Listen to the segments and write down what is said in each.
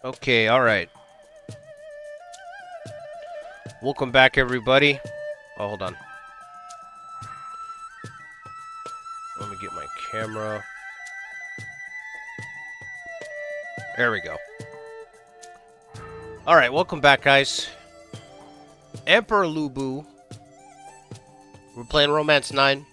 Okay, alright. Welcome back, everybody. Oh, hold on. Let me get my camera. There we go. Alright, welcome back, guys. Emperor Lu Bu. We're playing Romance 9.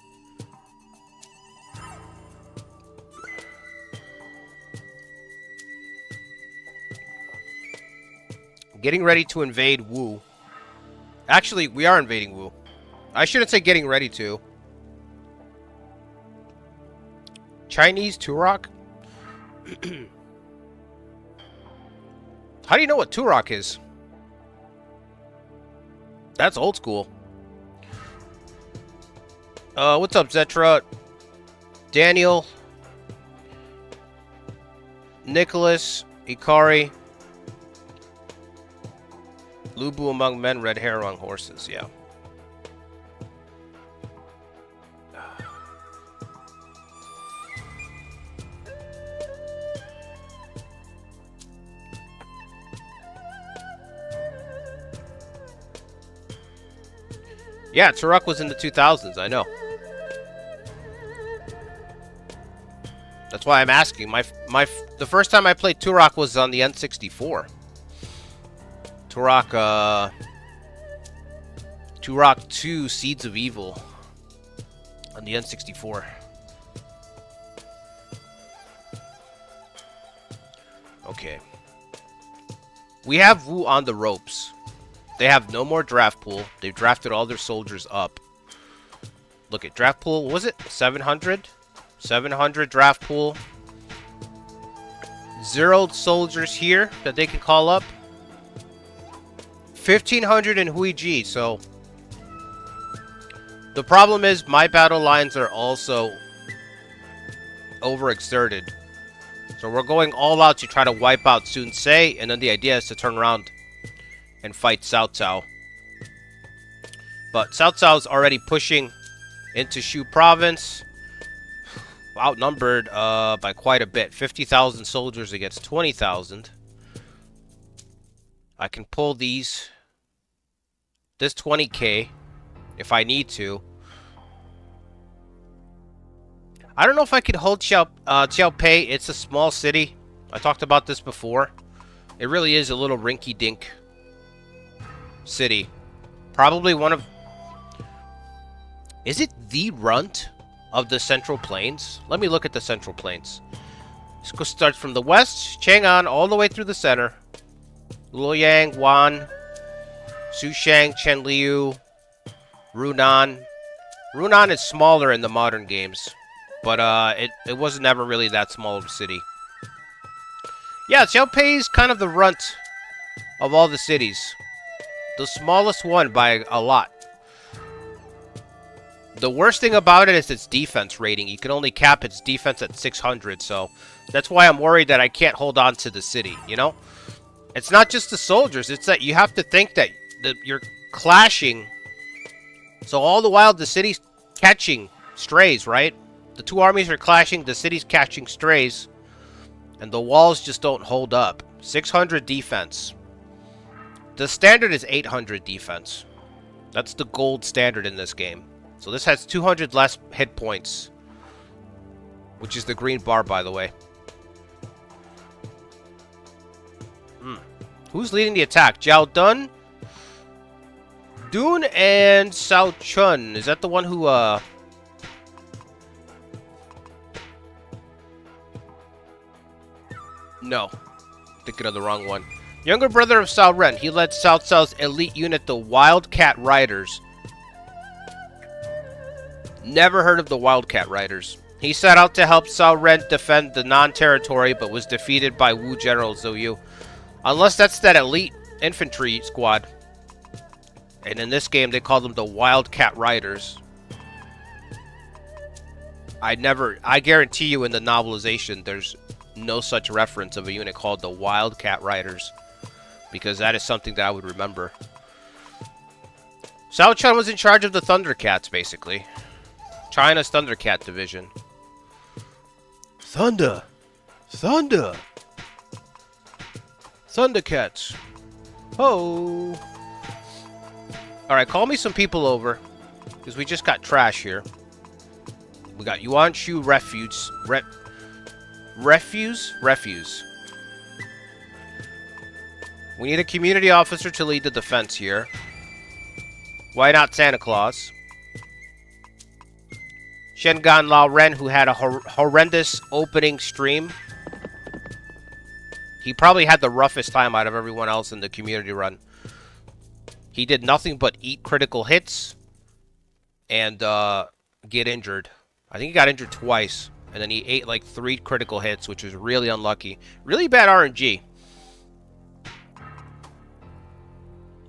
Getting ready to invade Wu. Actually, we are invading Wu. I shouldn't say getting ready to. Chinese Turok? How do you know what Turok is? That's old school. What's up, Zetra? Daniel. Nicholas. Ikari. Lu Bu among men, red hair among horses, yeah. Yeah, Turok was in the 2000s, I know. That's why I'm asking. The first time I played Turok was on the N64. Turok 2 Seeds of Evil on the N64. Okay. We have Wu on the ropes. They have no more draft pool. They've drafted all their soldiers up. Look at draft pool. What was it 700? 700 draft pool. 0 soldiers here that they can call up. 1,500 in Huiji, so the problem is my battle lines are also overexerted. So we're going all out to try to wipe out Sun Ce, and then the idea is to turn around and fight Cao Cao. But Cao Cao's already pushing into Shu province. Outnumbered by quite a bit. 50,000 soldiers against 20,000. I can pull this 20k if I need to. I don't know if I could hold Xiao Pei. It's a small city. I talked about this before. It really is a little rinky-dink city. Probably one of... Is it the runt of the Central Plains? Let me look at the Central Plains. This starts from the west, Chang'an, all the way through the center. Luoyang, Wan, Sushang, Chenliu, Runan. Runan is smaller in the modern games, but it was never really that small of a city. Yeah, Xiaopei is kind of the runt of all the cities. The smallest one by a lot. The worst thing about it is its defense rating. You can only cap its defense at 600, so that's why I'm worried that I can't hold on to the city, you know? It's not just the soldiers, it's that you have to think that you're clashing. So all the while the city's catching strays, right? The two armies are clashing, the city's catching strays, and the walls just don't hold up. 600 defense. The standard is 800 defense. That's the gold standard in this game. So this has 200 less hit points, which is the green bar, by the way. Who's leading the attack? Zhao Dun? Dun and Cao Chun. Is that the one who, No. Thinking of the wrong one. Younger brother of Cao Ren. He led Cao Cao's elite unit, the Wildcat Riders. Never heard of the Wildcat Riders. He set out to help Cao Ren defend the non-territory, but was defeated by Wu General Zhou Yu. Unless that's that elite infantry squad. And in this game, they call them the Wildcat Riders. I guarantee you in the novelization, there's no such reference of a unit called the Wildcat Riders. Because that is something that I would remember. Cao Chun was in charge of the Thundercats, basically. China's Thundercat division. Thunder! Thunder! Thundercats. Ho! Alright, call me some people over. Because we just got trash here. We got Yuanshu Refuse. Refuse. We need a community officer to lead the defense here. Why not Santa Claus? Shengan Lao Ren, who had a horrendous opening stream. He probably had the roughest time out of everyone else in the community run. He did nothing but eat critical hits and get injured. I think he got injured twice. And then he ate like 3 critical hits, which was really unlucky. Really bad RNG.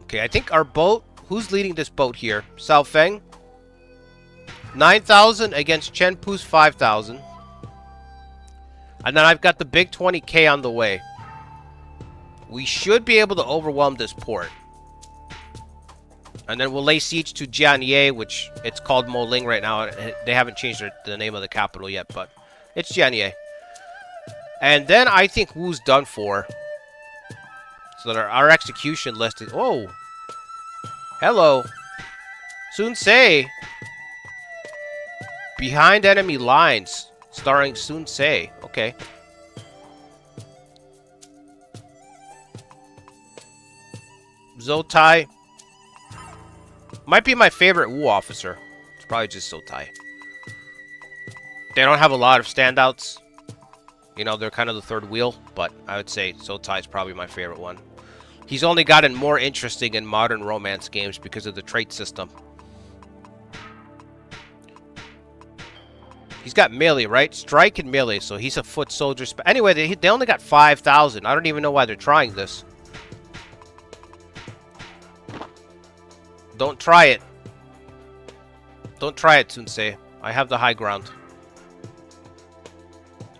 Okay, I think our boat... Who's leading this boat here? Sao Feng? 9,000 against Chenpu's 5,000. And then I've got the big 20k on the way. We should be able to overwhelm this port. And then we'll lay siege to Jianye, which it's called Moling right now. They haven't changed the name of the capital yet, but it's Jianye. And then I think Wu's done for. So that our execution list is... Oh! Hello! Sun Se! Behind Enemy Lines, starring Sun Se. Okay. Zotai. Might be my favorite Wu officer. It's probably just Zotai. They don't have a lot of standouts. You know, they're kind of the third wheel, but I would say Zotai is probably my favorite one. He's only gotten more interesting in modern romance games because of the trait system. He's got melee, right? Strike and melee, so he's a foot soldier. Anyway, they only got 5,000. I don't even know why they're trying this. Don't try it. Don't try it, Sunsei. I have the high ground.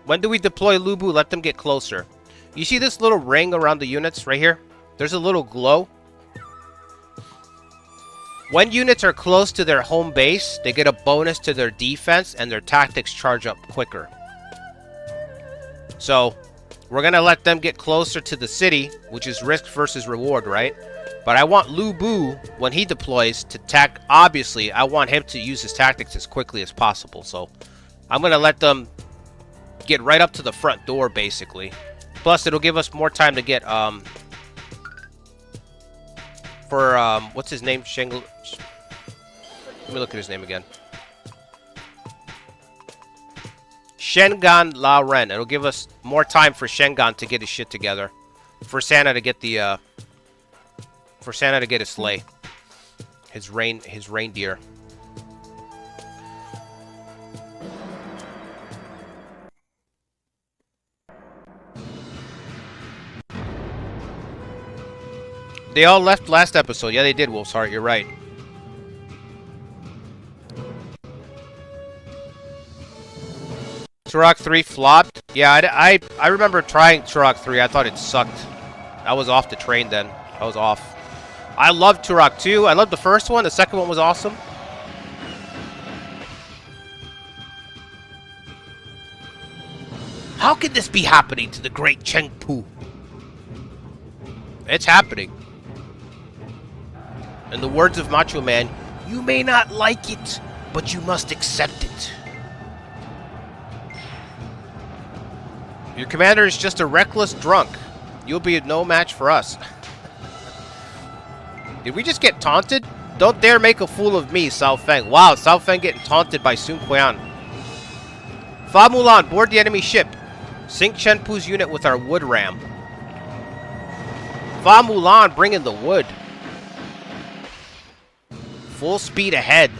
When do we deploy Lubu? Let them get closer. You see this little ring around the units right here? There's a little glow. When units are close to their home base, they get a bonus to their defense and their tactics charge up quicker. So, we're going to let them get closer to the city, which is risk versus reward, right? But I want Lu Bu, when he deploys, to obviously, I want him to use his tactics as quickly as possible. So, I'm going to let them get right up to the front door, basically. Plus, it'll give us more time to get, what's his name? Let me look at his name again. Shengan La Ren. It'll give us more time for Shengan to get his shit together. For Santa to get the, for Santa to get his sleigh. His reindeer. They all left last episode. Yeah, they did, Wolf's Heart. You're right. Turok 3 flopped. Yeah, I remember trying Turok 3. I thought it sucked. I was off the train then. I was off. I loved Turok 2. I loved the first one. The second one was awesome. How could this be happening to the great Chengpu? It's happening. In the words of Macho Man, you may not like it, but you must accept it. Your commander is just a reckless drunk. You'll be no match for us. Did we just get taunted? Don't dare make a fool of me, Sao Feng. Wow, Sao Feng getting taunted by Sun Qian. Fa Mulan, board the enemy ship. Sink Chenpu's unit with our wood ram. Fa Mulan, bring in the wood. Full speed ahead.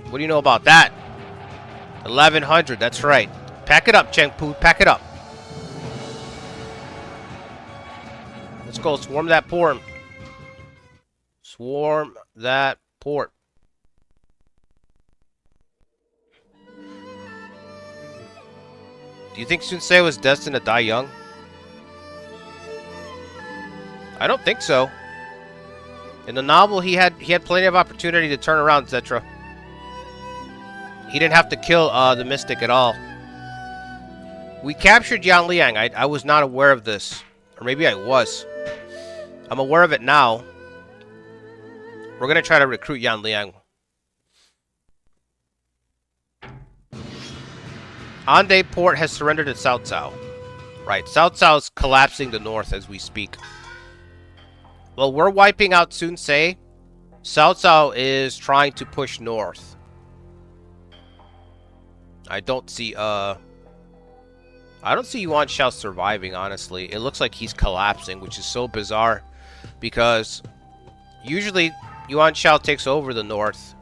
What do you know about that? 1100, that's right. Pack it up, Chengpu, pack it up. Let's go, swarm that port. Swarm that port. Do you think Sun Se was destined to die young? I don't think so. In the novel, he had plenty of opportunity to turn around, etc. He didn't have to kill the Mystic at all. We captured Yanliang. I was not aware of this. Or maybe I was. I'm aware of it now. We're going to try to recruit Yanliang. Ande Port has surrendered at Cao Cao. Right, Cao Cao is collapsing the north as we speak. Well, we're wiping out Sun Ce. Cao Cao is trying to push north. I don't see Yuan Shao surviving, honestly. It looks like he's collapsing, which is so bizarre. Because usually Yuan Shao takes over the north.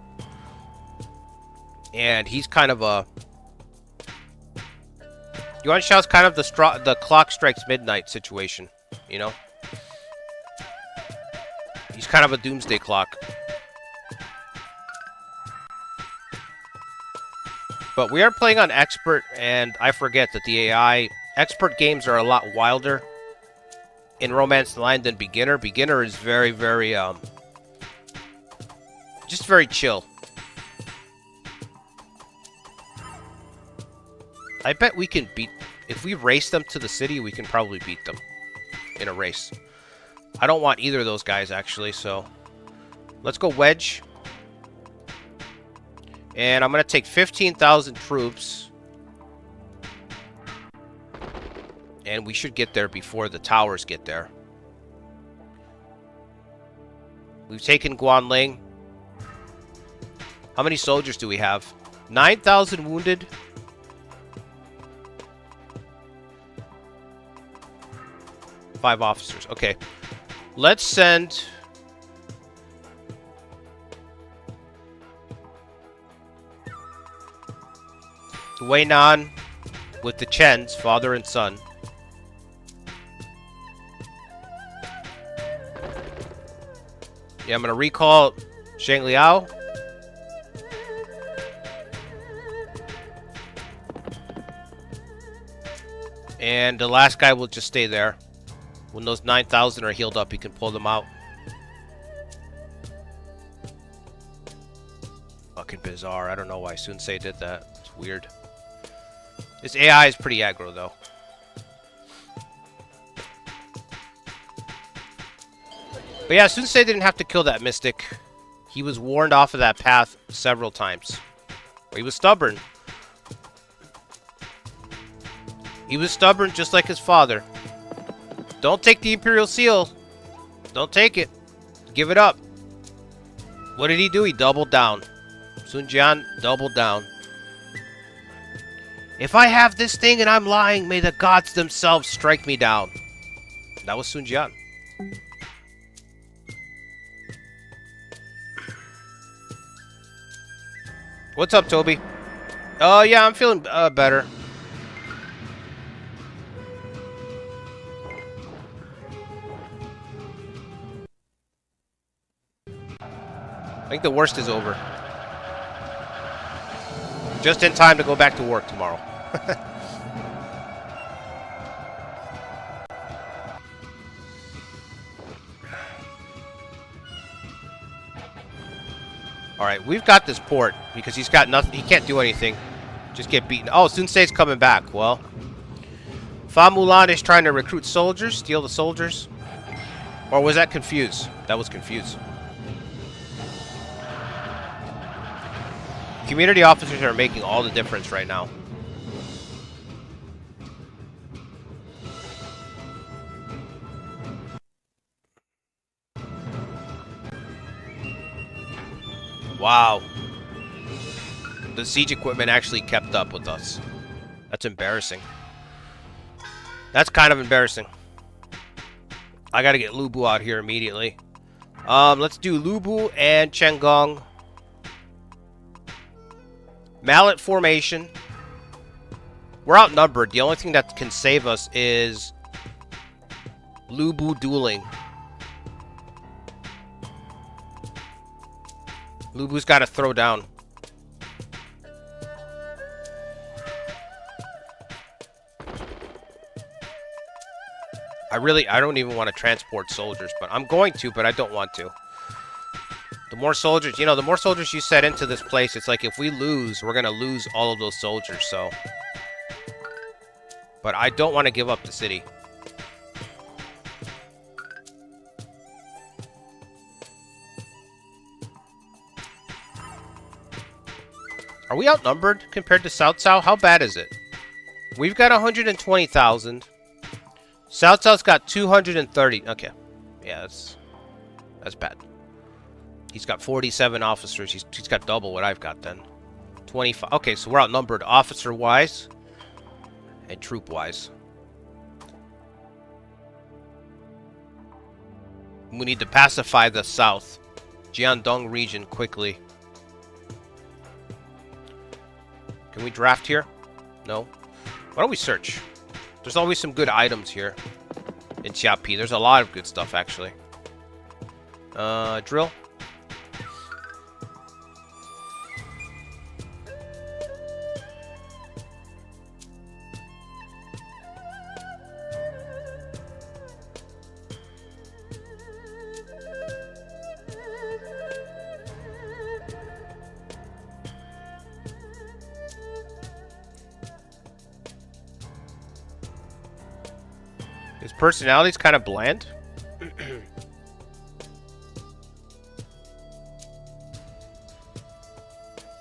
And he's kind of a... Yuan Shao's kind of the clock strikes midnight situation, you know? He's kind of a doomsday clock. But we are playing on expert, and I forget that the AI... Expert games are a lot wilder in Romance Line than beginner. Beginner is very, very, just very chill. I bet we can beat... If we race them to the city, we can probably beat them in a race. I don't want either of those guys, actually, so... Let's go Wedge. And I'm going to take 15,000 troops. And we should get there before the towers get there. We've taken Guanling. How many soldiers do we have? 9,000 wounded. Five officers. Okay. Let's send... Wei Nan with the Chens, father and son. Yeah, I'm going to recall Zheng Liao. And the last guy will just stay there. When those 9,000 are healed up, he can pull them out. Fucking bizarre. I don't know why Sun Ce did that. It's weird. This AI is pretty aggro, though. But yeah, Sun Ce didn't have to kill that Mystic. He was warned off of that path several times. He was stubborn. He was stubborn just like his father. Don't take the Imperial Seal. Don't take it. Give it up. What did he do? He doubled down. Sun Jian doubled down. If I have this thing and I'm lying, may the gods themselves strike me down. That was Sun Jian. What's up, Toby? Yeah, I'm feeling better. I think the worst is over. Just in time to go back to work tomorrow. Alright, we've got this port because he's got nothing. He can't do anything. Just get beaten. Oh, Sun Ce's coming back. Well, Fa Mulan is trying to recruit soldiers, steal the soldiers. Or was that Confuse? That was Confuse. Community officers are making all the difference right now. Wow. The siege equipment actually kept up with us. That's embarrassing. That's kind of embarrassing. I gotta get Lubu out here immediately. Let's do Lubu and Chengong. Mallet formation. We're outnumbered. The only thing that can save us is Lubu dueling. Lubu's got to throw down. I don't even want to transport soldiers, but I'm going to, but I don't want to. The more soldiers, you know, the more soldiers you set into this place, it's like if we lose, we're going to lose all of those soldiers, so. But I don't want to give up the city. Are we outnumbered compared to South South? How bad is it? We've got 120,000. South South's got 230. Okay. Yeah, that's bad. He's got 47 officers. He's got double what I've got then. 25. Okay, so we're outnumbered officer-wise and troop-wise. We need to pacify the south. Jiandong region quickly. Can we draft here? No. Why don't we search? There's always some good items here in Xiapi. There's a lot of good stuff, actually. Drill. His personality's kind of bland.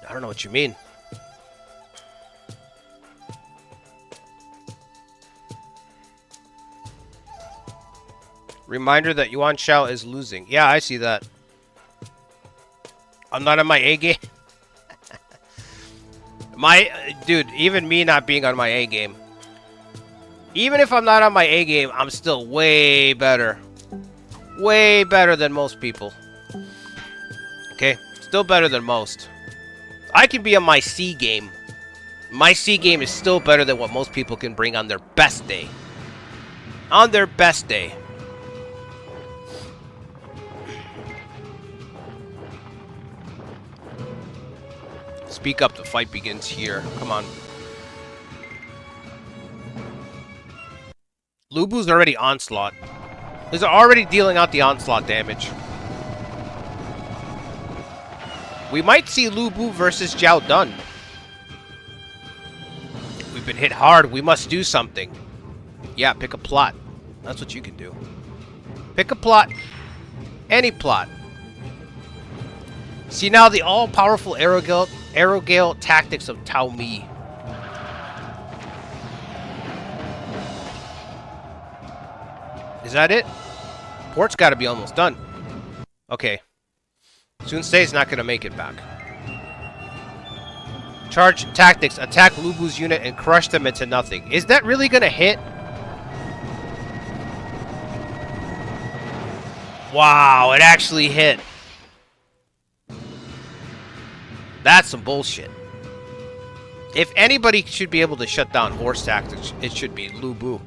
I don't know what you mean. Reminder that Yuan Shao is losing. Yeah, I see that. I'm not on my A game. Dude, even me not being on my A game. Even if I'm not on my A game, I'm still way better. Way better than most people. Okay? Still better than most. I can be on my C game. My C game is still better than what most people can bring on their best day. On their best day. Speak up, the fight begins here. Come on. Lubu's already onslaught. He's already dealing out the onslaught damage. We might see Lubu versus Zhao Dun. We've been hit hard. We must do something. Yeah, pick a plot. That's what you can do. Pick a plot. Any plot. See now the all-powerful Aerogale tactics of Tao Mi. Is that it? Port's got to be almost done. Okay. Sun Ce's not going to make it back. Charge tactics. Attack Lubu's unit and crush them into nothing. Is that really going to hit? Wow, it actually hit. That's some bullshit. If anybody should be able to shut down horse tactics, it should be Lubu.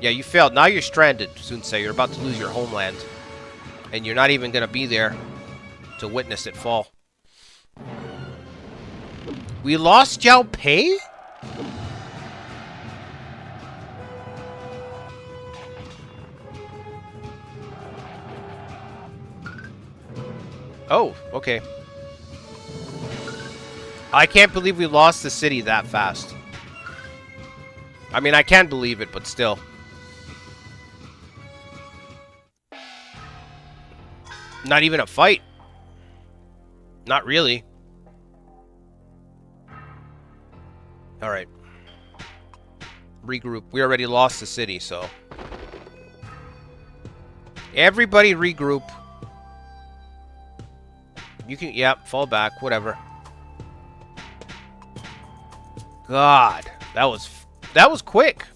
Yeah, you failed. Now you're stranded, Sun Ce. You're about to lose your homeland. And you're not even going to be there to witness it fall. We lost Zhao Pei? Oh, okay. I can't believe we lost the city that fast. I mean, I can believe it, but still. Not even a fight. Not really. Alright. Regroup. We already lost the city, so. Everybody regroup. You can, yeah, fall back, whatever. God, that was quick.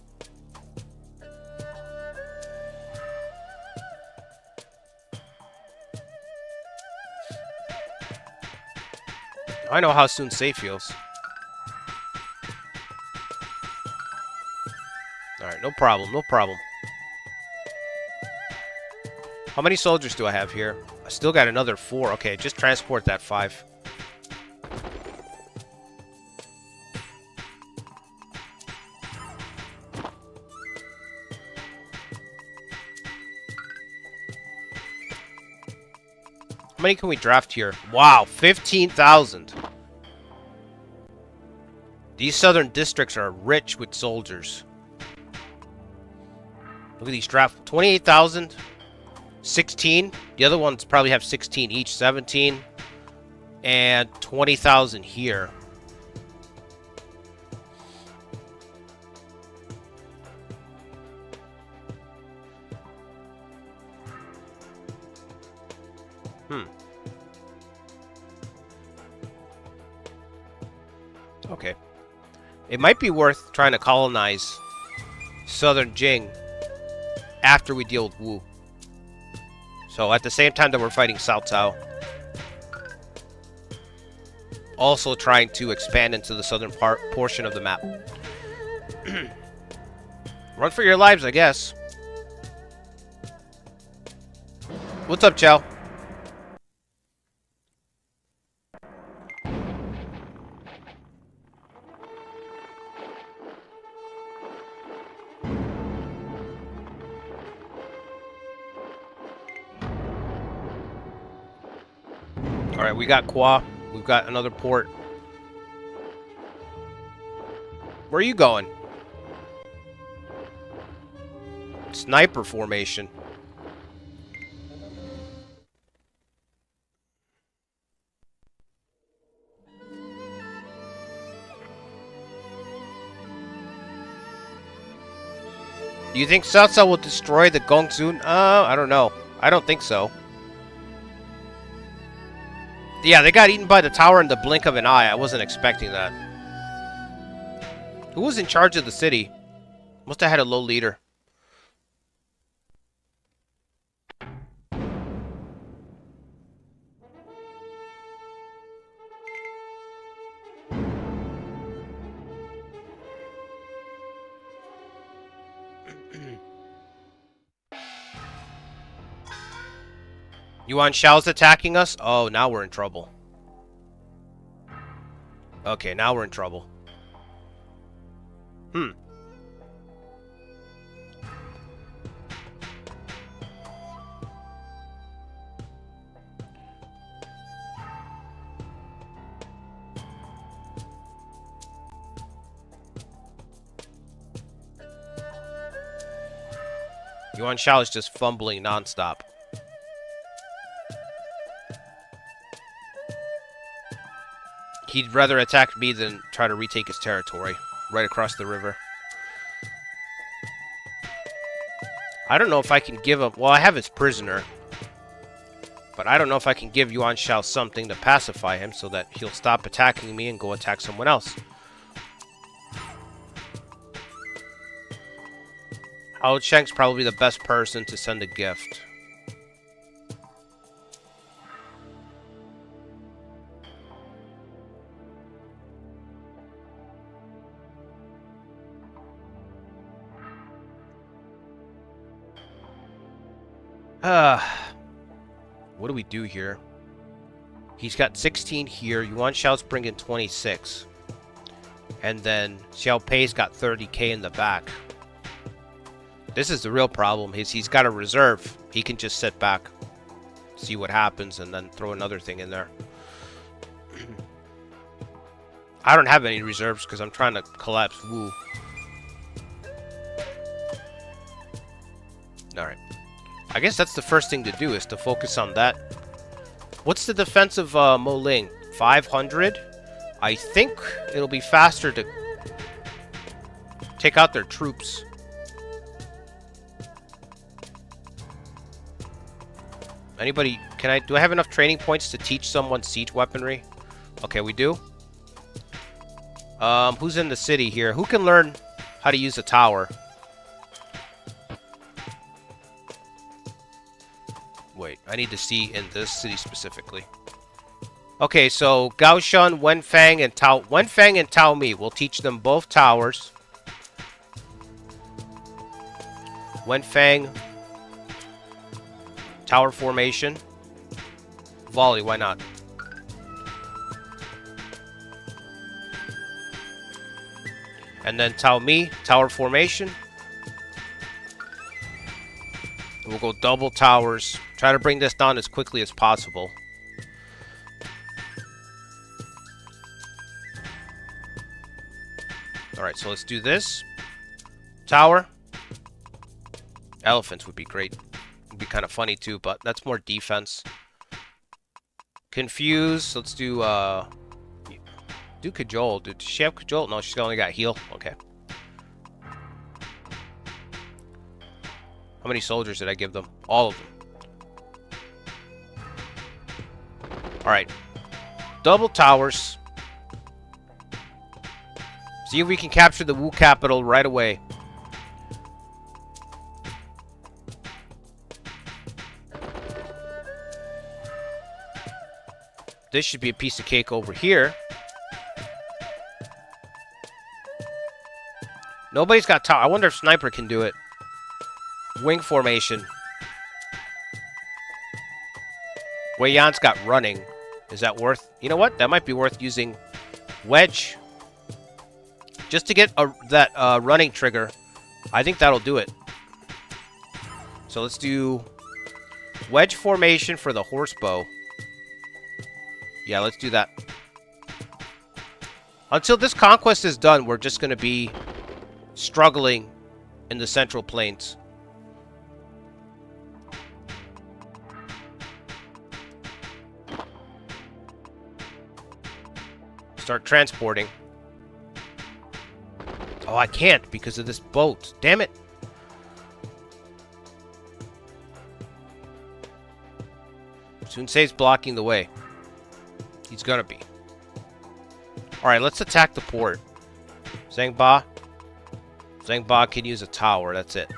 I know how Sun Ce feels. Alright, no problem, no problem. How many soldiers do I have here? I still got another 4. Okay, just transport that 5. How many can we draft here? Wow, 15,000. These southern districts are rich with soldiers. Look at these draft. 28,000. 16. The other ones probably have 16 each. 17. And 20,000 here. Okay. It might be worth trying to colonize Southern Jing after we deal with Wu. So at the same time that we're fighting Cao Cao. Also trying to expand into the southern portion of the map. Run for your lives, I guess. What's up, Chow? Alright, we got Kwa. We've got another port. Where are you going? Sniper formation. Do you think Cao Cao will destroy the Gongsun? I don't know. I don't think so. Yeah, they got eaten by the tower in the blink of an eye. I wasn't expecting that. Who was in charge of the city? Must have had a low leader. Yuan Shao's attacking us? Oh, now we're in trouble. Okay, now we're in trouble. Yuan Shao is just fumbling nonstop. He'd rather attack me than try to retake his territory right across the river. I don't know if I can give him... Well, I have his prisoner. But I don't know if I can give Yuan Shao something to pacify him so that he'll stop attacking me and go attack someone else. Hao Cheng's probably the best person to send a gift. What do we do here? He's got 16 here. Yuan Shao's bringing 26. And then Xiao Pei's got 30k in the back. This is the real problem. He's got a reserve. He can just sit back, see what happens, and then throw another thing in there. I don't have any reserves because I'm trying to collapse Wu. Alright. I guess that's the first thing to do, is to focus on that. What's the defense of Moling? 500? I think it'll be faster to take out their troops. Anybody, do I have enough training points to teach someone siege weaponry? Okay, we do. Who's in the city here? Who can learn how to use a tower? Wait, I need to see in this city specifically. Okay, so Gaoshan, Wenfang, and Tao Mi. We'll teach them both towers. Wenfang, tower formation. Volley, why not? And then Tao Mi, tower formation. We'll go double towers. Try to bring this down as quickly as possible. Alright, so let's do this. Tower. Elephants would be great. Would be kind of funny too, but that's more defense. Confuse. Let's do Cajole. Did she have Cajole? No, she's only got heal. Okay. How many soldiers did I give them? All of them. Alright. Double towers. See if we can capture the Wu capital right away. This should be a piece of cake over here. Nobody's got tower. I wonder if Sniper can do it. Wing formation. Wei Yan's got running. Is that worth... You know what? That might be worth using Wedge. Just to get that running trigger. I think that'll do it. So let's do Wedge formation for the horse bow. Yeah, let's do that. Until this conquest is done, we're just going to be struggling in the Central Plains. Start transporting. Oh, I can't because of this boat. Damn it. Sunsei's blocking the way. He's gonna be. Alright, let's attack the port. Zhengba. Zhengba can use a tower, that's it.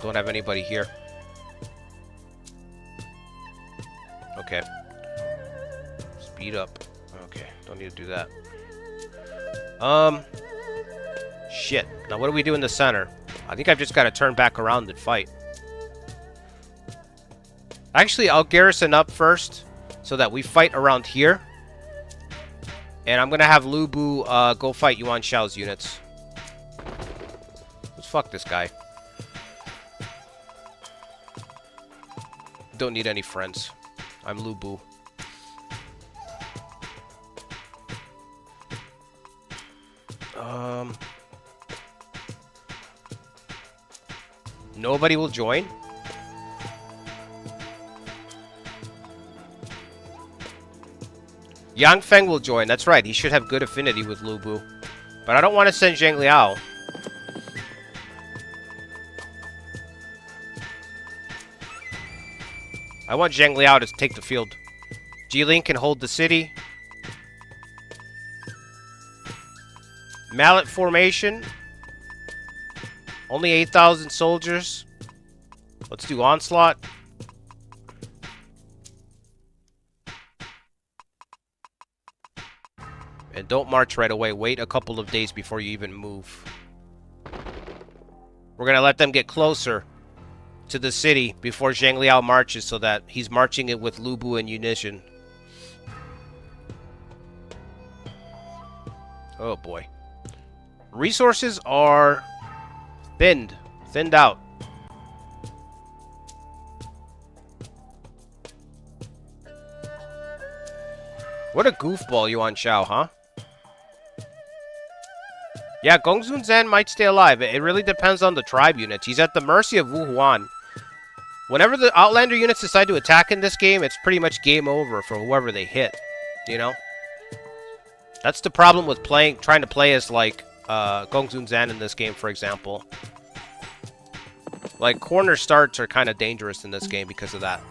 Don't have anybody here. Okay. Speed up. Okay, don't need to do that. Shit. Now what do we do in the center? I think I've just got to turn back around and fight. Actually, I'll garrison up first so that we fight around here. And I'm going to have Lu Bu go fight Yuan Shao's units. Let's fuck this guy. Don't need any friends. I'm Lu Bu. Nobody will join? Yang Feng will join. That's right. He should have good affinity with Lu Bu. But I don't want to send Zhang Liao. I want Zhang Liao to take the field. Jilin can hold the city. Mallet formation. Only 8,000 soldiers. Let's do onslaught. And don't march right away. Wait a couple of days before you even move. We're going to let them get closer to the city before Zhang Liao marches so that he's marching it with Lu Bu and Unition. Oh boy. Resources are thinned out. What a goofball Yuan Shao, huh? Yeah, Gongsun Zan might stay alive. It really depends on the tribe units. He's at the mercy of Wu Huan. Whenever the Outlander units decide to attack in this game, it's pretty much game over for whoever they hit. You know? That's the problem with trying to play as, like, Gongsun Zan in this game, for example. Like, corner starts are kind of dangerous in this game because of that.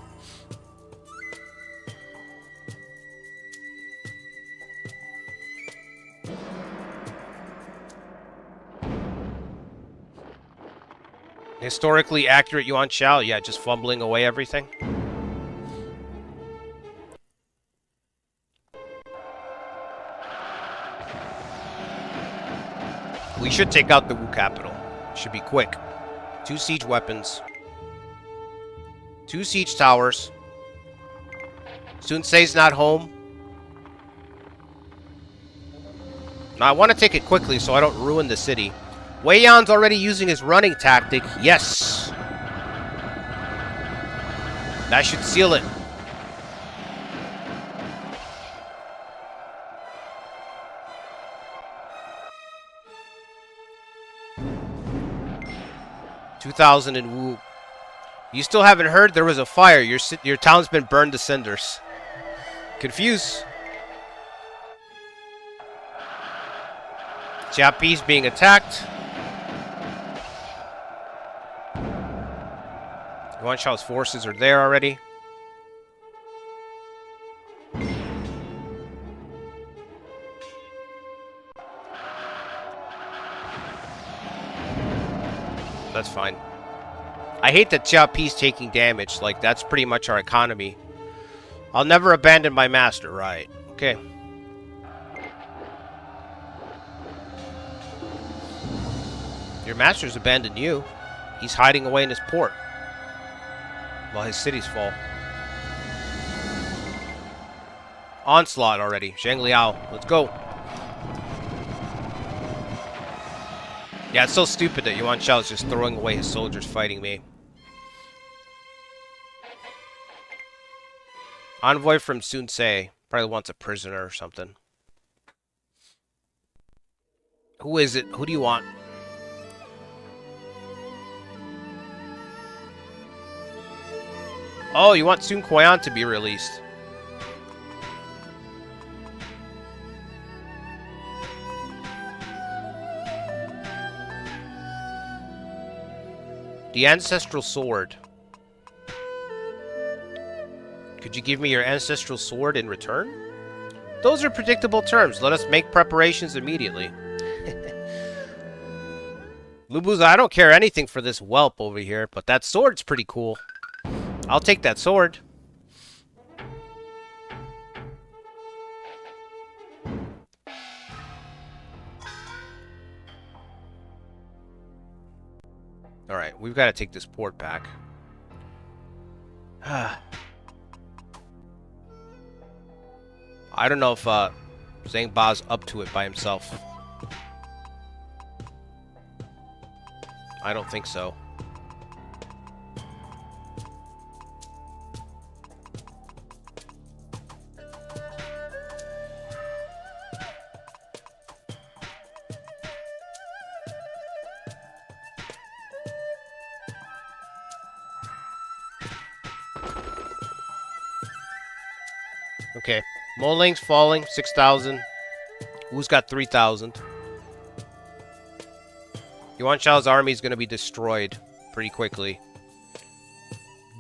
Historically accurate Yuan Shao? Yeah, just fumbling away everything. We should take out the Wu capital. Should be quick. 2 siege weapons. 2 siege towers. Sunsei's not home. Now, I want to take it quickly so I don't ruin the city. Wei Yan's already using his running tactic. Yes! That should seal it. 2,000 in Wu. You still haven't heard? There was a fire. Your town's been burned to cinders. Confused. Japanese being attacked. Yuan Shao's forces are there already. That's fine. I hate that Xiaopi's taking damage. Like, that's pretty much our economy. I'll never abandon my master. Right. Okay. Your master's abandoned you. He's hiding away in his port while his cities fall. Onslaught already. Zhang Liao. Let's go. Yeah, it's so stupid that Yuan Shao is just throwing away his soldiers fighting me. Envoy from Sun Ce. Probably wants a prisoner or something. Who is it? Who do you want? Oh, you want Sun Kuoyan to be released. The Ancestral Sword. Could you give me your Ancestral Sword in return? Those are predictable terms. Let us make preparations immediately. Lubuza, I don't care anything for this whelp over here, but that sword's pretty cool. I'll take that sword. Alright, we've got to take this port back. I don't know if Zhang Ba's up to it by himself. I don't think so. Okay, Moling's falling, 6,000. Wu's got 3,000. Yuan Shao's army is going to be destroyed pretty quickly.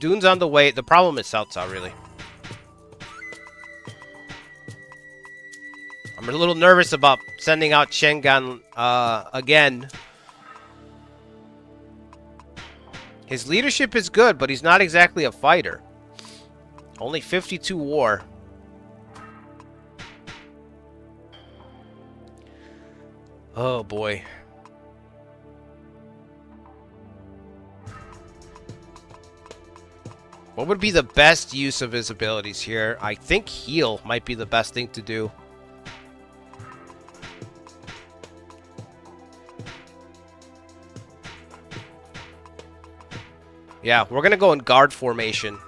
Dune's on the way. The problem is Cao Cao, really. I'm a little nervous about sending out Shengan again. His leadership is good, but he's not exactly a fighter. Only 52 war. Oh boy. What would be the best use of his abilities here? I think heal might be the best thing to do. Yeah, we're gonna go in guard formation.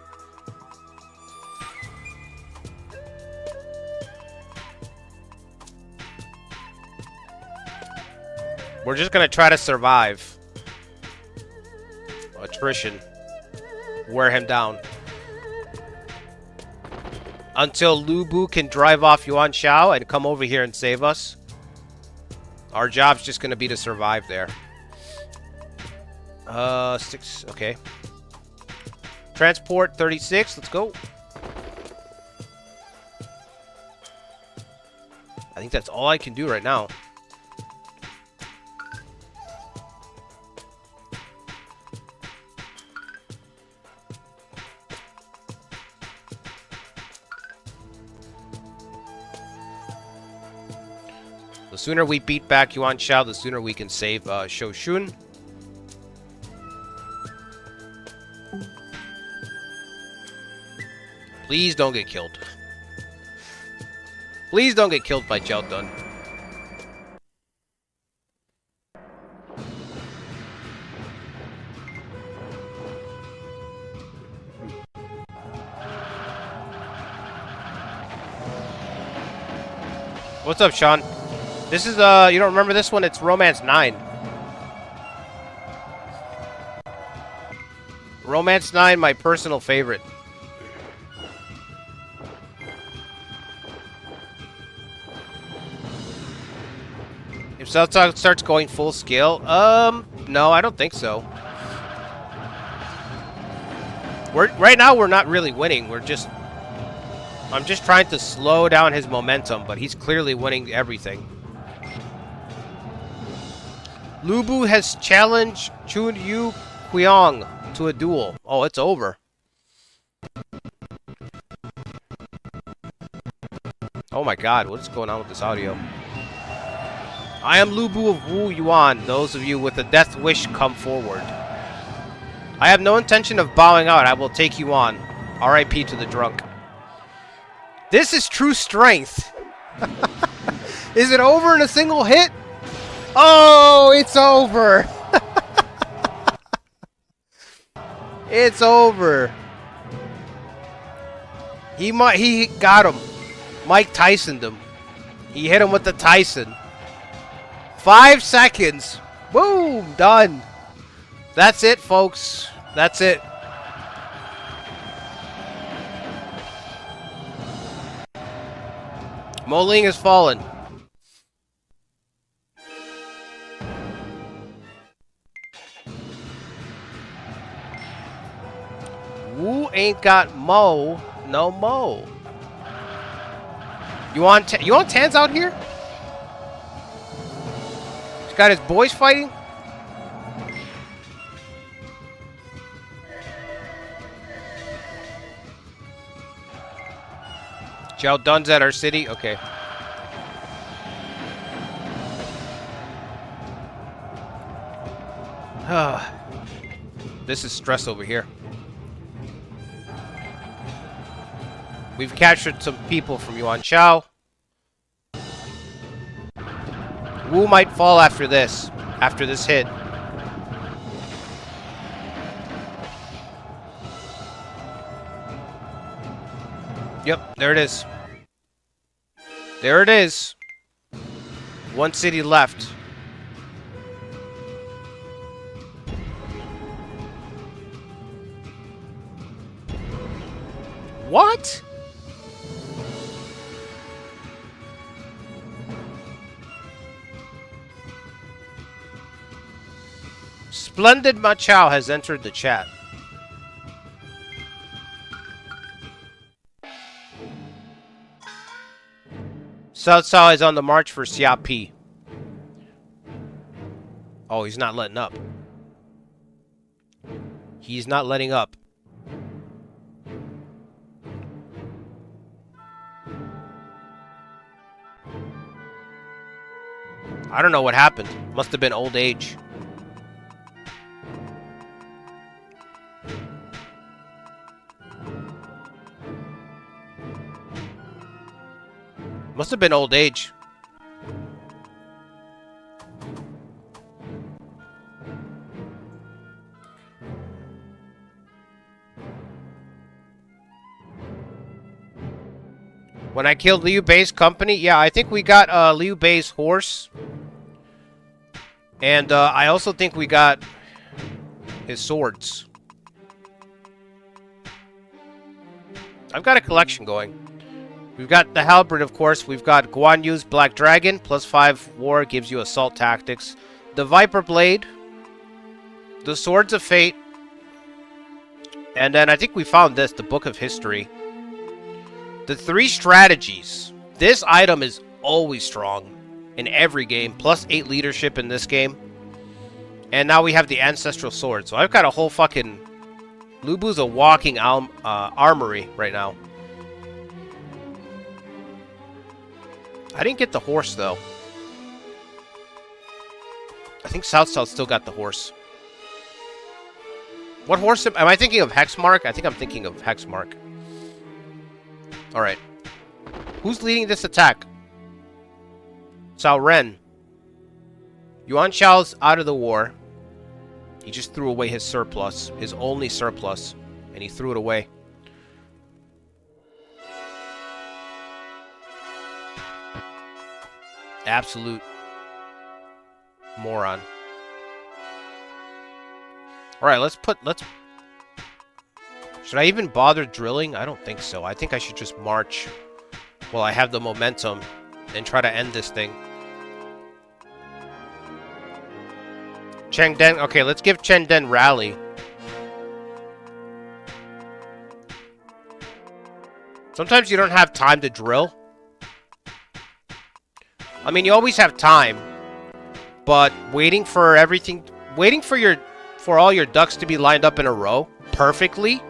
We're just gonna try to survive. Attrition. Wear him down. Until Lu Bu can drive off Yuan Shao and come over here and save us. Our job's just gonna be to survive there. 6, okay. Transport 36, let's go. I think that's all I can do right now. The sooner we beat back Yuan Shao, the sooner we can save Shou Shun. Please don't get killed. Please don't get killed by Jiao Dun. What's up, Sean? This is, you don't remember this one? It's Romance 9. Romance 9, my personal favorite. If South South starts going full scale, no, I don't think so. Right now we're not really winning. I'm just trying to slow down his momentum, but he's clearly winning everything. Lu Bu has challenged Chun Yu Qiang to a duel. Oh, it's over. Oh my god, what is going on with this audio? I am Lu Bu of Wu Yuan. Those of you with a death wish, come forward. I have no intention of bowing out. I will take you on. R.I.P. to the drunk. This is true strength. Is it over in a single hit? Oh, it's over. It's over. He got him. Mike Tyson'd him. He hit him with the Tyson. 5 seconds. Boom, done. That's it, folks. That's it. Mo Ling has fallen. Wu ain't got Mo. No Mo. You want Tan's out here? He's got his boys fighting. Zhao Dun's at our city? Okay. This is stress over here. We've captured some people from Yuan Shao. Wu might fall after this hit. Yep, there it is. There it is. One city left. What? Splendid Machao has entered the chat. South Sao is on the march for Xia Pi. Oh, he's not letting up. He's not letting up. I don't know what happened. Must have been old age. Must have been old age. When I killed Liu Bei's company, yeah, I think we got Liu Bei's horse. And I also think we got his swords. I've got a collection going. We've got the halberd, of course. We've got Guan Yu's Black Dragon. +5 war gives you assault tactics. The Viper Blade. The Swords of Fate. And then I think we found this, the Book of History. The 3 strategies. This item is always strong in every game. +8 leadership in this game. And now we have the Ancestral Sword. So I've got a whole fucking... Lu Bu's a walking armory right now. I didn't get the horse, though. I think South South still got the horse. What horse am I thinking of? Hexmark? I think I'm thinking of Hexmark. Alright. Who's leading this attack? Cao Ren. Yuan Shao's out of the war. He just threw away his surplus. His only surplus. And he threw it away. Absolute moron. Alright, let's Should I even bother drilling? I don't think so. I think I should just march while I have the momentum and try to end this thing. Chengden. Okay, let's give Chengden rally. Sometimes you don't have time to drill. I mean, you always have time, but waiting for everything, for all your ducks to be lined up in a row perfectly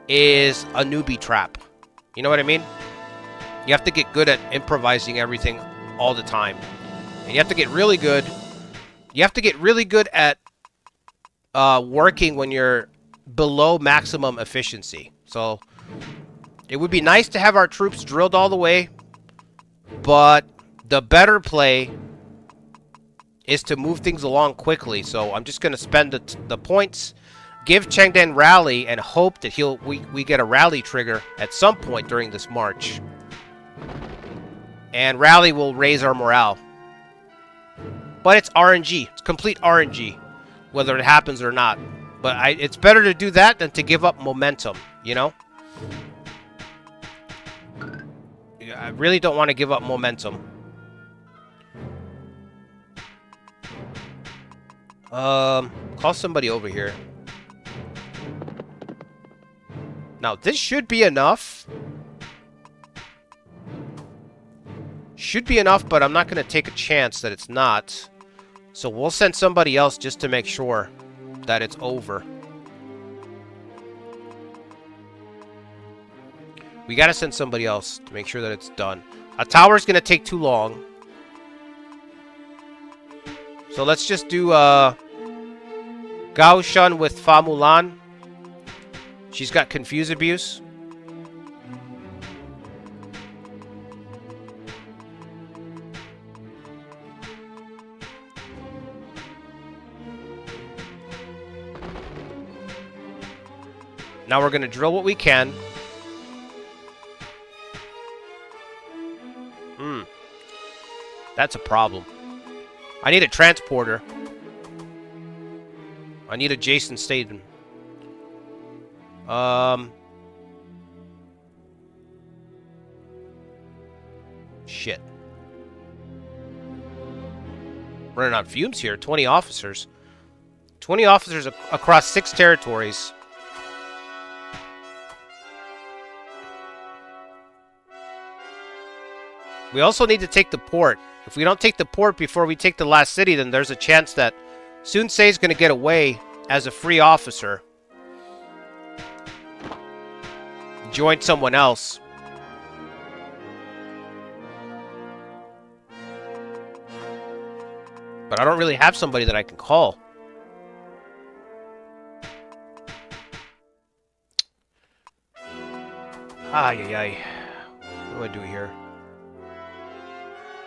is a newbie trap. You know what I mean? You have to get good at improvising everything all the time. And you have to get really good. You have to get really good at working when you're below maximum efficiency. So it would be nice to have our troops drilled all the way, but the better play is to move things along quickly. So I'm just going to spend the points, give Chengden rally, and hope that we get a rally trigger at some point during this march. And rally will raise our morale. But it's RNG. It's complete RNG, whether it happens or not. But it's better to do that than to give up momentum, you know? I really don't want to give up momentum. Call somebody over here. Now, this should be enough. Should be enough, but I'm not going to take a chance that it's not. So we'll send somebody else just to make sure that it's over. We got to send somebody else to make sure that it's done. A tower's going to take too long. So let's just do Gao Shun with Fa Mulan. She's got Confuse Abuse. Now we're going to drill what we can. That's a problem. I need a transporter. I need a Jason Statham. Shit. Running on fumes here. 20 officers. 20 officers across 6 territories. We also need to take the port. If we don't take the port before we take the last city, then there's a chance that Sun Ce is going to get away as a free officer. Join someone else. But I don't really have somebody that I can call. Ay, ay, ay. What do I do here?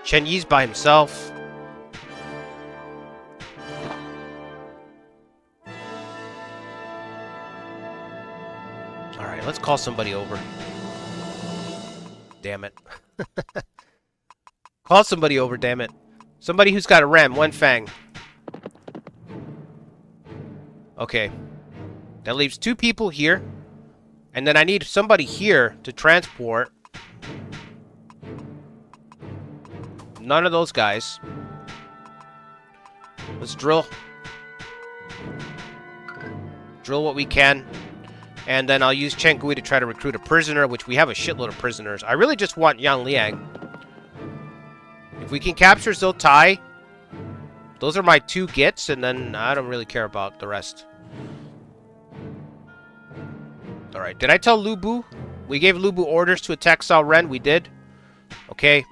Chen Yi's by himself. Alright, let's call somebody over. Damn it. Call somebody over, damn it. Somebody who's got a ram, one fang. Okay. That leaves 2 people here. And then I need somebody here to transport. None of those guys. Let's drill. Drill what we can. And then I'll use Chen Gui to try to recruit a prisoner, which we have a shitload of prisoners. I really just want Yang Liang. If we can capture Zhou Tai, those are my 2 gets, and then I don't really care about the rest. Alright, did I tell Lu Bu? We gave Lu Bu orders to attack Cao Ren. We did. Okay.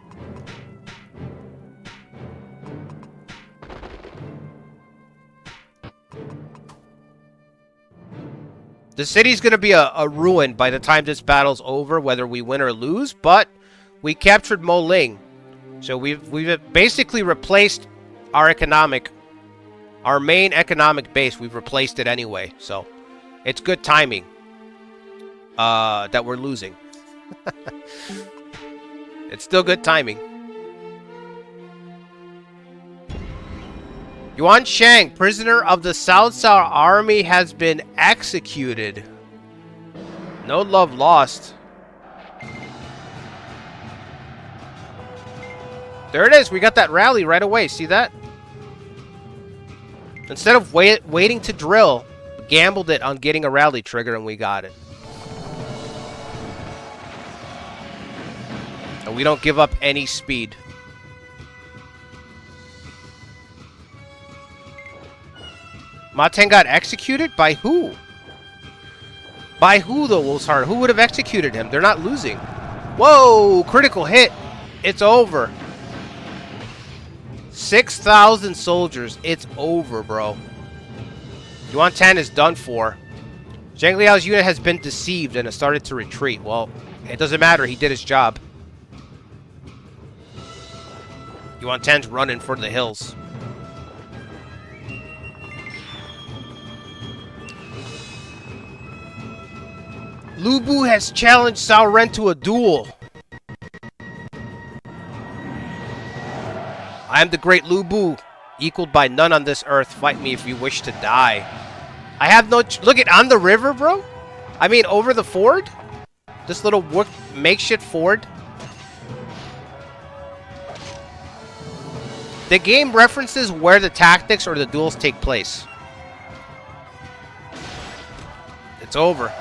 The city's going to be a ruin by the time this battle's over, whether we win or lose, but we captured Mo Ling. So we've basically replaced our main economic base. We've replaced it anyway, so it's good timing that we're losing. It's still good timing. Yuan Shang, prisoner of the Cao Cao army, has been executed. No love lost. There it is. We got that rally right away. See that? Instead of waiting to drill, we gambled it on getting a rally trigger, and we got it. And we don't give up any speed. Mateng got executed? By who? By who, though, Wolfsheart? Who would have executed him? They're not losing. Whoa! Critical hit. It's over. 6,000 soldiers. It's over, bro. Yuan Tan is done for. Zhang Liao's unit has been deceived and has started to retreat. Well, it doesn't matter. He did his job. Yuan Tan's running for the hills. Lu Bu has challenged Cao Ren to a duel. I am the great Lu Bu, equaled by none on this earth. Fight me if you wish to die. I have no... Look it on the river, bro. I mean, over the ford. This little makeshift ford. The game references where the tactics or the duels take place. It's over.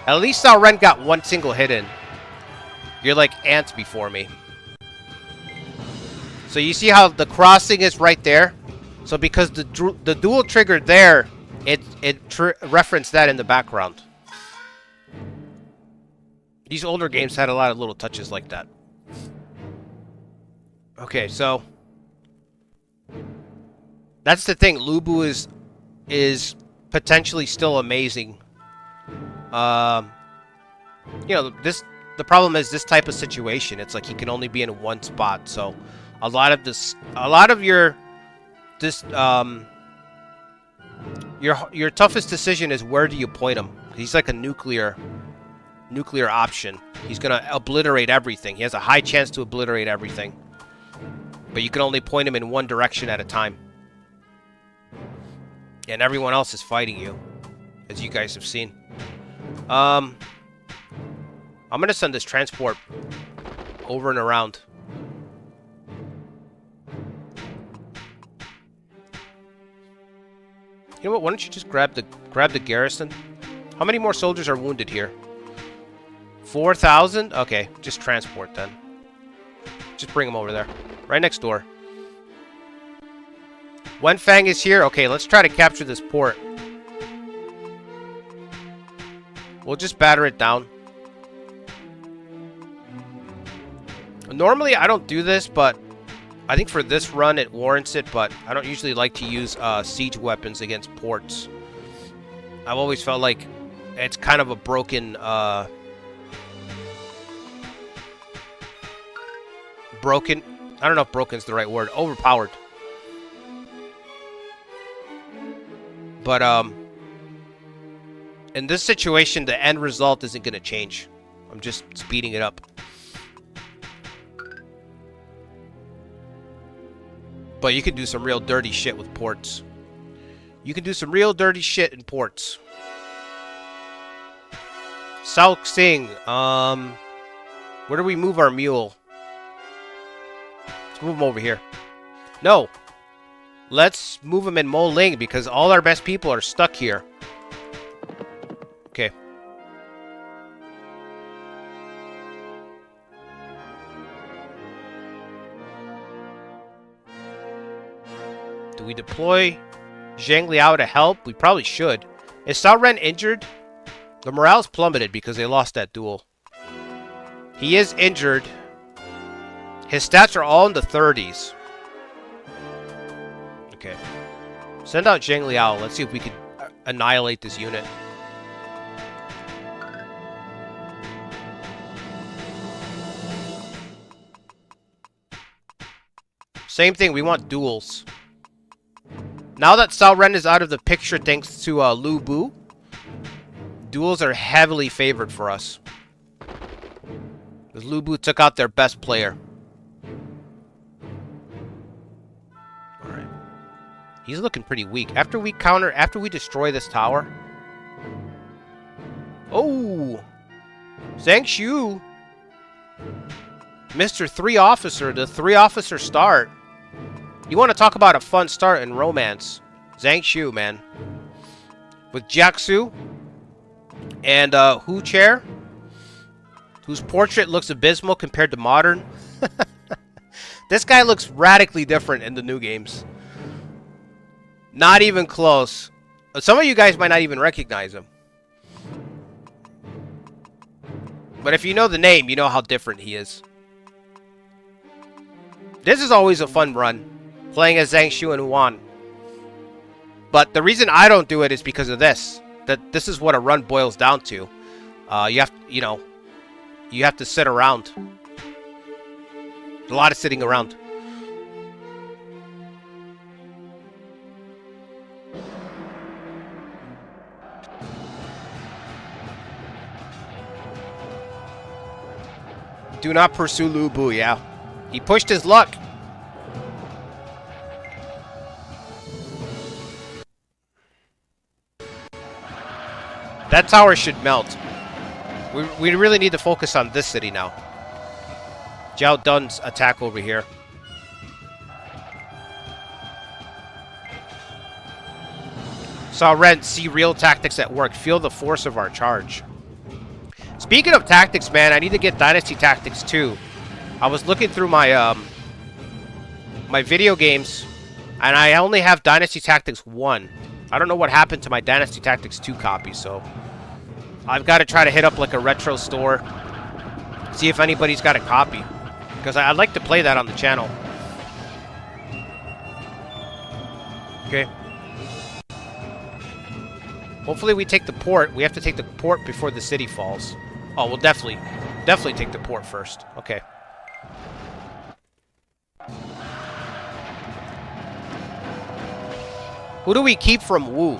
At least Cao Ren got one single hit in. You're like ants before me. So you see how the crossing is right there? So because the duel triggered there, it referenced that in the background. These older games had a lot of little touches like that. Okay, so that's the thing. Lu Bu is potentially still amazing. You know, the problem is this type of situation. It's like he can only be in one spot. So a lot of your toughest decision is where do you point him? He's like a nuclear option. He's gonna obliterate everything. He has a high chance to obliterate everything. But you can only point him in one direction at a time. And everyone else is fighting you, as you guys have seen. I'm gonna send this transport over and around. You know what? Why don't you just grab the garrison? How many more soldiers are wounded here? 4,000? Okay, just transport then. Just bring them over there. Right next door. Wenfang is here. Okay, let's try to capture this port. We'll just batter it down. Normally, I don't do this, but I think for this run, it warrants it, but I don't usually like to use siege weapons against ports. I've always felt like it's kind of a broken... broken... I don't know if broken's the right word. Overpowered. But, in this situation, the end result isn't going to change. I'm just speeding it up. But you can do some real dirty shit with ports. You can do some real dirty shit in ports. Sao Xing, where do we move our mule? Let's move him over here. No. Let's move him in Mo Ling because all our best people are stuck here. Okay. Do we deploy Zhang Liao to help? We probably should. Is Cao Ren injured? The morale's plummeted because they lost that duel. He is injured. His stats are all in the 30s. Okay. Send out Zhang Liao. Let's see if we can annihilate this unit. Same thing. We want duels. Now that Cao Ren is out of the picture thanks to Lu Bu, duels are heavily favored for us. Because Lu Bu took out their best player. Alright. He's looking pretty weak. After we destroy this tower, Oh, Zhang Xiu, Mr. 3-officer, the 3-officer start. You want to talk about a fun start in romance? Zhang Xiu, man, with Jiaxu and Hu Chair, whose portrait looks abysmal compared to modern. This guy looks radically different in the new games. Not even close. Some of you guys might not even recognize him. But if you know the name, you know how different he is. This is always a fun run, playing as Zhang Xiu and Huan. But the reason I don't do it is because of this. That this is what a run boils down to. You have to sit around. A lot of sitting around. Do not pursue Lu Bu, yeah. He pushed his luck. That tower should melt. We really need to focus on this city now. Zhao Dun's attack over here. Saw Ren see real tactics at work. Feel the force of our charge. Speaking of tactics, man, I need to get Dynasty Tactics 2. I was looking through my my video games, and I only have Dynasty Tactics 1. I don't know what happened to my Dynasty Tactics 2 copy, so I've got to try to hit up like a retro store, see if anybody's got a copy, because I'd like to play that on the channel. Okay. Hopefully we take the port. We have to take the port before the city falls. Oh, we'll definitely take the port first. Okay. Who do we keep from Wu?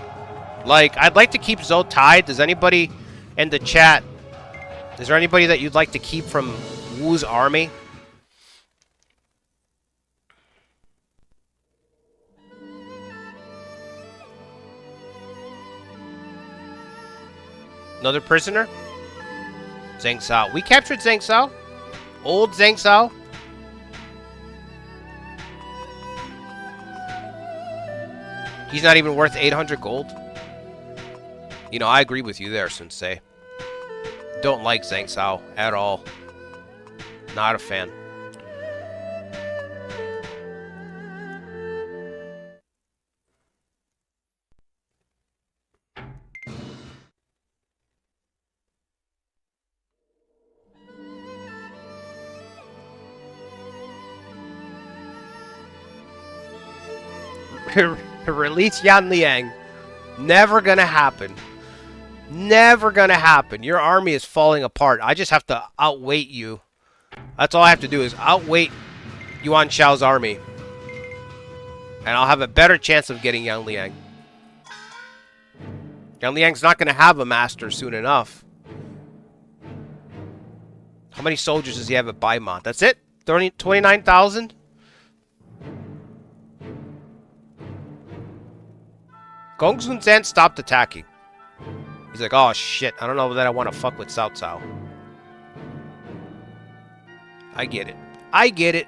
Like, I'd like to keep Zhou Tai. Does anybody in the chat, is there anybody that you'd like to keep from Wu's army? Another prisoner? Zhang Sao. We captured Zhang Sao? Old Zhang Sao? He's not even worth 800 gold? You know, I agree with you there, Sensei. Don't like Zhang Sao at all. Not a fan. Release Yan Liang. Never gonna happen. Never gonna happen. Your army is falling apart. I just have to outweight you. That's all I have to do is outweight Yuan Shao's army. And I'll have a better chance of getting Yan Liang. Yan Liang's not gonna have a master soon enough. How many soldiers does he have at Baimont? That's it? 29,000? Gong Sun Zan stopped attacking. He's like, oh shit, I don't know that I want to fuck with Cao Cao. I get it. I get it.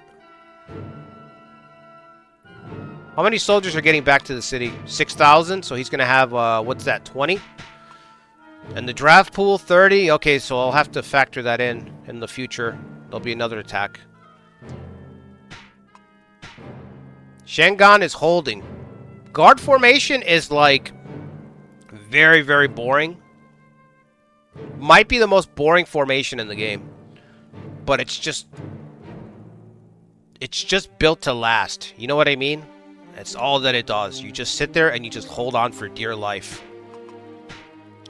How many soldiers are getting back to the city? 6,000, so he's going to have, what's that, 20? And the draft pool, 30? Okay, so I'll have to factor that in the future. There'll be another attack. Shengan is holding. Guard formation is, like, very, very boring. Might be the most boring formation in the game. But it's just built to last. You know what I mean? That's all that it does. You just sit there and you just hold on for dear life.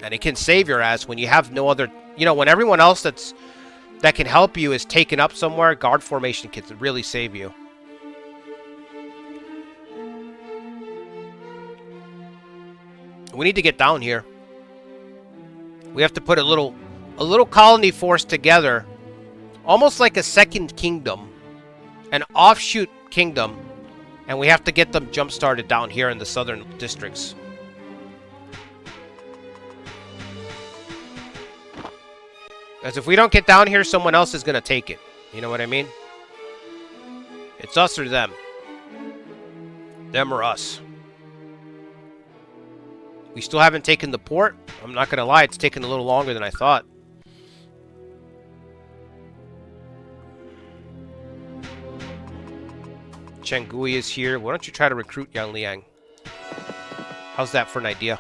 And it can save your ass when you have no other... You know, when everyone else that can help you is taken up somewhere, guard formation can really save you. We need to get down here. We have to put a little colony force together. Almost like a second kingdom. An offshoot kingdom. And we have to get them jump-started down here in the southern districts. Because if we don't get down here, someone else is going to take it. You know what I mean? It's us or them. Them or us. We still haven't taken the port. I'm not going to lie, it's taken a little longer than I thought. Chen Gui is here. Why don't you try to recruit Yang Liang? How's that for an idea?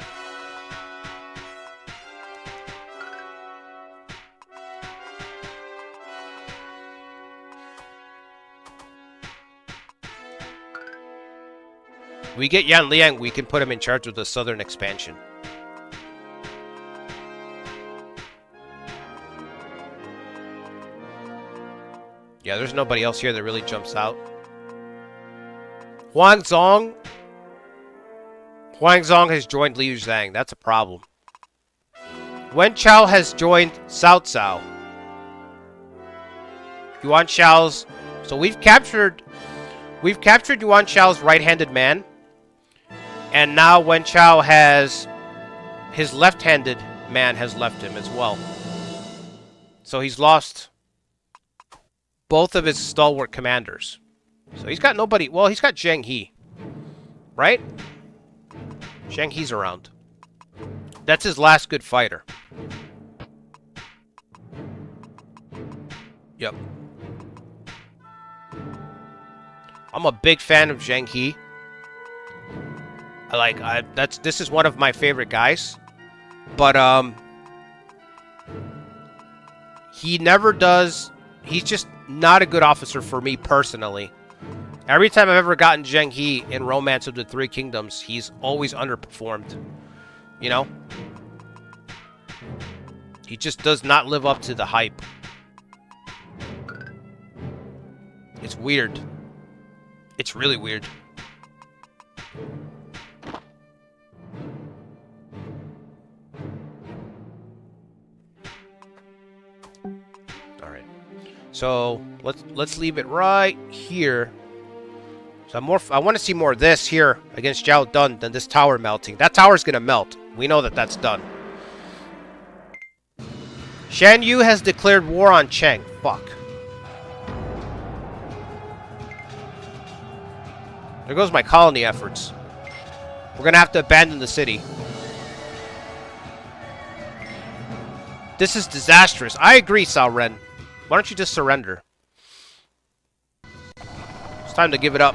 We get Yan Liang, we can put him in charge of the southern expansion. Yeah, there's nobody else here that really jumps out. Huangzong has joined Liu Zhang. That's a problem. Wen Chao has joined Cao Cao. Yuan Shao's... So we've captured Yuan Shao's right-handed man. And now Wen Chao has... His left-handed man has left him as well. So he's lost both of his stalwart commanders. So he's got nobody... Well, he's got Zheng He. Right? Zheng He's around. That's his last good fighter. Yep. I'm a big fan of Zheng He. This is one of my favorite guys. But he never does... He's just not a good officer for me personally. Every time I've ever gotten Zheng He in Romance of the Three Kingdoms, he's always underperformed. You know? He just does not live up to the hype. It's weird. It's really weird. Alright. So, let's leave it right here. So I want to see more of this here against Zhao Dun than this tower melting. That tower's going to melt. We know that that's done. Shan Yu has declared war on Cheng. Fuck. There goes my colony efforts. We're going to have to abandon the city. This is disastrous. I agree, Cao Ren. Why don't you just surrender? It's time to give it up.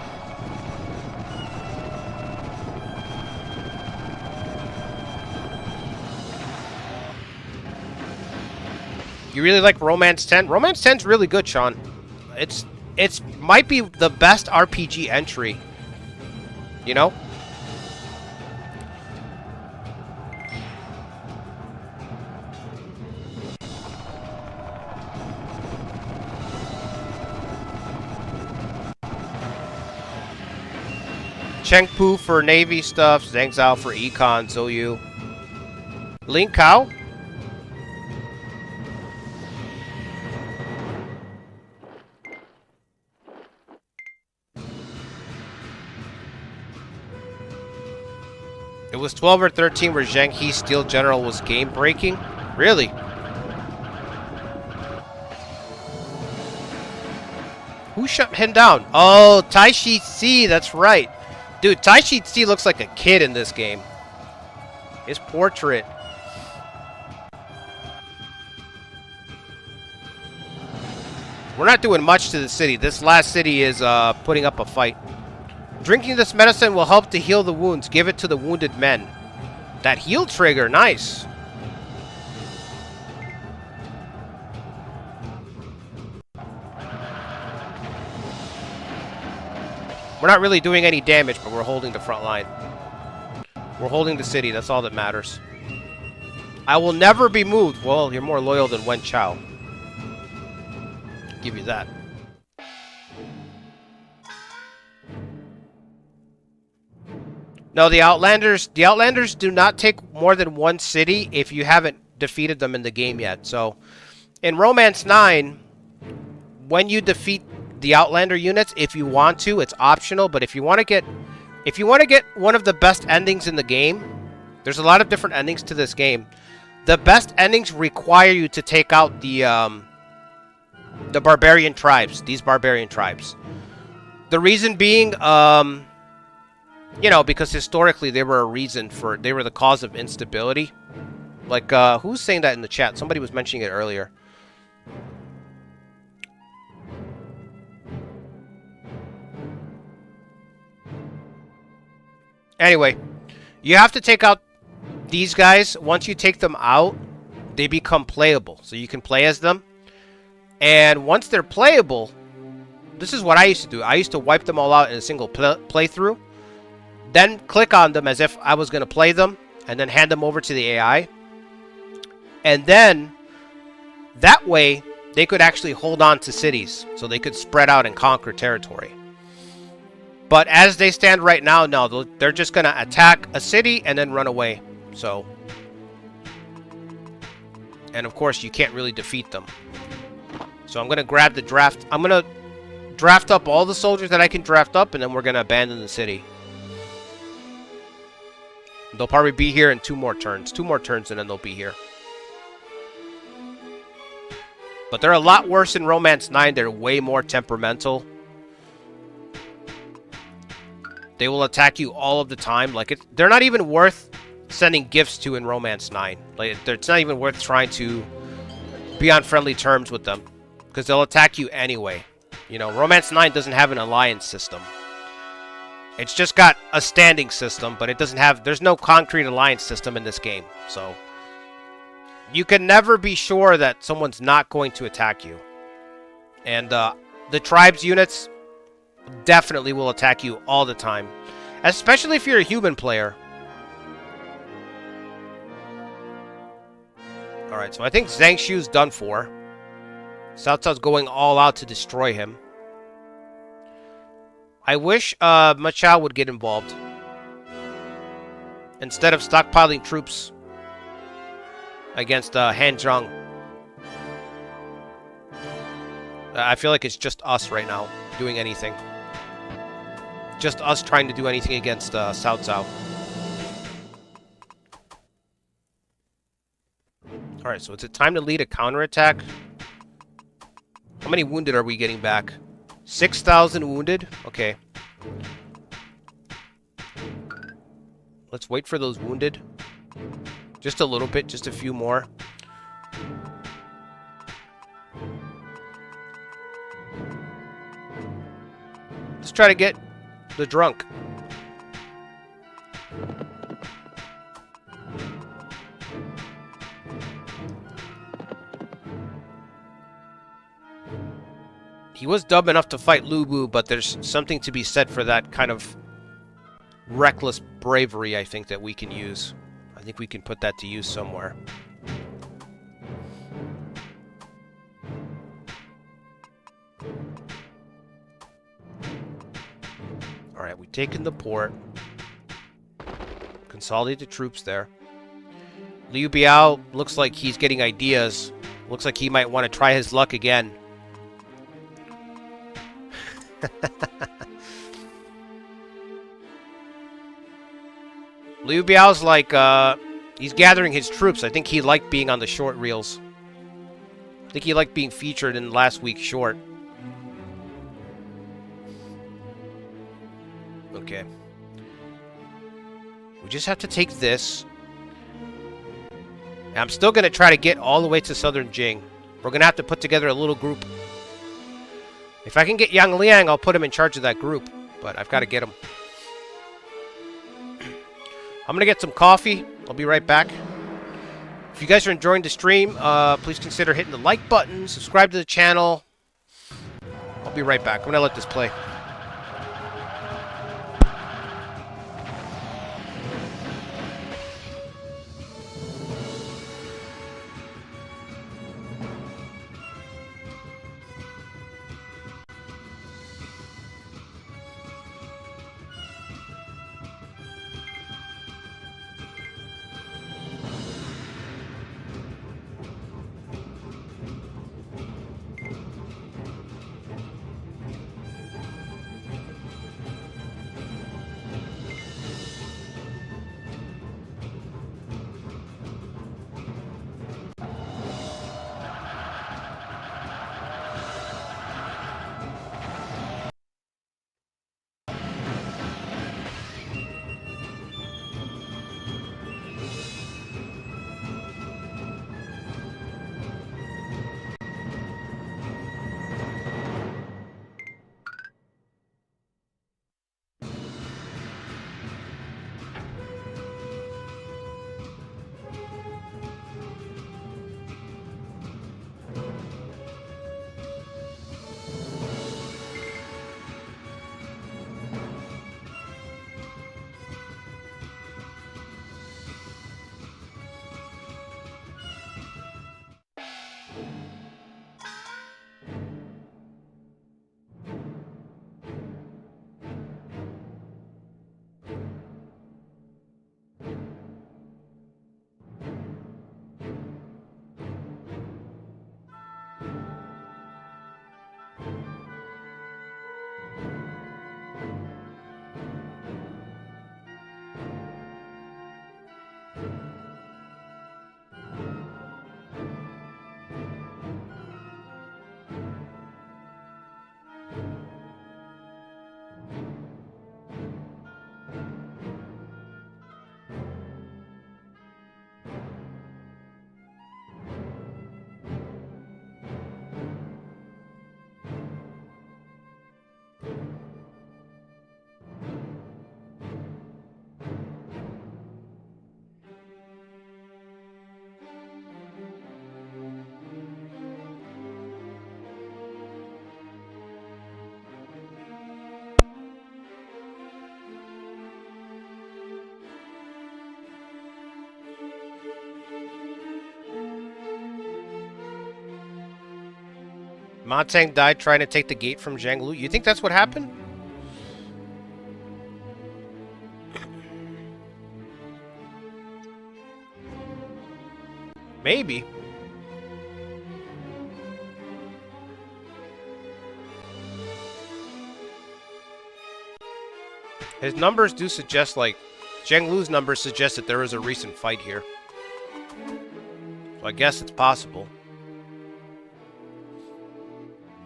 You really like Romance 10? Romance 10's really good, Sean. It's might be the best RPG entry. You know? Chengpu for Navy stuff, Zhang Zhao for Econ, Zhou Ling Kao? It was 12 or 13 where Zheng He's Steel General was game-breaking? Really? Who shut him down? Oh, Taishi C, that's right. Dude, Taishi C looks like a kid in this game. His portrait. We're not doing much to the city. This last city is putting up a fight. Drinking this medicine will help to heal the wounds. Give it to the wounded men. That heal trigger, nice. We're not really doing any damage, but we're holding the front line. We're holding the city, that's all that matters. I will never be moved. Well, you're more loyal than Wen Chao. Give you that. No, the Outlanders do not take more than one city if you haven't defeated them in the game yet. So, in Romance 9, when you defeat the Outlander units, if you want to, it's optional, but if you want to get one of the best endings in the game, there's a lot of different endings to this game. the best endings require you to take out the barbarian tribes. These barbarian tribes. The reason being, you know, because historically they were the cause of instability. Like, who's saying that in the chat? Somebody was mentioning it earlier. Anyway, you have to take out these guys. Once you take them out, they become playable. So you can play as them. And once they're playable, this is what I used to do. I used to wipe them all out in a single playthrough. Then click on them as if I was going to play them. And then hand them over to the AI. And then, that way, they could actually hold on to cities. So they could spread out and conquer territory. But as they stand right now, no, they're just going to attack a city and then run away. So, and of course, you can't really defeat them. So I'm going to grab the draft. I'm going to draft up all the soldiers that I can draft up, and then we're going to abandon the city. They'll probably be here in 2 more turns. 2 more turns, and then they'll be here. But they're a lot worse in Romance 9. They're way more temperamental. They will attack you all of the time. Like, they're not even worth sending gifts to in Romance 9. Like, it's not even worth trying to be on friendly terms with them. Because they'll attack you anyway. You know, Romance 9 doesn't have an alliance system. It's just got a standing system, but it doesn't have... There's no concrete alliance system in this game. So, you can never be sure that someone's not going to attack you. And the tribes units definitely will attack you all the time. Especially if you're a human player. Alright, so I think Zhang Xu's done for. Cao Cao's going all out to destroy him. I wish Ma Chao would get involved. Instead of stockpiling troops against Han Zheng. I feel like it's just us right now doing anything. Just us trying to do anything against Cao Cao. Alright, so is it time to lead a counterattack? How many wounded are we getting back? 6,000 wounded? Okay. Let's wait for those wounded. Just a little bit, just a few more. Let's try to get the drunk. He was dumb enough to fight Lu Bu, but there's something to be said for that kind of reckless bravery, I think, that we can use. I think we can put that to use somewhere. Alright, we've taken the port. Consolidate the troops there. Liu Biao looks like he's getting ideas. Looks like he might want to try his luck again. Liu Biao's like, he's gathering his troops. I think he liked being on the short reels. I think he liked being featured in last week's short. Okay. We just have to take this. And I'm still going to try to get all the way to Southern Jing. We're going to have to put together a little group. If I can get Yang Liang, I'll put him in charge of that group. But I've got to get him. I'm going to get some coffee. I'll be right back. If you guys are enjoying the stream, please consider hitting the like button. Subscribe to the channel. I'll be right back. I'm going to let this play. Ma Tang died trying to take the gate from Zhang Lu. You think that's what happened? Maybe. His numbers do suggest, like, Zhang Lu's numbers suggest that there was a recent fight here. So I guess it's possible.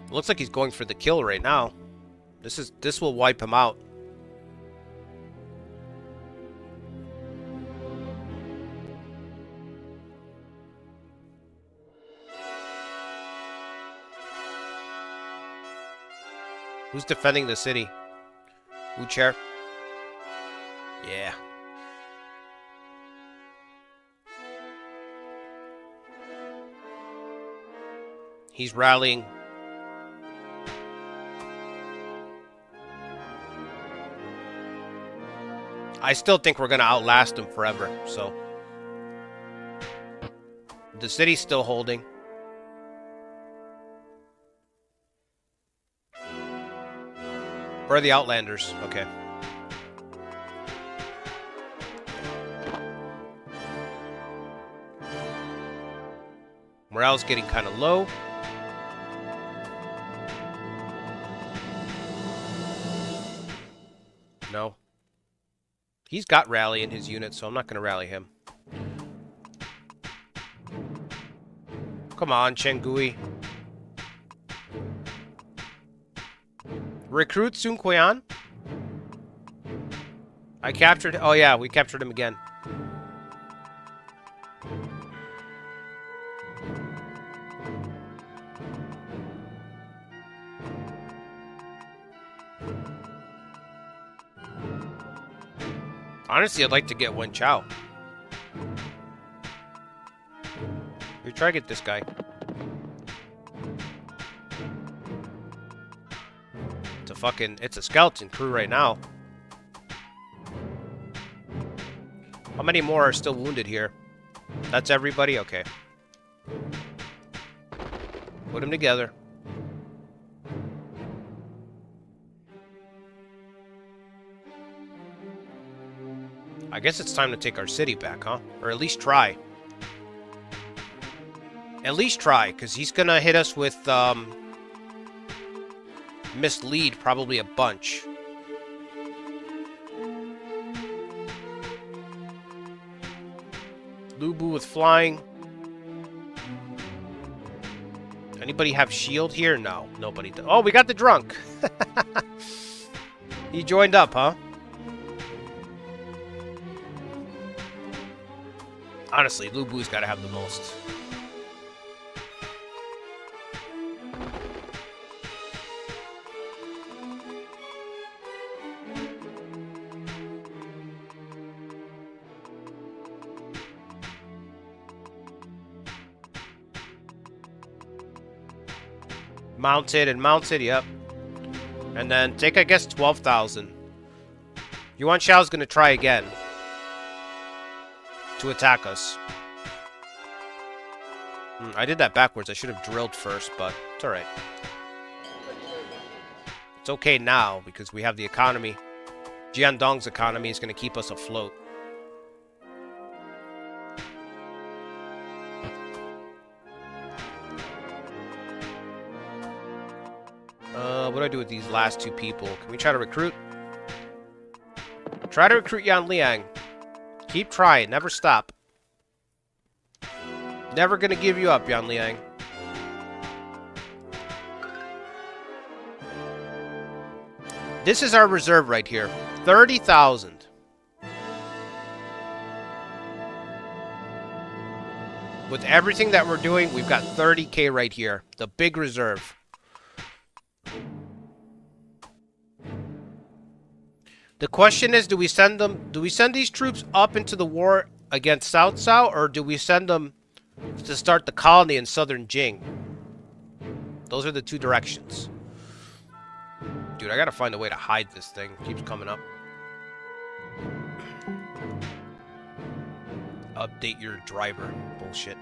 It looks like he's going for the kill right now. This will wipe him out. Who's defending the city? Wu Chair? Yeah. He's rallying. I still think we're gonna outlast him forever, so. The city's still holding. Where are the Outlanders? Okay. Morale's getting kind of low. No. He's got rally in his unit, so I'm not going to rally him. Come on, Chengui. Recruit Sun Quan? I captured... Oh, yeah, we captured him again. Honestly, I'd like to get Wen Chao. We try to get this guy. It's a skeleton crew right now. How many more are still wounded here? That's everybody? Okay. Put them together. I guess it's time to take our city back, huh? Or at least try. At least try, because he's gonna hit us with, mislead probably a bunch. Lu Bu with flying. Anybody have shield here? No, nobody does. Oh, we got the drunk. He joined up, huh? Honestly, Lu Bu's got to have the most. Mounted and mounted, yep. And then take, I guess, 12,000. Yuan Shao's going to try again to attack us. I did that backwards. I should have drilled first, but it's alright. It's okay now because we have the economy. Jiandong's economy is going to keep us afloat. What do I do with these last two people? Can we try to recruit? Try to recruit Yan Liang. Keep trying. Never stop. Never gonna give you up, Yan Liang. This is our reserve right here. 30,000. With everything that we're doing, we've got 30K right here. The big reserve. The question is, do we send these troops up into the war against Cao Cao, or do we send them to start the colony in southern Jing? Those are the two directions. Dude, I gotta find a way to hide this thing. It keeps coming up. Update your driver. Bullshit.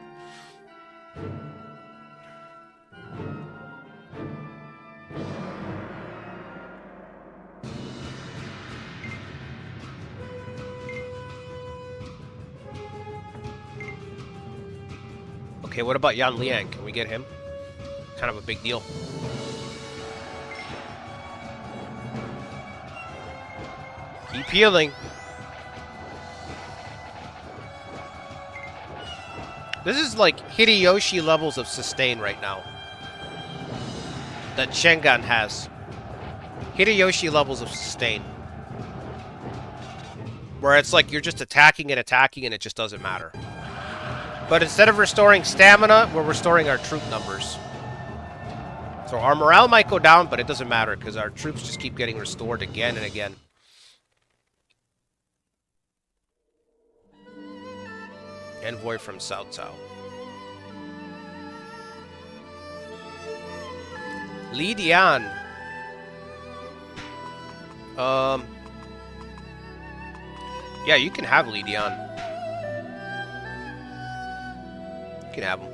Okay, what about Yan Liang? Can we get him? Kind of a big deal. Keep healing. This is like Hideyoshi levels of sustain right now. That Shengan has. Hideyoshi levels of sustain. Where it's like you're just attacking and it just doesn't matter. But instead of restoring stamina, we're restoring our troop numbers. So our morale might go down, but it doesn't matter because our troops just keep getting restored again and again. Envoy from Cao Cao. Li Dian. Yeah, you can have Li Dian. You can have him.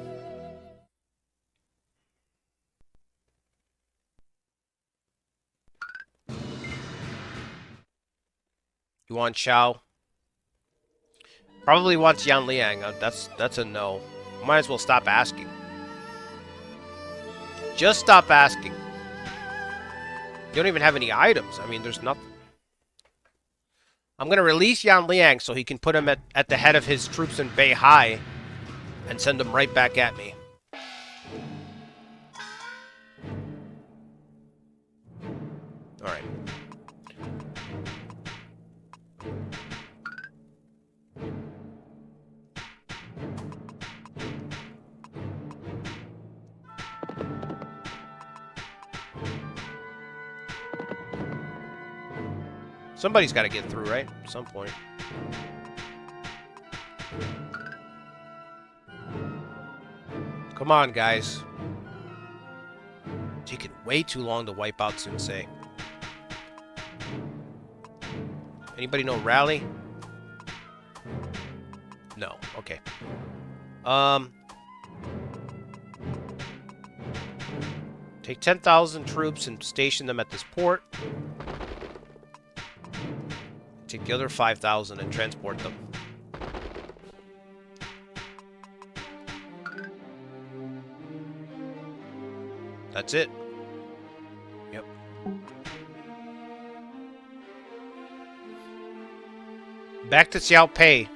You want Xiao? Probably wants Yan Liang. That's a no. Might as well stop asking. Just stop asking. You don't even have any items. I mean, there's nothing. I'm going to release Yan Liang so he can put him at the head of his troops in Beihai and send them right back at me. Alright. Somebody's got to get through, right? At some point. Come on, guys. It's taking way too long to wipe out Sun Ce. Anybody know Rally? No. Okay. Take 10,000 troops and station them at this port. Take the other 5,000 and transport them. That's it. Yep. Back to Xiao Pei.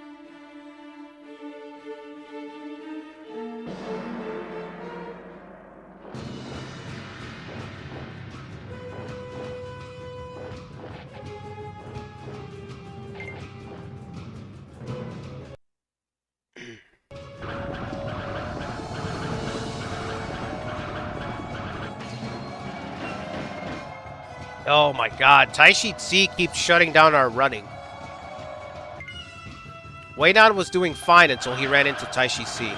Oh my god, Taishi Ci keeps shutting down our running. Wei Nan was doing fine until he ran into Taishi Ci.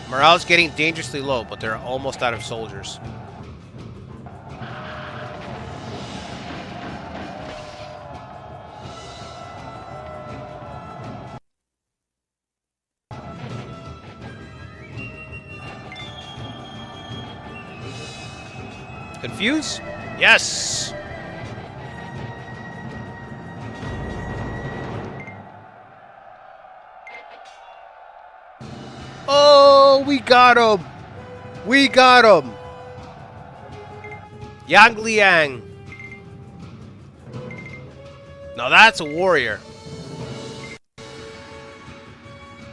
Morale's getting dangerously low, but they're almost out of soldiers. Confuse? Yes! Oh, we got him! We got him! Yang Liang. Now that's a warrior.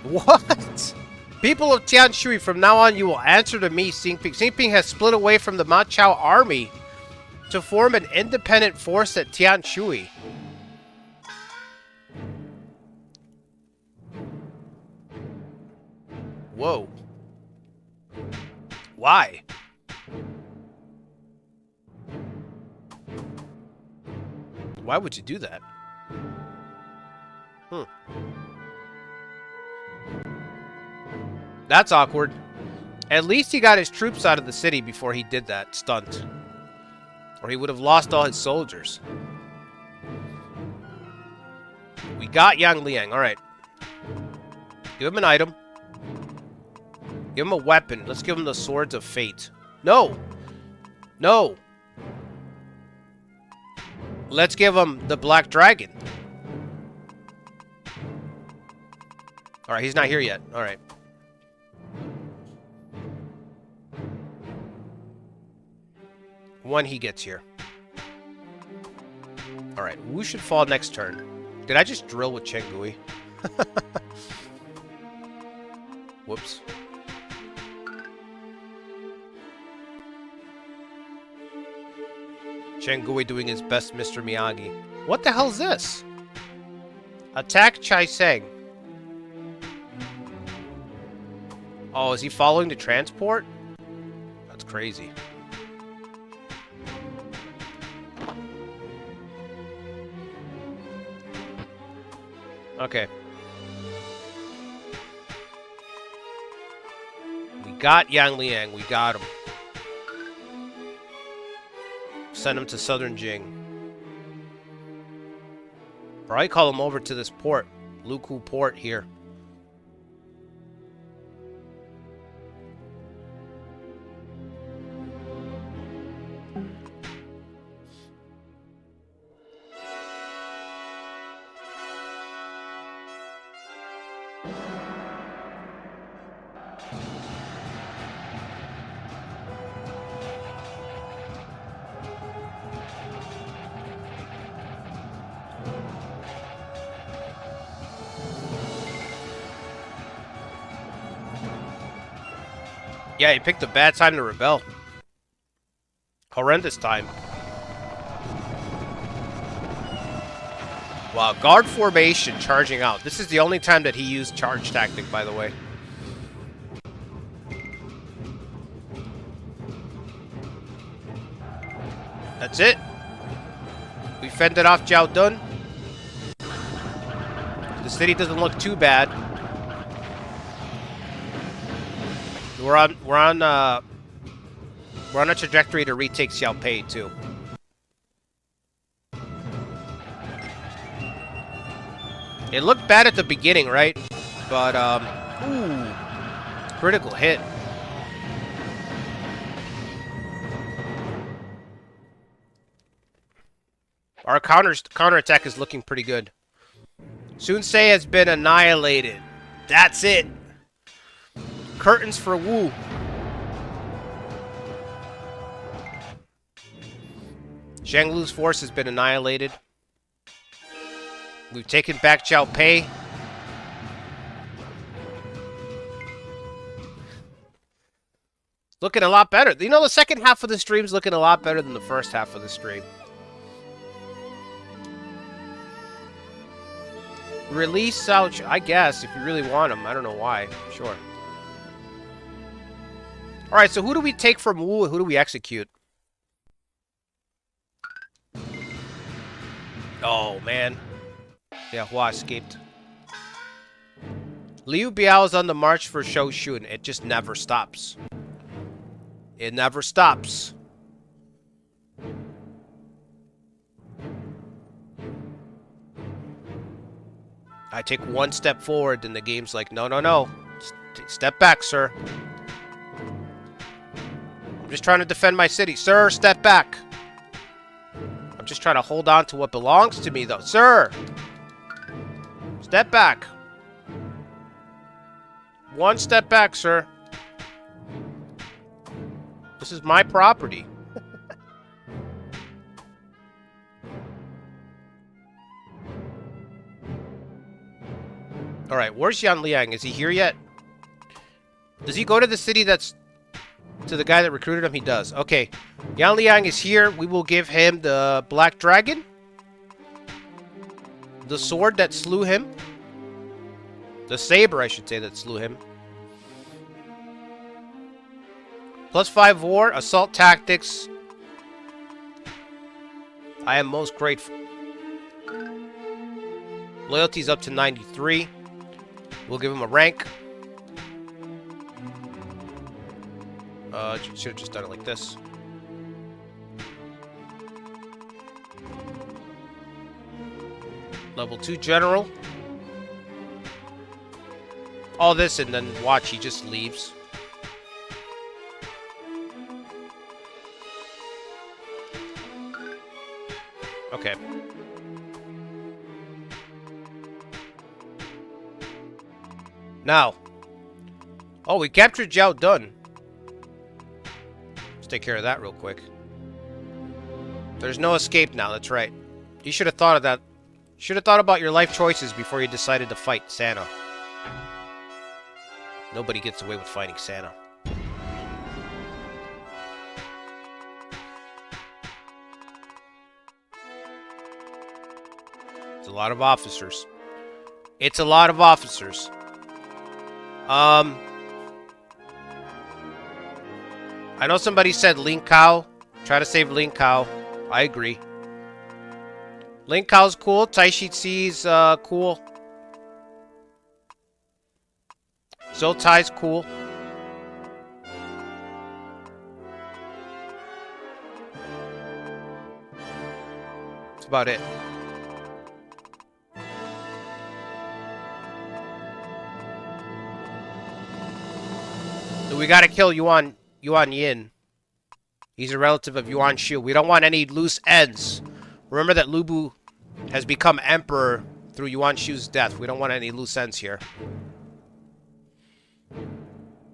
What? People of Tianshui, from now on you will answer to me, Xing Ping. Xing Ping has split away from the Ma Chao army to form an independent force at Tianshui. Whoa. Why? Why would you do that? That's awkward. At least he got his troops out of the city before he did that stunt. Or he would have lost all his soldiers. We got Yang Liang. Alright. Give him an item. Give him a weapon. Let's give him the Swords of Fate. No! No. Let's give him the Black Dragon. Alright, he's not here yet. Alright. When he gets here. Alright, Wu should fall next turn. Did I just drill with Chengui? Whoops. Chengui doing his best Mr. Miyagi. What the hell is this? Attack Chai Seng. Oh, is he following the transport? That's crazy. Okay. We got Yang Liang. We got him. Send him to Southern Jing. Probably call him over to this port. Luku port here. Yeah, he picked a bad time to rebel. Horrendous time. Wow, guard formation charging out. This is the only time that he used charge tactic, by the way. That's it. We fended off Jiao Dun. The city doesn't look too bad. We're on a trajectory to retake Xiao Pei too. It looked bad at the beginning, right? But ooh, critical hit. Our counterattack is looking pretty good. Sun Ce has been annihilated. That's it. Curtains for Wu. Zhang Lu's force has been annihilated. We've taken back Xiao Pei. Looking a lot better. You know, the second half of the stream's looking a lot better than the first half of the stream. Release Cao Chen, I guess, if you really want him. I don't know why. Sure. Alright, so who do we take from Wu and who do we execute? Oh, man. Yeah, Hua escaped. Liu Biao is on the march for Shoshun. It just never stops. It never stops. I take one step forward, and the game's like, no, no, no. Step back, sir. I'm just trying to defend my city. Sir, step back. I'm just trying to hold on to what belongs to me, though. Sir! Step back. One step back, sir. This is my property. Alright, where's Yan Liang? Is he here yet? Does he go to the city that's... to the guy that recruited him? He does. Okay. Yan Liang is here. We will give him the Black Dragon. The sword that slew him. The saber, I should say, that slew him. +5 war, assault tactics. I am most grateful. Loyalty's up to 93. We'll give him a rank. Should have just done it like this. Level 2 general. All this and then watch, he just leaves. Okay. Now. Oh, we captured Zhao Dun. Let's take care of that real quick. There's no escape now, that's right. You should have thought of that. Should have thought about your life choices before you decided to fight Santa. Nobody gets away with fighting Santa. It's a lot of officers. It's a lot of officers. I know somebody said Ling Kao. Try to save Ling Kao. I agree. Ling Kao's cool. Tai Shi Ci's cool. Zotai's cool. That's about it. So we gotta kill Yuan Yin. He's a relative of Yuan Shu. We don't want any loose ends. Remember that Lu Bu has become emperor through Yuan Shu's death. We don't want any loose ends here.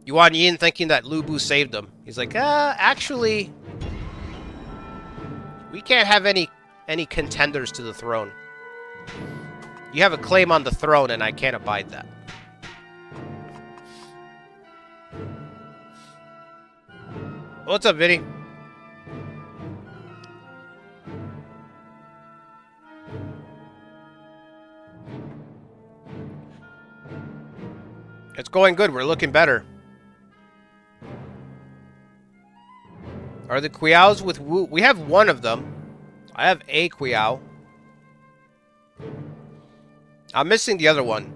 Yuan Yin thinking that Lu Bu saved him. He's like, actually, we can't have any contenders to the throne. You have a claim on the throne, and I can't abide that. What's up, Vinny? It's going good. We're looking better. Are the Qiaos with Wu? We have one of them. I have a Qiao. I'm missing the other one.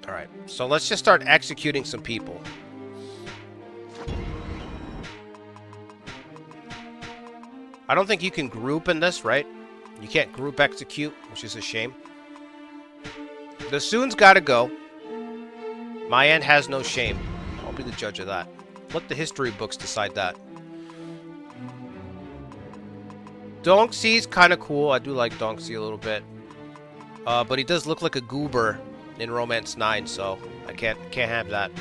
Alright, so let's just start executing some people. I don't think you can group in this, right? You can't group execute, which is a shame. The Sun's gotta go. My end has no shame. I'll be the judge of that. Let the history books decide that. Dongxi's kind of cool. I do like Dongxi a little bit. But he does look like a goober in Romance 9, so I can't have that.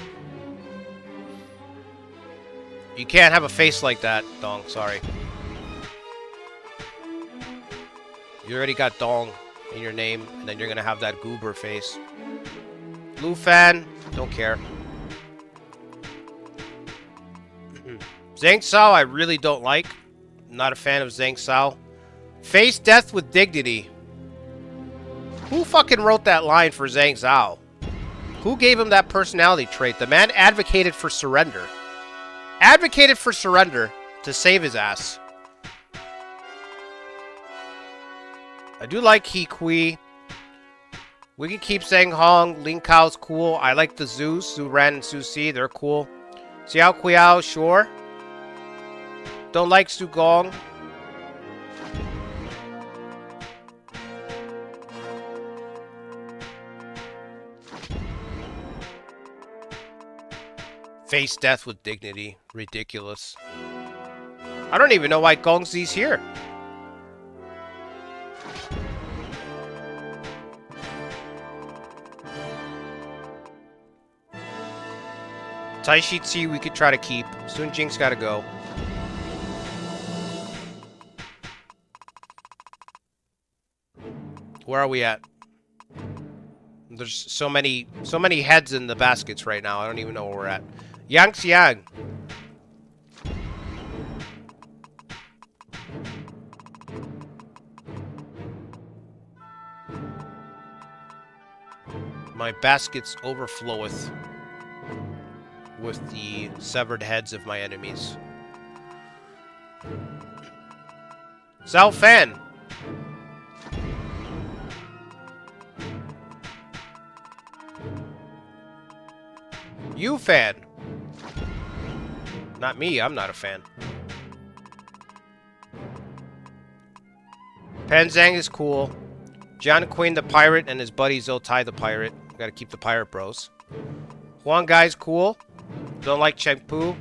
You can't have a face like that, Dong. Sorry. You already got Dong in your name, and then you're gonna have that goober face. Lu Fan, don't care. Zhang Sao, I really don't like. Not a fan of Zhang Sao. Face death with dignity. Who fucking wrote that line for Zhang Sao? Who gave him that personality trait? The man advocated for surrender. Advocated for surrender to save his ass. I do like He Kui. We can keep Zhang Hong. Ling Kao's cool. I like the Zhu. Su Ran and Su Si. They're cool. Xiao Qiao, sure. Don't like Su Gong. Face death with dignity. Ridiculous. I don't even know why Gongxi's here. Tai Shi Ci we could try to keep. Sun Jing's gotta go. Where are we at? There's so many heads in the baskets right now. I don't even know where we're at. Yang Xiang. My baskets overfloweth with the severed heads of my enemies. Zhao Fan. You fan. Not me, I'm not a fan. Pan Zhang is cool. John Quinn the pirate and his buddy Zotai the pirate. Gotta keep the pirate bros. Huang Gai's cool. Don't like Cheng Pu.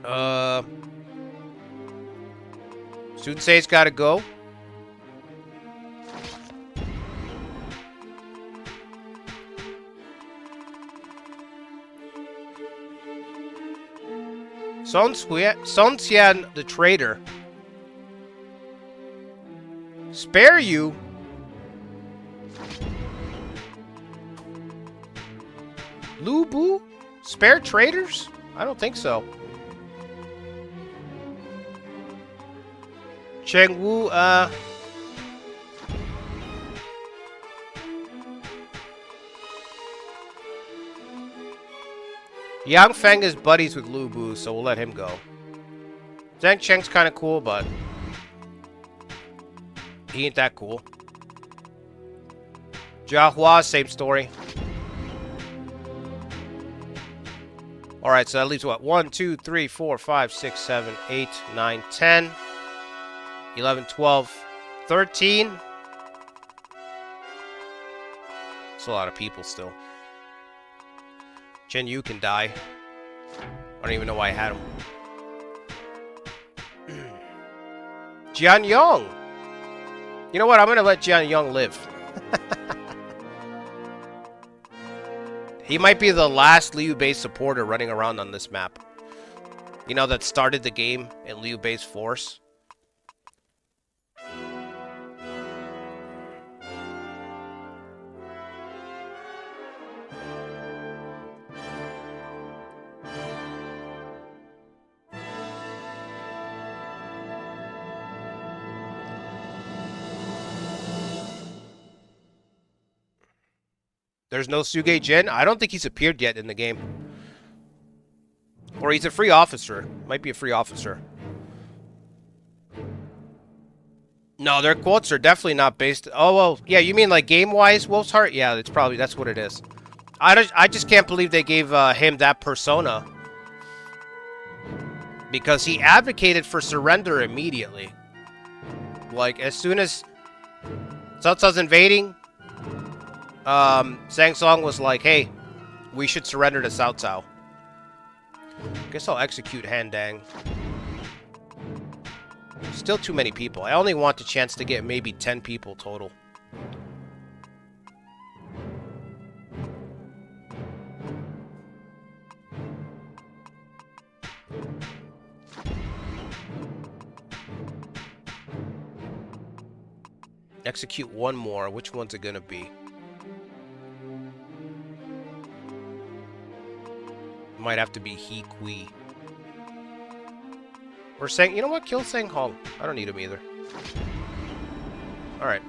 Sun Tse's gotta go. Sun Xian the traitor. Spare you? Lu Bu? Spare traitors? I don't think so. Cheng Wu, Yang Feng is buddies with Lu Bu, so we'll let him go. Zhang Cheng's kind of cool, but he ain't that cool. Jia Hua, same story. Alright, so that leaves what? 1, 2, 3, 4, 5, 6, 7, 8, 9, 10, 11, 12, 13. That's a lot of people still. Chen Yu can die. I don't even know why I had him. Jian Yong! You know what? I'm gonna let Jian Yong live. He might be the last Liu Bei supporter running around on this map. You know, that started the game in Liu Bei's force. There's no Suge Jin? I don't think he's appeared yet in the game. Or he's a free officer. Might be a free officer. No, their quotes are definitely not based... Oh, well, yeah, you mean like game-wise, Wolf's Heart? Yeah, it's probably... That's what it is. I just can't believe they gave him that persona. Because he advocated for surrender immediately. Like, as soon as Cao Cao's invading... Shang Tsung was like, hey, we should surrender to Cao Cao. Guess I'll execute Han Dang. Still too many people. I only want the chance to get maybe 10 people total. Execute one more. Which one's it gonna be? Might have to be He Kui. Or Sang... You know what? Kill Sang Hong. I don't need him either. Alright.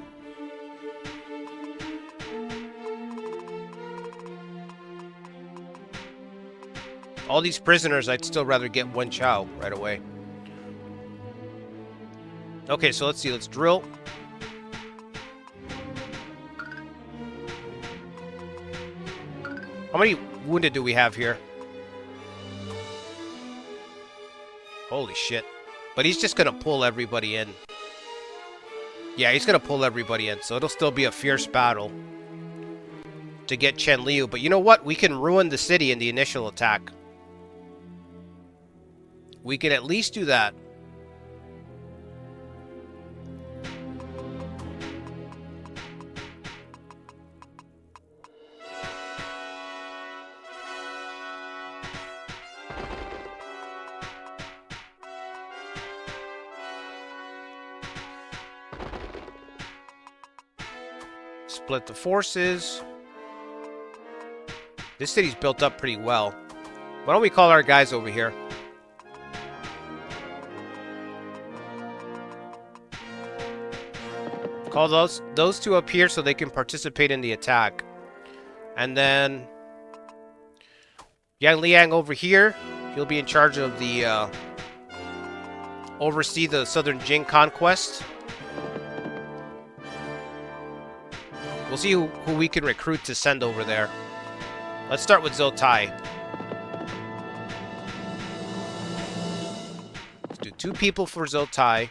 All these prisoners, I'd still rather get Wen Chao right away. Okay, so let's see. Let's drill. How many wounded do we have here? Holy shit. But he's just gonna pull everybody in. Yeah, he's gonna pull everybody in, so it'll still be a fierce battle to get Chen Liu. But you know what? We can ruin the city in the initial attack. We can at least do that. Split the forces. This city's built up pretty well. Why don't we call our guys over here? Call those two up here so they can participate in the attack. And then Yang Liang over here. He'll be in charge of the oversee the Southern Jing conquest. We'll see who we can recruit to send over there. Let's start with Zhou Tai. Let's do 2 people for Zhou Tai.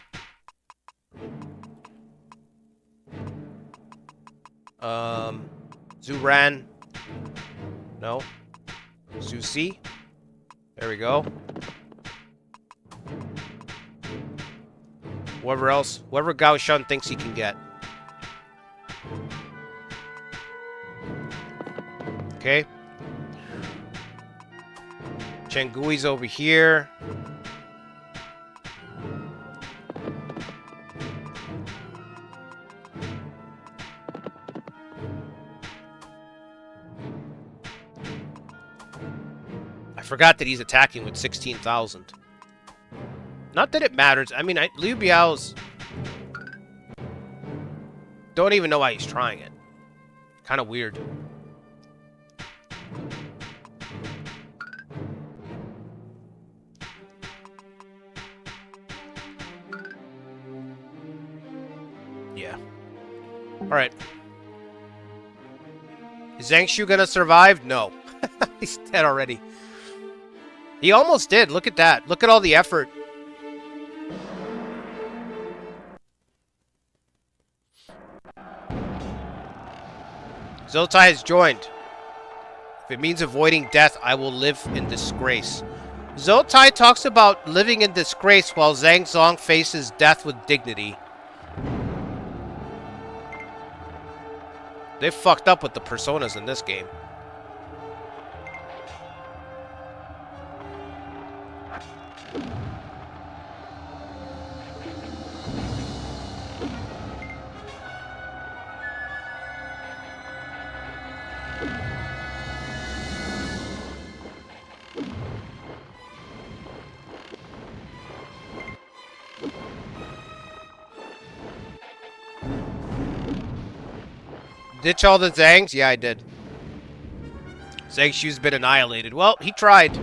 Zhu Ran. No. Zhu Si. There we go. Whoever else, whoever Gao Shun thinks he can get. Okay. Chengui's over here. I forgot that he's attacking with 16,000. Not that it matters. I mean, Liu Biao's... Don't even know why he's trying it. Kind of weird. Yeah. Alright. Is Zhang Shu gonna survive? No. He's dead already. He almost did. Look at that. Look at all the effort. Zoltai has joined. If it means avoiding death, I will live in disgrace. Zoltai talks about living in disgrace while Zhang Zong faces death with dignity. They fucked up with the personas in this game. Ditch all the Zangs? Yeah, I did. Zhang Shu's been annihilated. Well, he tried.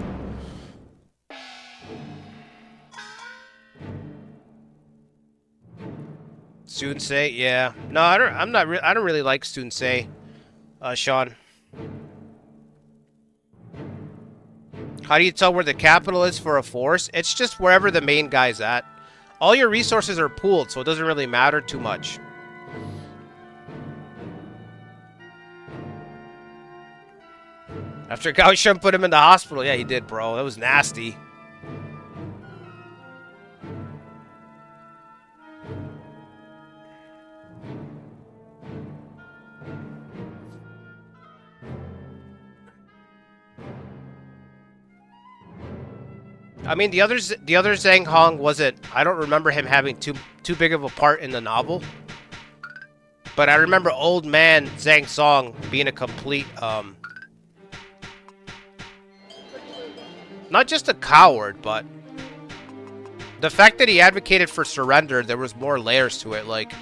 Sun Ce, yeah. No, I don't really like Sun Ce, Sean. How do you tell where the capital is for a force? It's just wherever the main guy's at. All your resources are pooled, so it doesn't really matter too much. After Gao Shun put him in the hospital. Yeah, he did, bro. That was nasty. I mean, the other Zhang Hong wasn't... I don't remember him having too big of a part in the novel. But I remember old man Zhang Song being a complete... not just a coward, but the fact that he advocated for surrender, there was more layers to it. Like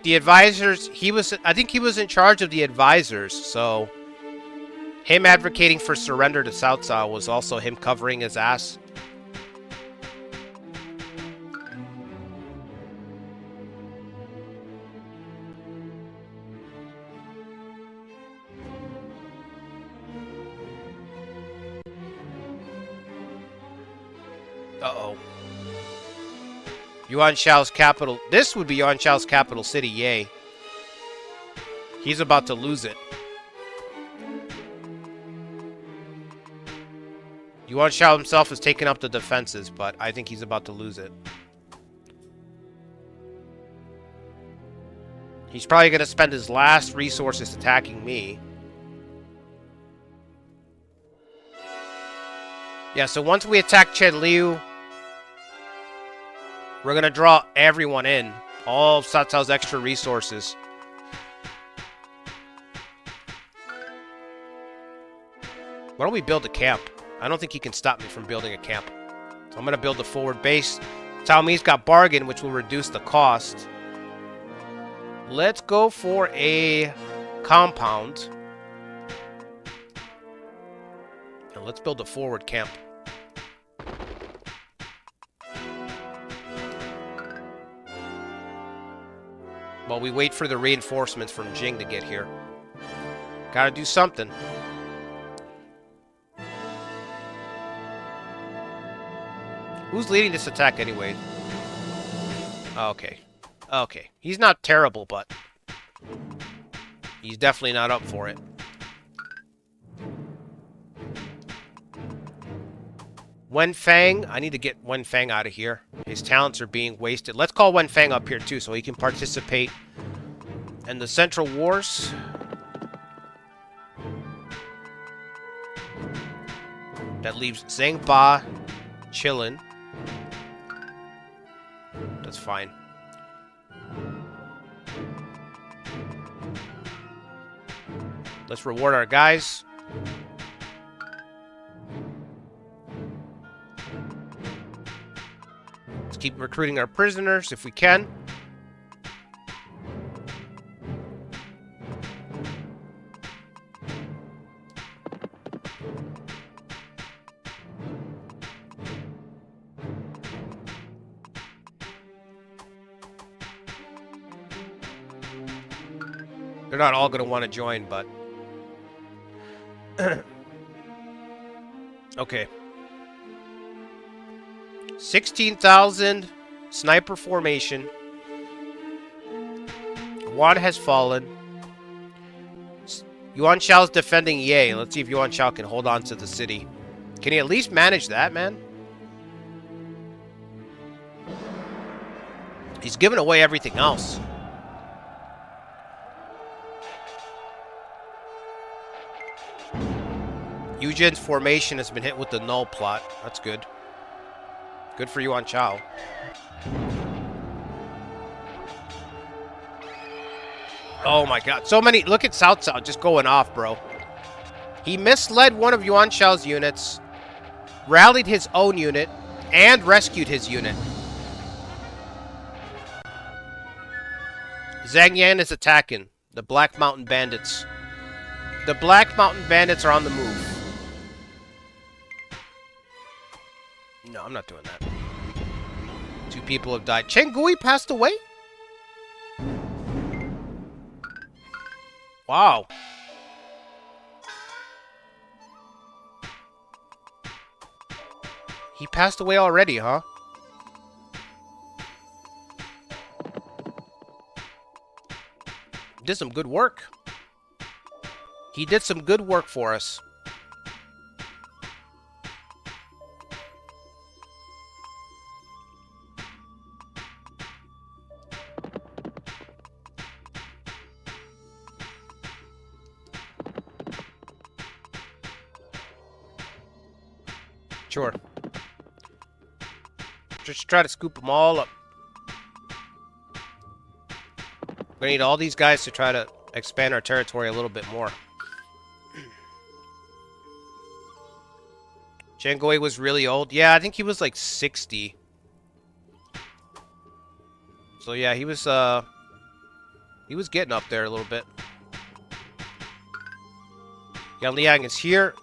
the advisors, I think he was in charge of the advisors, so him advocating for surrender to Cao Cao was also him covering his ass. Uh-oh. Yuan Shao's capital. This would be Yuan Shao's capital city, yay. He's about to lose it. Yuan Shao himself has taken up the defenses, but I think he's about to lose it. He's probably going to spend his last resources attacking me. Yeah, so once we attack Chen Liu, we're going to draw everyone in. All of Cao Cao's extra resources. Why don't we build a camp? I don't think he can stop me from building a camp. So I'm going to build a forward base. Cao Mi's got bargain, which will reduce the cost. Let's go for a compound. And let's build a forward camp. While we wait for the reinforcements from Jing to get here. Gotta do something. Who's leading this attack anyway? Okay. Okay. He's not terrible, but he's definitely not up for it. Wen Fang. I need to get Wen Fang out of here. His talents are being wasted. Let's call Wen Fang up here too so he can participate in the Central Wars. That leaves Zhang Ba chillin'. That's fine. Let's reward our guys. Let's keep recruiting our prisoners if we can. They're not all going to want to join, but... Okay. 16,000 sniper formation. Yuan has fallen. Yuan Shao's defending Ye. Let's see if Yuan Shao can hold on to the city. Can he at least manage that, man? He's giving away everything else. Eugen's formation has been hit with the null plot. That's good. Good for Yuan Shao. Oh my god. So many. Look at Cao Cao just going off, bro. He misled one of Yuan Shao's units, rallied his own unit, and rescued his unit. Zhang Yan is attacking the Black Mountain Bandits. The Black Mountain Bandits are on the move. No, I'm not doing that. 2 people have died. Chen Gui passed away? Wow. He passed away already, huh? Did some good work. He did some good work for us. Sure. Just try to scoop them all up. We need all these guys to try to expand our territory a little bit more. Chen Gui was really old. Yeah, I think he was like 60. So yeah, he was getting up there a little bit. Yan Liang is here.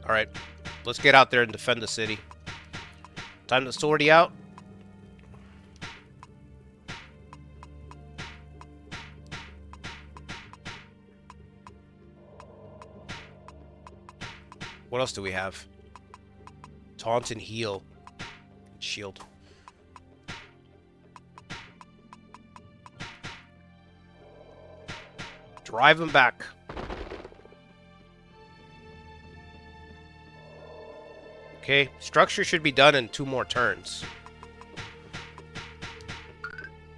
Alright, let's get out there and defend the city. Time to sortie out. What else do we have? Taunt and heal. Shield. Drive him back. Okay, structure should be done in 2 more turns.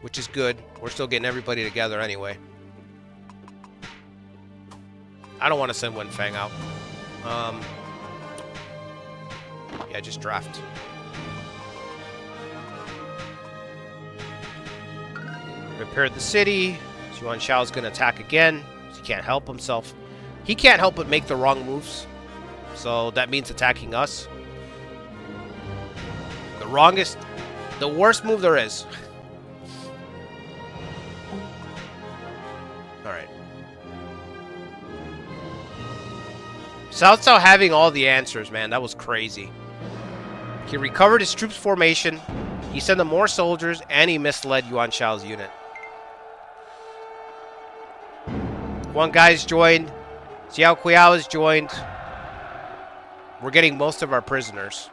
Which is good. We're still getting everybody together anyway. I don't want to send Wen Fang out. Yeah, just draft. Repair the city. Yuan Shao's going to attack again. He can't help himself. He can't help but make the wrong moves. So that means attacking us. The worst move there is. Alright. Cao Cao having all the answers, man. That was crazy. He recovered his troops formation. He sent them more soldiers, and he misled Yuan Shao's unit. One guy's joined. Xiao Qiao has joined. We're getting most of our prisoners.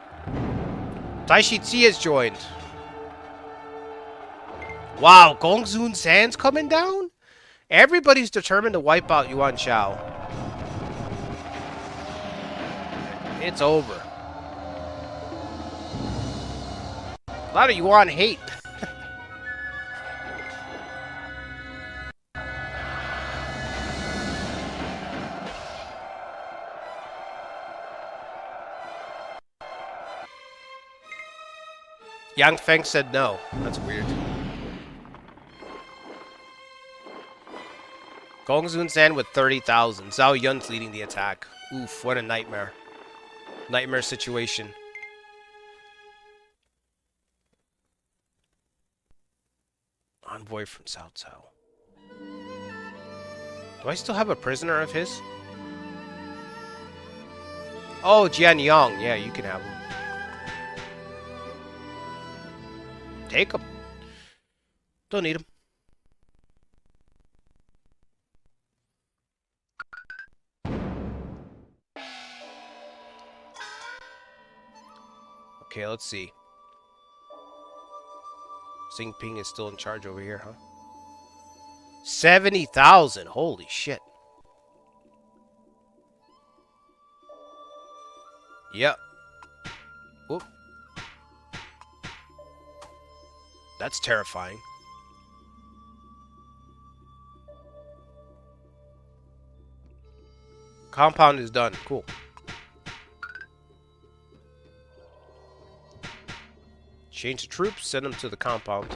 Taishi Ci has joined. Wow, Gongsun San's coming down? Everybody's determined to wipe out Yuan Shao. It's over. A lot of Yuan hate. Yang Feng said no. That's weird. Gongsun San with 30,000. Zhao Yun's leading the attack. Oof, what a nightmare. Nightmare situation. Envoy from Cao Cao. Do I still have a prisoner of his? Oh, Jian Yang. Yeah, you can have him. Take him. Don't need him. Okay, let's see. Xing Ping is still in charge over here, huh? 70,000. Holy shit. Yep. Whoop. That's terrifying. Compound is done. Cool. Change the troops, send them to the compound.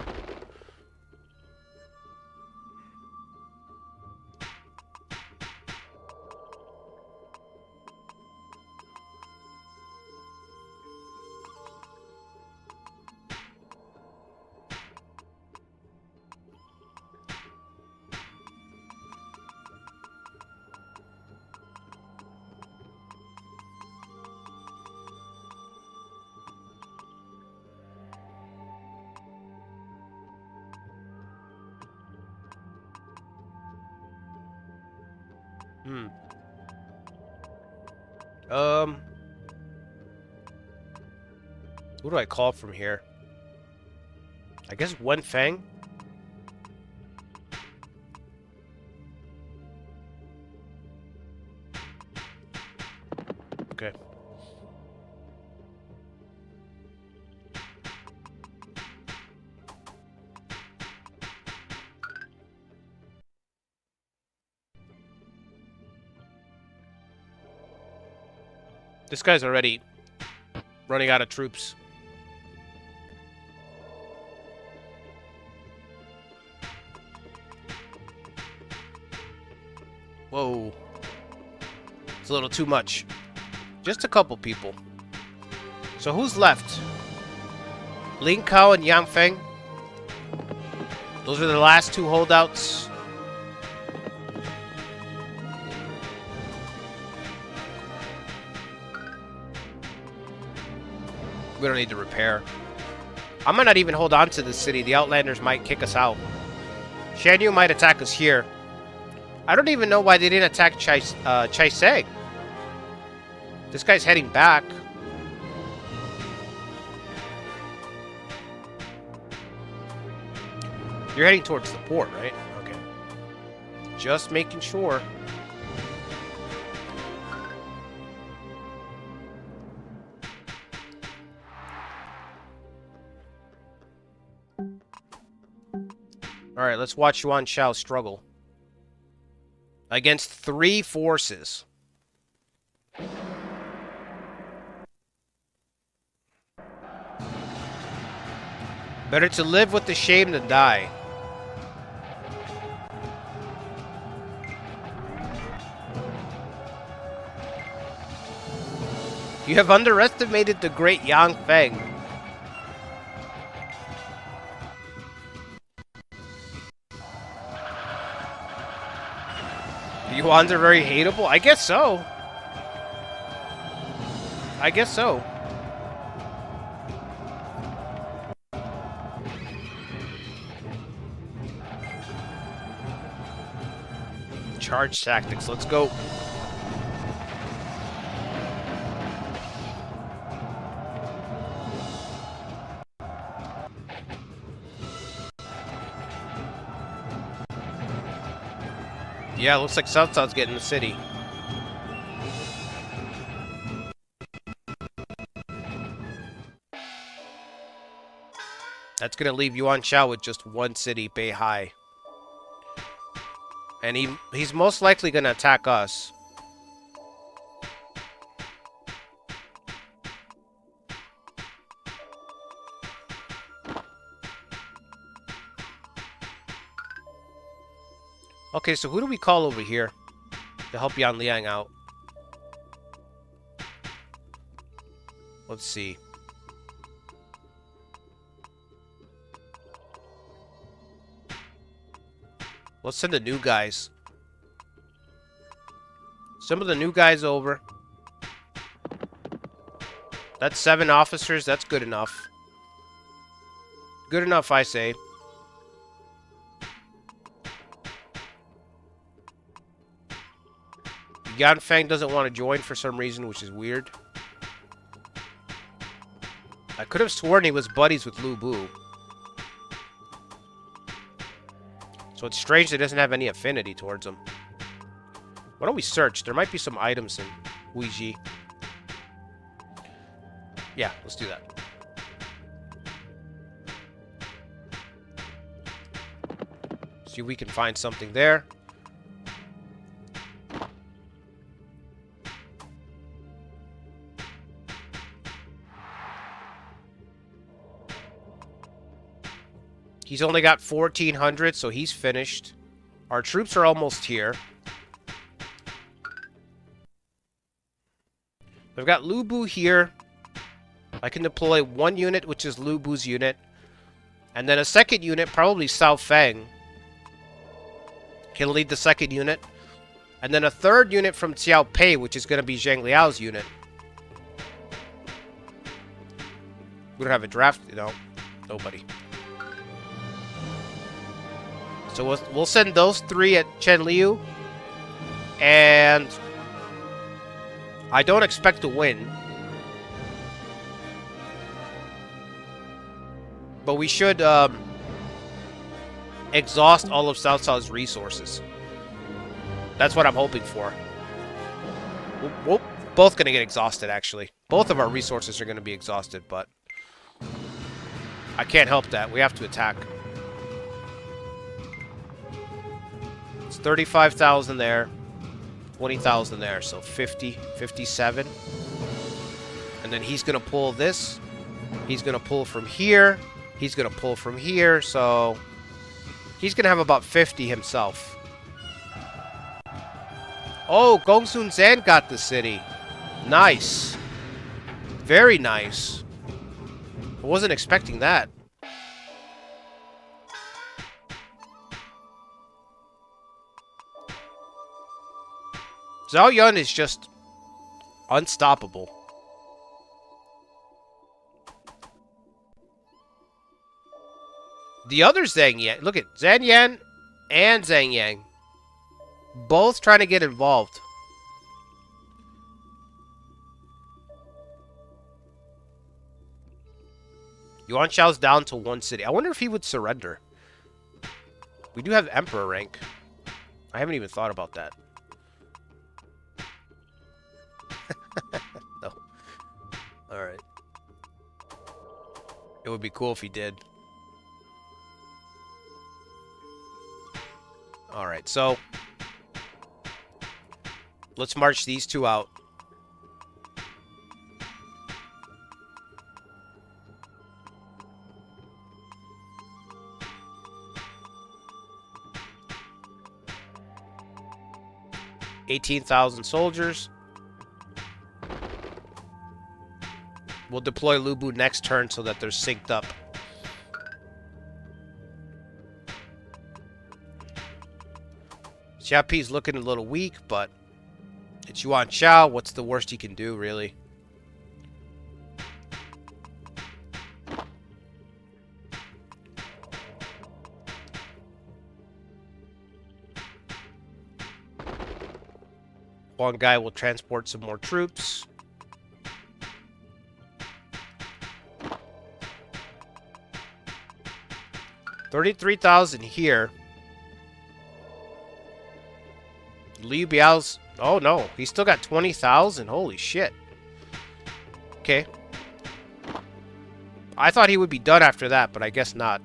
Who do I call from here? I guess Wen Feng? Okay. This guy's already running out of troops. Whoa. It's a little too much. Just a couple people. So who's left? Ling Kao and Yang Feng? Those are the last two holdouts. We don't need to repair. I might not even hold on to this city. The Outlanders might kick us out. Shan Yu might attack us here. I don't even know why they didn't attack Chai Se. This guy's heading back. You're heading towards the port, right? Okay. Just making sure. Alright, let's watch Yuan Shao struggle. Against 3 forces. Better to live with the shame than die. You have underestimated the great Yang Feng. The Yuans are very hateable? I guess so. I guess so. Charge tactics, let's go. Yeah, looks like South South's getting the city. That's going to leave Yuan Shao with just one city, Beihai. And he's most likely going to attack us. Okay, so who do we call over here to help Yan Liang out? Let's see. Let's send the new guys. Some of the new guys over. That's 7 officers. That's good enough. Good enough, I say. Yanfeng doesn't want to join for some reason, which is weird. I could have sworn he was buddies with Lu Bu. So it's strange that he doesn't have any affinity towards him. Why don't we search? There might be some items in Weiji. Yeah, let's do that. See if we can find something there. He's only got 1,400, so he's finished. Our troops are almost here. We've got Lu Bu here. I can deploy 1 unit, which is Lu Bu's unit. And then a second unit, probably Cao Feng, can lead the second unit. And then a third unit from Xiao Pei, which is going to be Zhang Liao's unit. We don't have a draft, you know. Nobody. So we'll send those 3 at Chen Liu. And I don't expect to win. But we should exhaust all of Cao Cao's resources. That's what I'm hoping for. We're both going to get exhausted, actually. Both of our resources are going to be exhausted, but I can't help that. We have to attack. It's 35,000 there. 20,000 there, so 50, 57. And then he's going to pull this. He's going to pull from here. He's going to pull from here, so he's going to have about 50 himself. Oh, Gongsun Zan got the city. Nice. Very nice. I wasn't expecting that. Zhao Yun is just unstoppable. The other Zhang Yang, look at Zhang Yan and Zhang Yang, both trying to get involved. Yuan Shao's down to 1 city. I wonder if he would surrender. We do have Emperor rank. I haven't even thought about that. No. Alright. It would be cool if he did. Alright, so let's march these 2 out. $18,000 soldiers. We'll deploy Lu Bu next turn so that they're synced up. Xia Pi's looking a little weak, but it's Yuan Shao. What's the worst he can do, really? One guy will transport some more troops. $33,000 here. Liu Biao's... Oh, no. He's still got 20,000? Holy shit. Okay. I thought he would be done after that, but I guess not.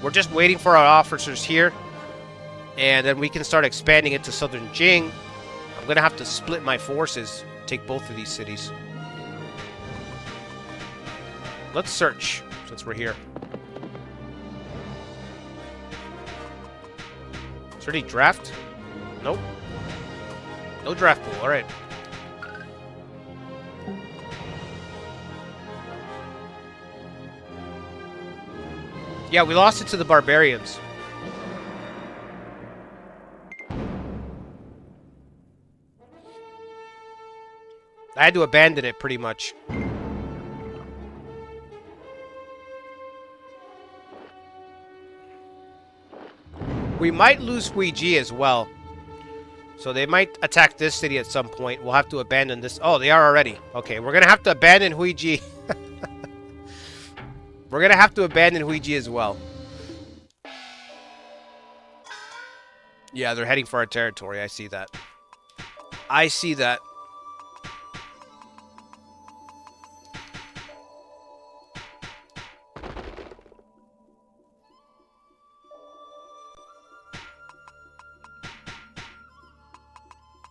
We're just waiting for our officers here. And then we can start expanding it to Southern Jing. I'm going to have to split my forces. Take both of these cities. Let's search, since we're here. Is there any draft? Nope. No draft pool, alright. Yeah, we lost it to the barbarians. I had to abandon it, pretty much. We might lose Huiji as well. So they might attack this city at some point. We'll have to abandon this. Oh, they are already. Okay, we're going to have to abandon Huiji. We're going to have to abandon Huiji as well. Yeah, they're heading for our territory. I see that. I see that.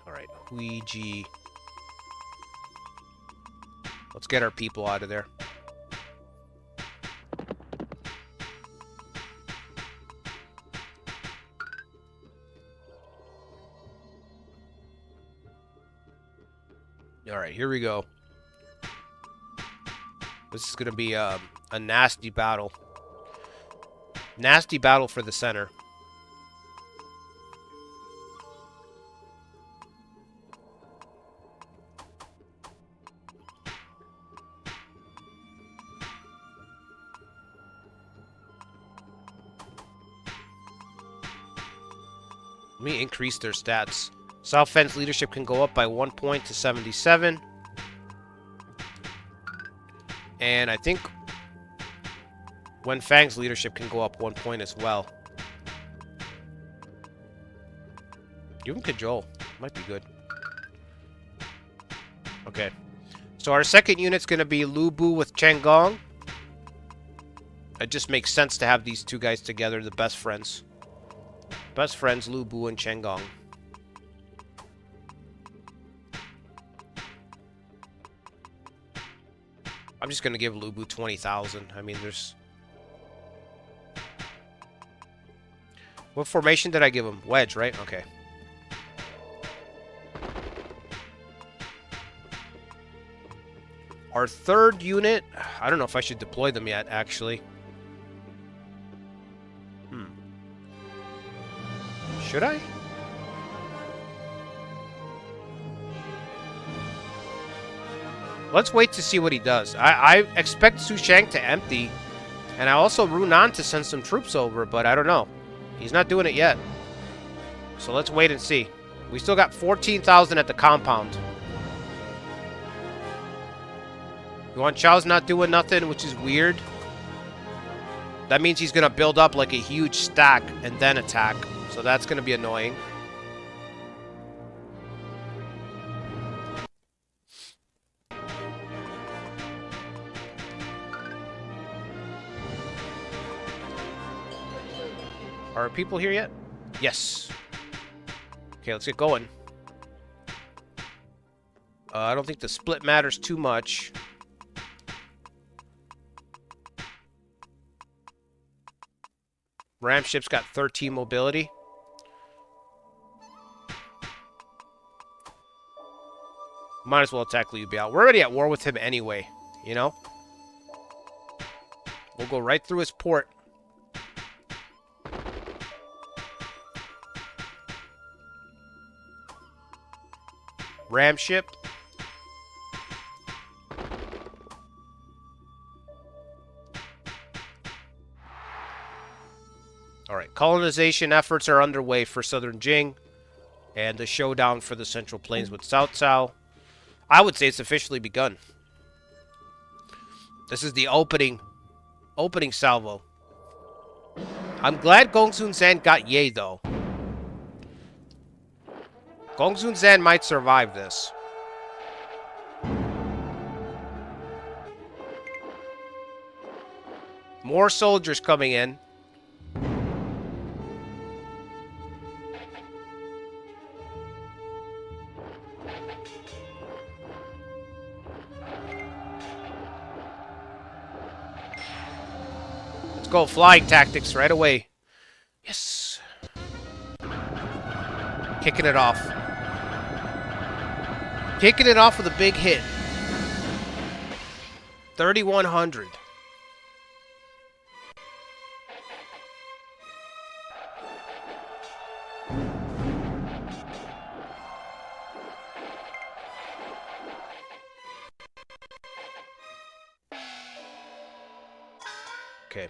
Alright, Huiji. Let's get our people out of there. Alright, here we go. This is going to be a nasty battle. Nasty battle for the center. Let me increase their stats. South Fen's leadership can go up by 1 point to 77. And I think Wen Fang's leadership can go up 1 point as well. Give him cajole. Might be good. Okay. So our second unit's going to be Lu Bu with Chen Gong. It just makes sense to have these two guys together, the best friends. Best friends, Lu Bu and Chen Gong. I'm just going to give Lu Bu 20,000. I mean, there's... What formation did I give him? Wedge, right? Okay. Our third unit... I don't know if I should deploy them yet, actually. Should I? Let's wait to see what he does. I expect Su Shang to empty. And I also Runan to send some troops over, but I don't know. He's not doing it yet. So let's wait and see. We still got 14,000 at the compound. Yuan Chao's not doing nothing, which is weird. That means he's going to build up like a huge stack and then attack. So that's going to be annoying. Are people here yet? Yes. Okay, let's get going. I don't think the split matters too much. Ram ship's got 13 mobility. Might as well attack Liu Biao. We're already at war with him anyway, you know? We'll go right through his port. Ram ship. Alright, colonization efforts are underway for Southern Jing. And the showdown for the Central Plains with Cao Cao. I would say it's officially begun. This is the opening salvo. I'm glad Gongsun Zan got Ye, though. Gongsun Zan might survive this. More soldiers coming in. Let's go flying tactics right away. Yes. Kicking it off. Kicking it off with a big hit. 3,100. Okay.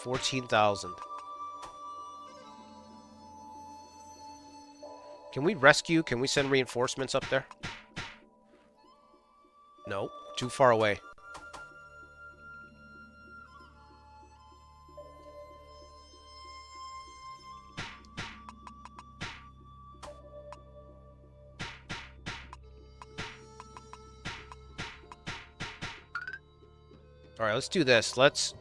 14,000. Can we rescue? Can we send reinforcements up there? No, too far away. All right, let's do this. Let's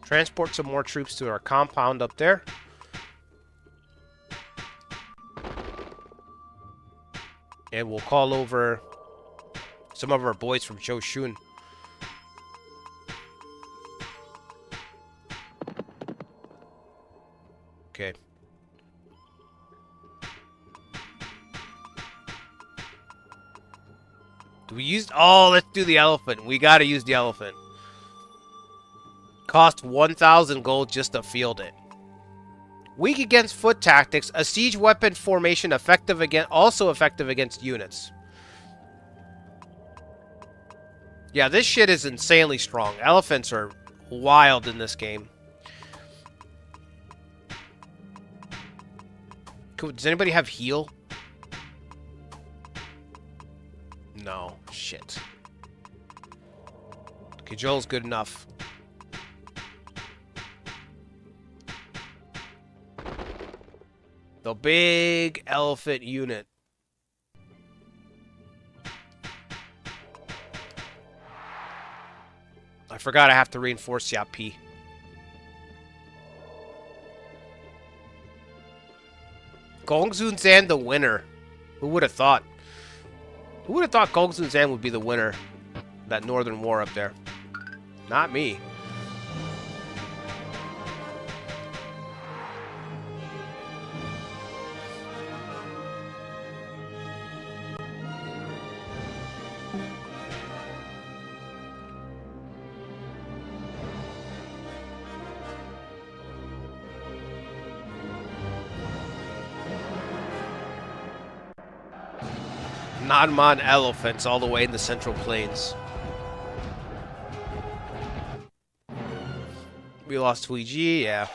transport some more troops to our compound up there. And we'll call over some of our boys from Joshun. Okay. Do we use... Oh, let's do the elephant. We gotta use the elephant. Cost 1,000 gold just to field it. Weak against foot tactics. A siege weapon formation effective against... Also effective against units. Yeah, this shit is insanely strong. Elephants are wild in this game. Does anybody have heal? No. Shit. Okay, Joel's good enough. The big elephant unit. I forgot I have to reinforce Yapi. Gongsun Zan the winner. Who would have thought? Who would have thought Gongsun Zan would be the winner of that northern war up there? Not me. Nanman elephants all the way in the Central Plains. We lost Huiji, yeah.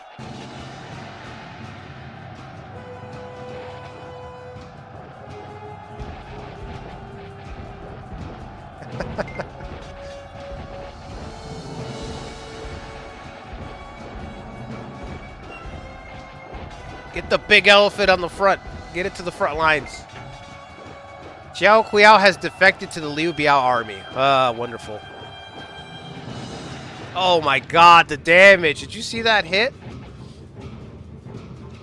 Get the big elephant on the front. Get it to the front lines. Xiao Qiao has defected to the Liu Biao army. Wonderful. Oh my god, the damage. Did you see that hit?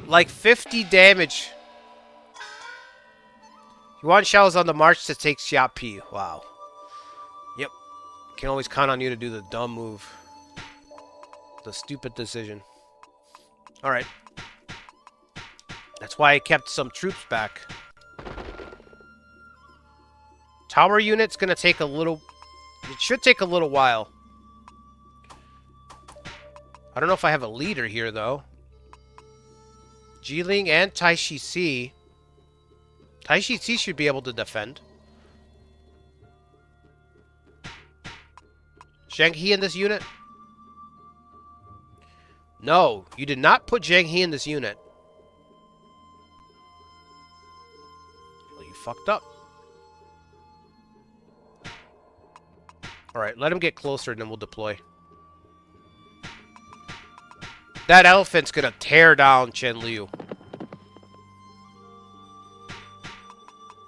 Like 50 damage. Yuan Shao is on the march to take Xiapi. Wow. Yep. Can always count on you to do the dumb move. The stupid decision. Alright. That's why I kept some troops back. Tower unit's gonna take a little... It should take a little while. I don't know if I have a leader here, though. Jiling and Taishi C. Taishi C should be able to defend. Zhang He in this unit? No, you did not put Zhang He in this unit. Well, you fucked up. Alright, let him get closer and then we'll deploy. That elephant's gonna tear down Chen Liu.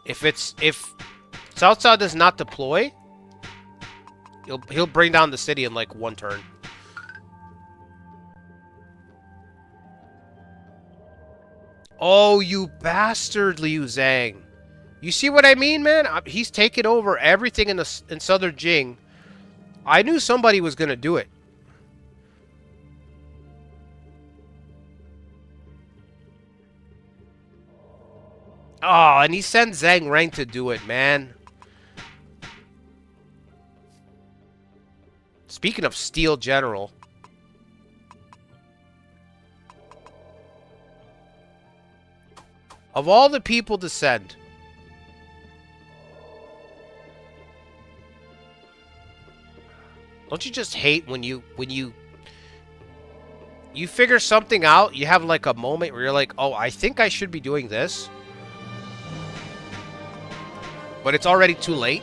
If Cao Cao does not deploy, he'll bring down the city in like one turn. Oh, you bastard, Liu Zhang. You see what I mean, man? He's taken over everything in Southern Jing. I knew somebody was going to do it. Oh, and he sends Zhang Reng to do it, man. Speaking of Steel General. Of all the people to send. Don't you just hate when you figure something out, you have like a moment where you're like, oh, I think I should be doing this. But it's already too late.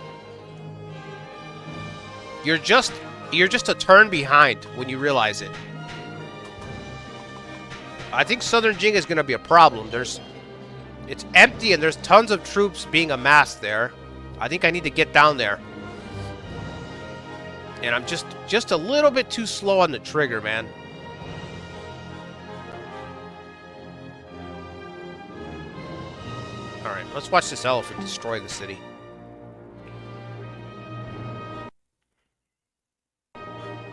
You're just a turn behind when you realize it. I think Southern Jing is going to be a problem. It's empty and there's tons of troops being amassed there. I think I need to get down there. And I'm just a little bit too slow on the trigger, man. Alright, let's watch this elephant destroy the city.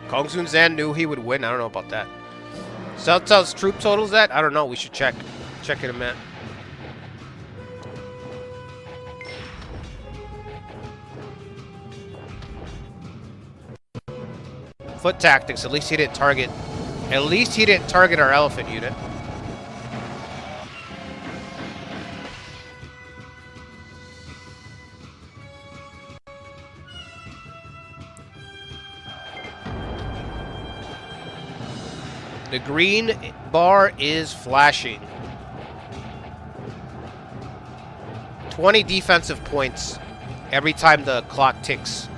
Gongsun Zan knew he would win. I don't know about that. Cao Cao's troop totals at? I don't know. We should check. Check in a minute. Foot tactics. At least he didn't target. At least he didn't target our elephant unit. The green bar is flashing. 20 defensive points every time the clock ticks.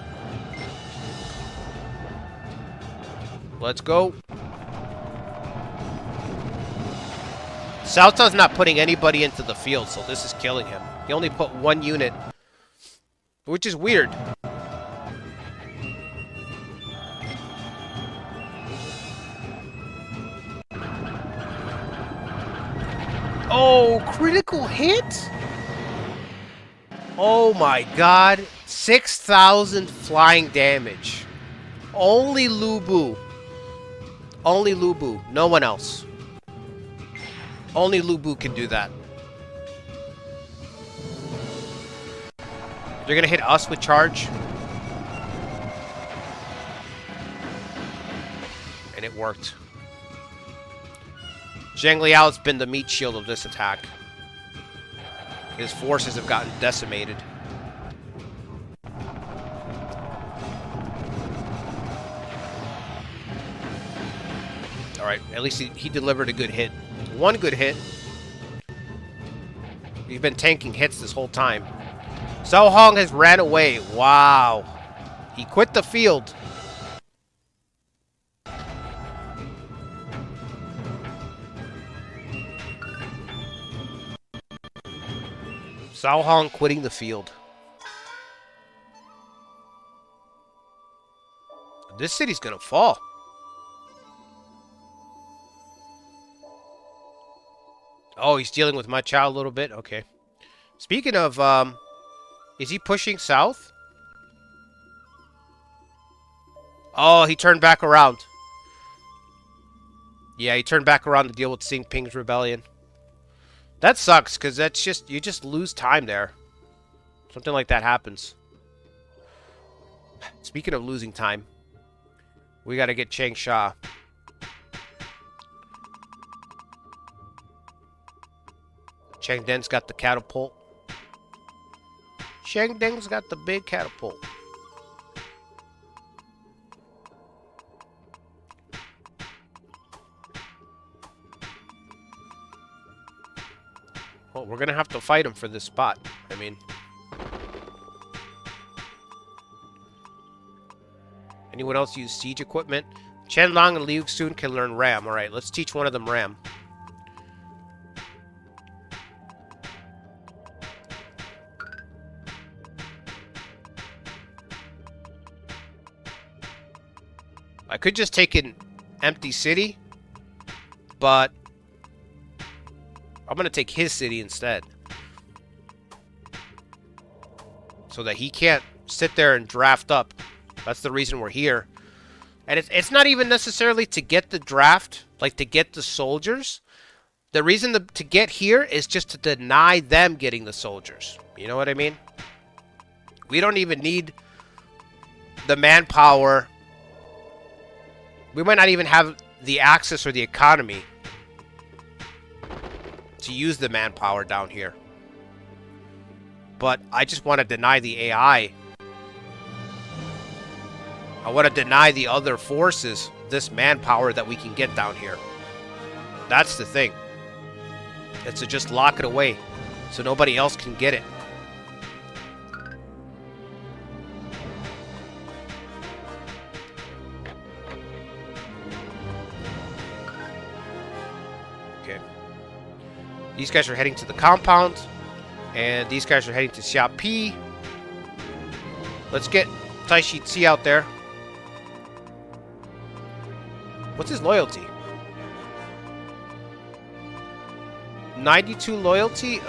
Let's go. Cao Cao's not putting anybody into the field, so this is killing him. He only put one unit, which is weird. Oh, critical hit? Oh my god. 6,000 flying damage. Only Lu Bu. Only Lu Bu. No one else. Only Lu Bu can do that. They're gonna hit us with charge. And it worked. Zhang Liao has been the meat shield of this attack. His forces have gotten decimated. Alright, at least he delivered a good hit. One good hit. He's been tanking hits this whole time. Cao Hong has ran away. Wow. He quit the field. Cao Hong quitting the field. This city's gonna fall. Oh, he's dealing with Ma Chao a little bit? Okay. Speaking of, is he pushing south? Oh, he turned back around. Yeah, he turned back around to deal with Xing Ping's rebellion. That sucks, because that's just, you just lose time there. Something like that happens. Speaking of losing time, we got to get Changsha. Chengden's got the catapult. Chengden's got the big catapult. Well, we're gonna have to fight him for this spot. I mean, anyone else use siege equipment? Chen Long and Liu Xun can learn Ram. All right, let's teach one of them Ram. could just take an empty city, but I'm going to take his city instead. So that he can't sit there and draft up. That's the reason we're here. And it's not even necessarily to get the draft, like to get the soldiers. The reason to get here is just to deny them getting the soldiers. You know what I mean? We don't even need the manpower. We might not even have the access or the economy to use the manpower down here. But I just want to deny the AI. I want to deny the other forces this manpower that we can get down here. That's the thing. It's to just lock it away so nobody else can get it. Okay. These guys are heading to the compound. And these guys are heading to Xiapi. Let's get Taishi Ci out there. What's his loyalty? 92 loyalty?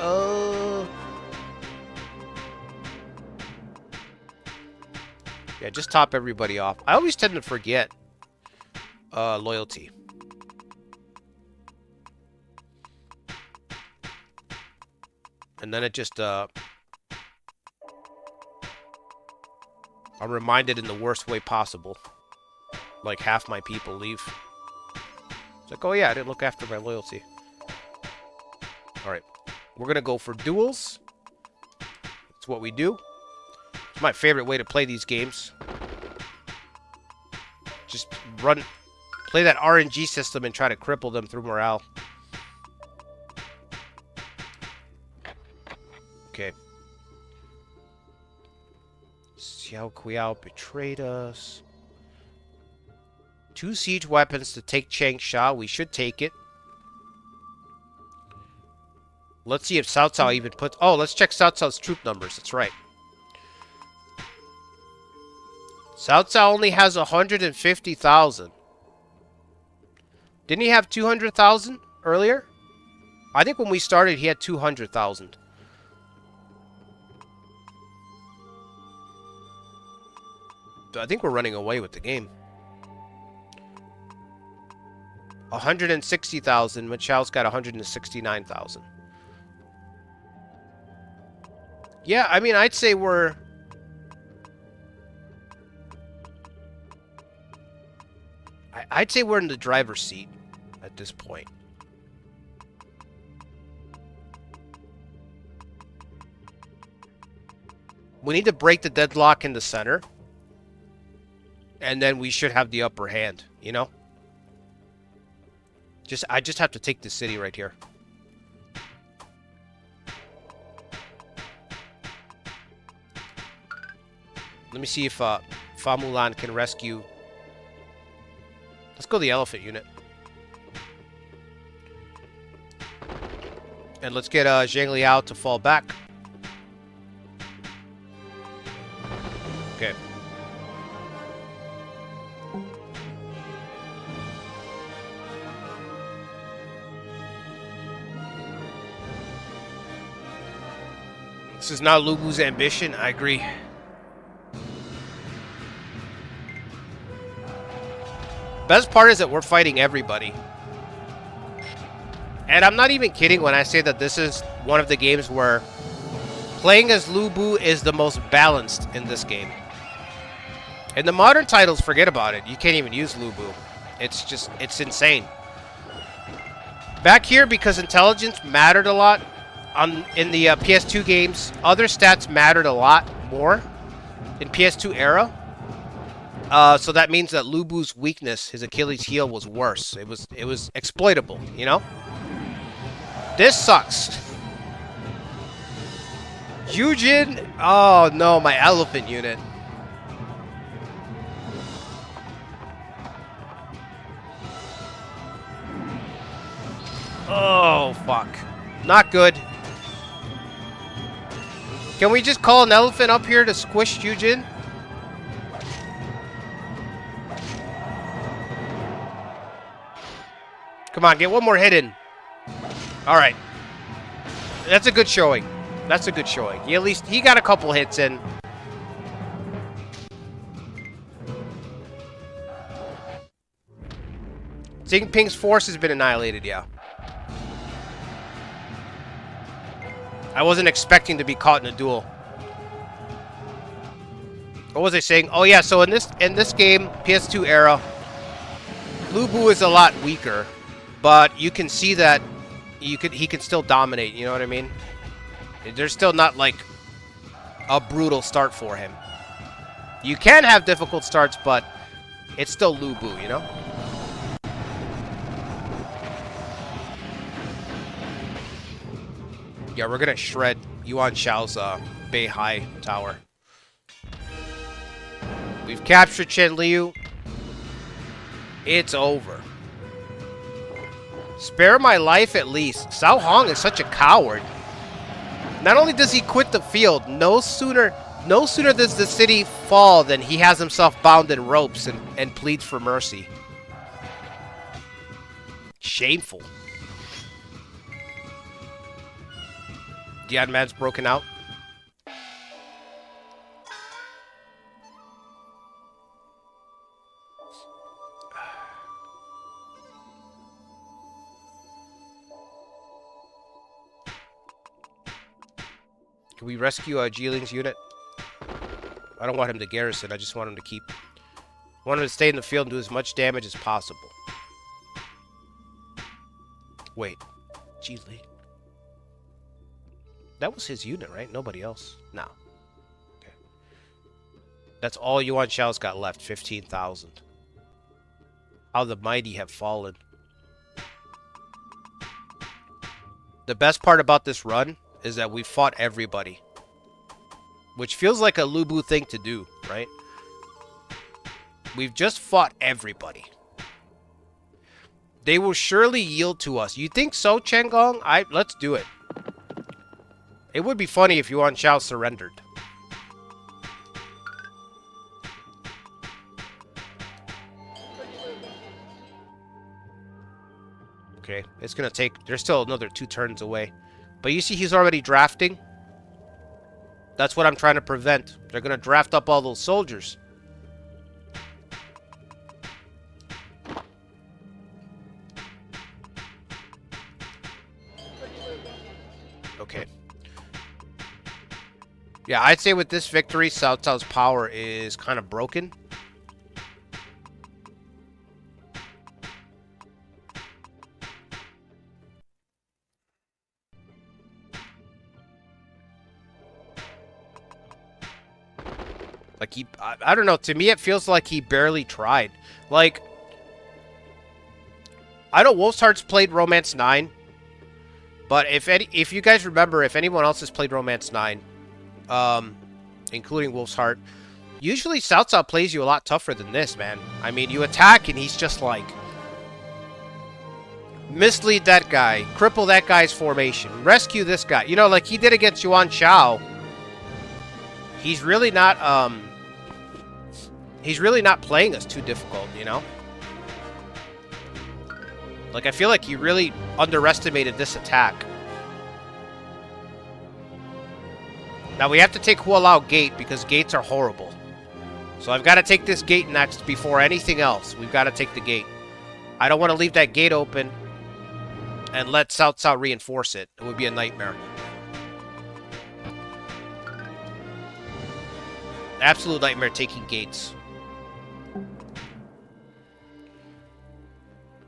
Yeah, just top everybody off. I always tend to forget loyalty. And then it just, I'm reminded in the worst way possible. Like, half my people leave. It's like, oh yeah, I didn't look after my loyalty. Alright. We're gonna go for duels. That's what we do. It's my favorite way to play these games. Just play that RNG system and try to cripple them through morale. Okay. Xiao Qiao betrayed us. 2 siege weapons to take Changsha. We should take it. Let's see if Cao Cao even puts... Oh, let's check Cao Cao's troop numbers. That's right. Cao Cao only has 150,000. Didn't he have 200,000 earlier? I think when we started, he had 200,000. I think we're running away with the game. 160,000. Machao's got 169,000. Yeah, I mean, I'd say we're... I'd say we're in the driver's seat at this point. We need to break the deadlock in the center. And then we should have the upper hand, you know? I just have to take the city right here. Let me see if Fa Mulan can rescue. Let's go the elephant unit. And let's get Zhang Liao to fall back. Okay. This is not Lu Bu's ambition. I agree. Best part is that we're fighting everybody. And I'm not even kidding when I say that this is one of the games where playing as Lu Bu is the most balanced in this game. In the modern titles, forget about it. You can't even use Lu Bu. It's insane. Back here, because intelligence mattered a lot, in the PS2 games, other stats mattered a lot more in PS2 era. So that means that Lu Bu's weakness, his Achilles heel, was worse. It was exploitable, you know? This sucks. Yujin, oh no, my elephant unit. Oh fuck. Not good. Can we just call an elephant up here to squish Yujin? Come on, get one more hit in. All right. That's a good showing. That's a good showing. At least he got a couple hits in. Xingping's force has been annihilated, yeah. I wasn't expecting to be caught in a duel. What was I saying? Oh yeah, so in this game, PS2 era, Lu Bu is a lot weaker, but you can see that he can still dominate, you know what I mean? There's still not like a brutal start for him. You can have difficult starts, but it's still Lu Bu, you know? Yeah, we're gonna shred Yuan Shao's Beihai Tower. We've captured Chen Liu. It's over. Spare my life at least. Cao Hong is such a coward. Not only does he quit the field, no sooner does the city fall than he has himself bound in ropes and pleads for mercy. Shameful. Diadman's broken out. Can we rescue Jiling's unit? I don't want him to garrison. I just want him to keep... I want him to stay in the field and do as much damage as possible. Wait. Jiling. That was his unit, right? Nobody else? No. Okay. That's all Yuan Shao's got left. 15,000. How the mighty have fallen. The best part about this run is that we fought everybody. Which feels like a Lu Bu thing to do, right? We've just fought everybody. They will surely yield to us. You think so, Changong? Let's do it. It would be funny if Yuan Shao surrendered. Okay, it's gonna take... There's still another 2 turns away. But you see he's already drafting. That's what I'm trying to prevent. They're gonna draft up all those soldiers. Okay. Yeah, I'd say with this victory, Cao Cao's power is kind of broken. Like I don't know, to me it feels like he barely tried. Like, I know Wolf's Heart's played Romance 9, but if you guys remember, if anyone else has played Romance 9, including Wolf's Heart, usually Cao Cao plays you a lot tougher than this, man. I mean, you attack and he's just like, mislead that guy, cripple that guy's formation, rescue this guy. You know, like he did against Yuan Shao. He's really not playing us too difficult, you know? Like, I feel like he really underestimated this attack. Now, we have to take Hualao Gate because gates are horrible. So I've got to take this gate next before anything else. We've got to take the gate. I don't want to leave that gate open and let Cao Cao reinforce it. It would be a nightmare. Absolute nightmare taking gates.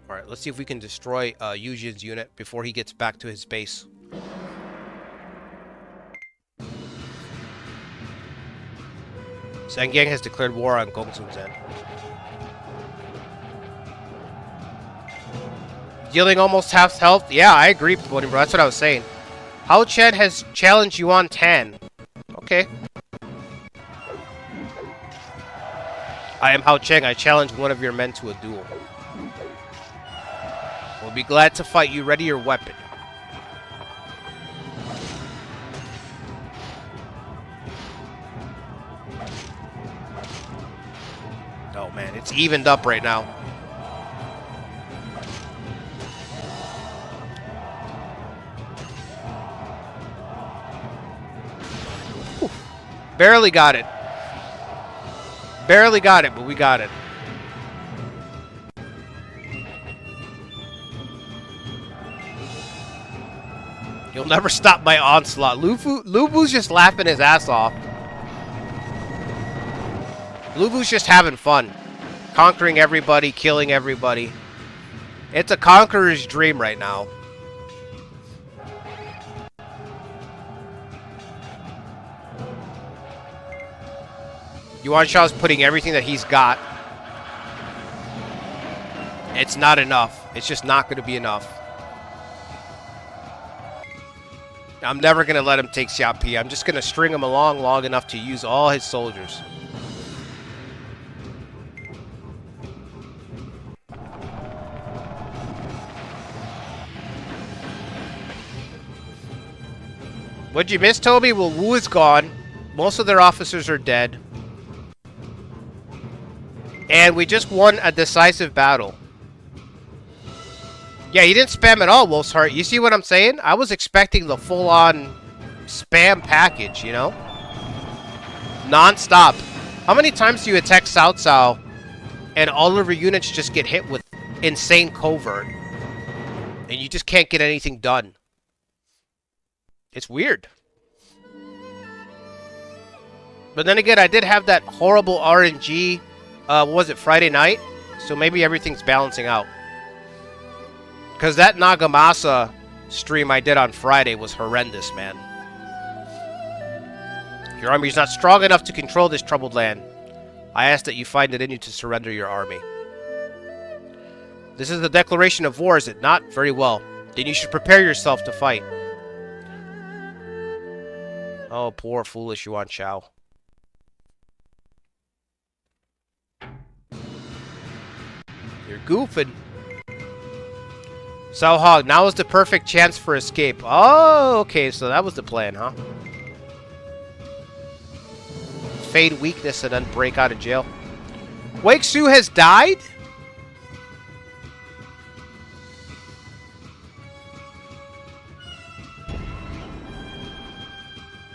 Alright, let's see if we can destroy Yu Jin's unit before he gets back to his base. Zhang Yang has declared war on Gongsun Zhen. Dealing almost half health? Yeah, I agree, bro. That's what I was saying. Hao Chen has challenged Yuan Tan. Okay. I am Hao Cheng. I challenge one of your men to a duel. We'll be glad to fight you. Ready your weapon. Oh man, it's evened up right now. Barely got it. Barely got it, but we got it. You'll never stop my onslaught. Lubu's just laughing his ass off. Lubu's just having fun. Conquering everybody, killing everybody. It's a conqueror's dream right now. Yuan Shao's putting everything that he's got. It's not enough. It's just not going to be enough. I'm never going to let him take Xiapi. I'm just going to string him along long enough to use all his soldiers. What'd you miss, Toby? Well, Wu is gone. Most of their officers are dead. And we just won a decisive battle. Yeah, he didn't spam at all, Wolf's Heart. You see what I'm saying? I was expecting the full-on spam package, you know? Non-stop. How many times do you attack Cao Cao and all of your units just get hit with insane covert? And you just can't get anything done. It's weird. But then again, I did have that horrible RNG, what was it, Friday night? So maybe everything's balancing out. Because that Nagamasa stream I did on Friday was horrendous, man. Your army is not strong enough to control this troubled land. I ask that you find it in you to surrender your army. This is the declaration of war, is it not? Very well. Then you should prepare yourself to fight. Oh, poor foolish Yuan Shao. You're goofing. Cao Hog, now is the perfect chance for escape. Oh, okay, so that was the plan, huh? Fade weakness and then break out of jail. Wake Su has died?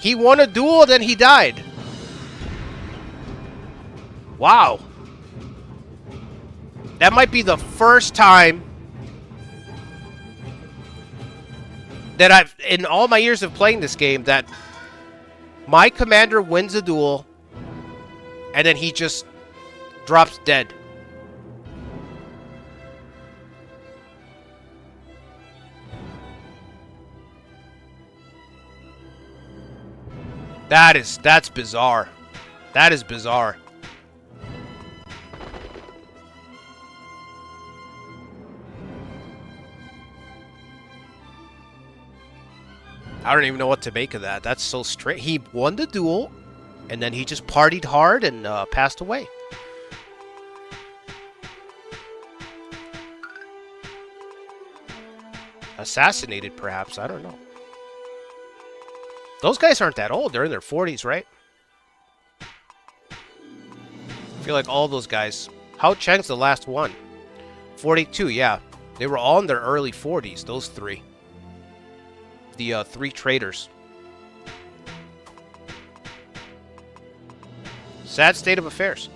He won a duel, then he died. Wow. That might be the first time that I've, in all my years of playing this game, that my commander wins a duel and then he just drops dead. That's bizarre. That is bizarre. I don't even know what to make of that. That's so straight. He won the duel, and then he just partied hard and passed away. Assassinated, perhaps. I don't know. Those guys aren't that old. They're in their 40s, right? I feel like all those guys. Hao Cheng's the last one. 42, yeah. They were all in their early 40s, those three. The three traders. Sad state of affairs.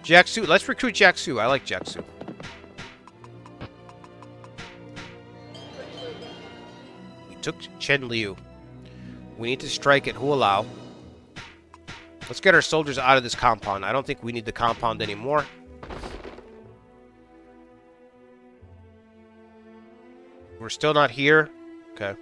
Jiaxu. Let's recruit Jiaxu. I like Jiaxu. We took Chen Liu. We need to strike at Hualao. Let's get our soldiers out of this compound. I don't think we need the compound anymore. We're still not here. Okay.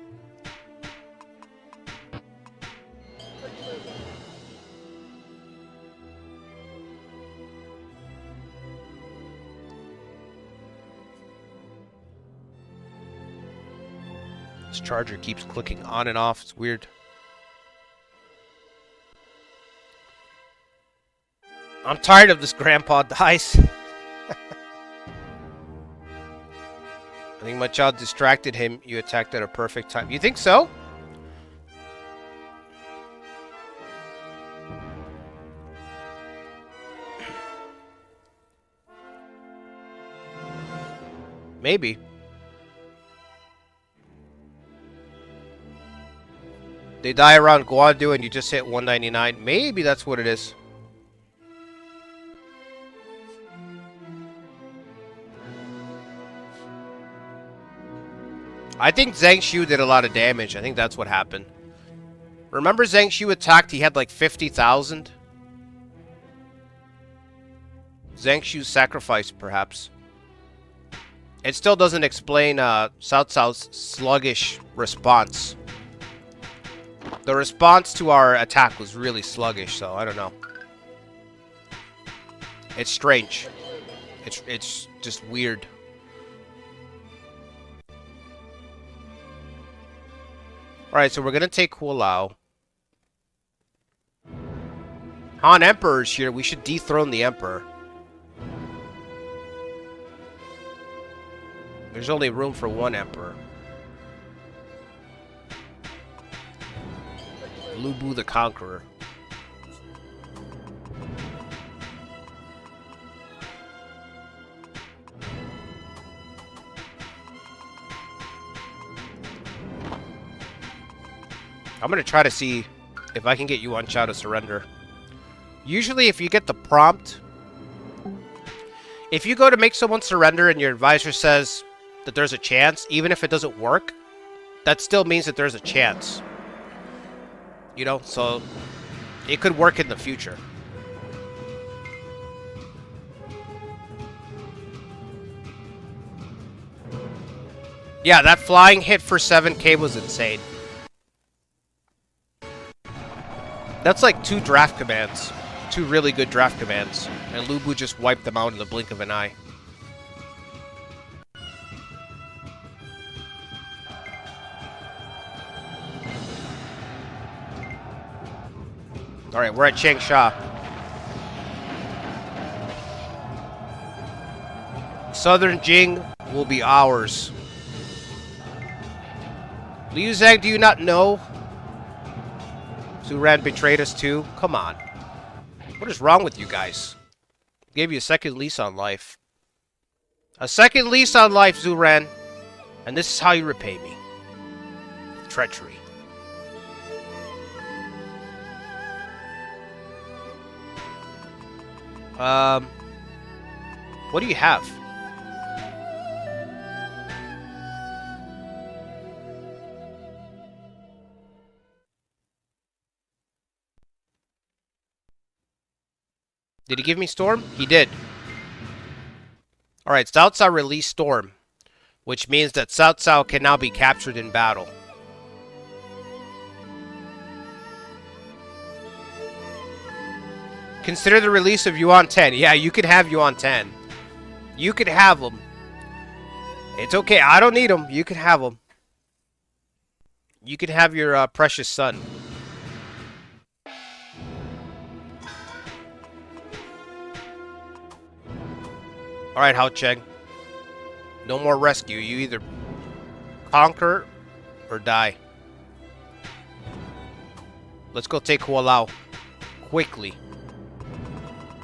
This charger keeps clicking on and off. It's weird. I'm tired of this grandpa dice. I think my child distracted him. You attacked at a perfect time. You think so? Maybe. They die around Guandu and you just hit 199. Maybe that's what it is. I think Zhang Xiu did a lot of damage. I think that's what happened. Remember Zhang Xiu attacked, he had like 50,000? Zhang Xiu's sacrifice, perhaps. It still doesn't explain Cao Cao's sluggish response. The response to our attack was really sluggish, so I don't know. It's strange. It's just weird. Alright, so we're gonna take Hulao. Han Emperor's here. We should dethrone the Emperor. There's only room for one Emperor. Lu Bu the Conqueror. I'm gonna try to see if I can get Yuan Shao to surrender. Usually if you get the prompt, if you go to make someone surrender and your advisor says that there's a chance, even if it doesn't work, that still means that there's a chance. You know, so it could work in the future. Yeah, that flying hit for 7k was insane. That's like 2 draft commands. 2 really good draft commands. And Lu Bu just wiped them out in the blink of an eye. Alright, we're at Changsha. Southern Jing will be ours. Liu Zhang, do you not know? Zhu Ran betrayed us too? Come on. What is wrong with you guys? Gave you a second lease on life. A second lease on life, Zhu Ran. And this is how you repay me. Treachery. What do you have? Did he give me Storm? He did. Alright, Cao Cao released Storm, which means that Cao Cao can now be captured in battle. Consider the release of Yuan 10. Yeah, you can have Yuan 10. You can have them. It's okay. I don't need them. You can have them. You can have your precious son. Alright, Hao Cheng. No more rescue. You either conquer or die. Let's go take Hulao. Quickly.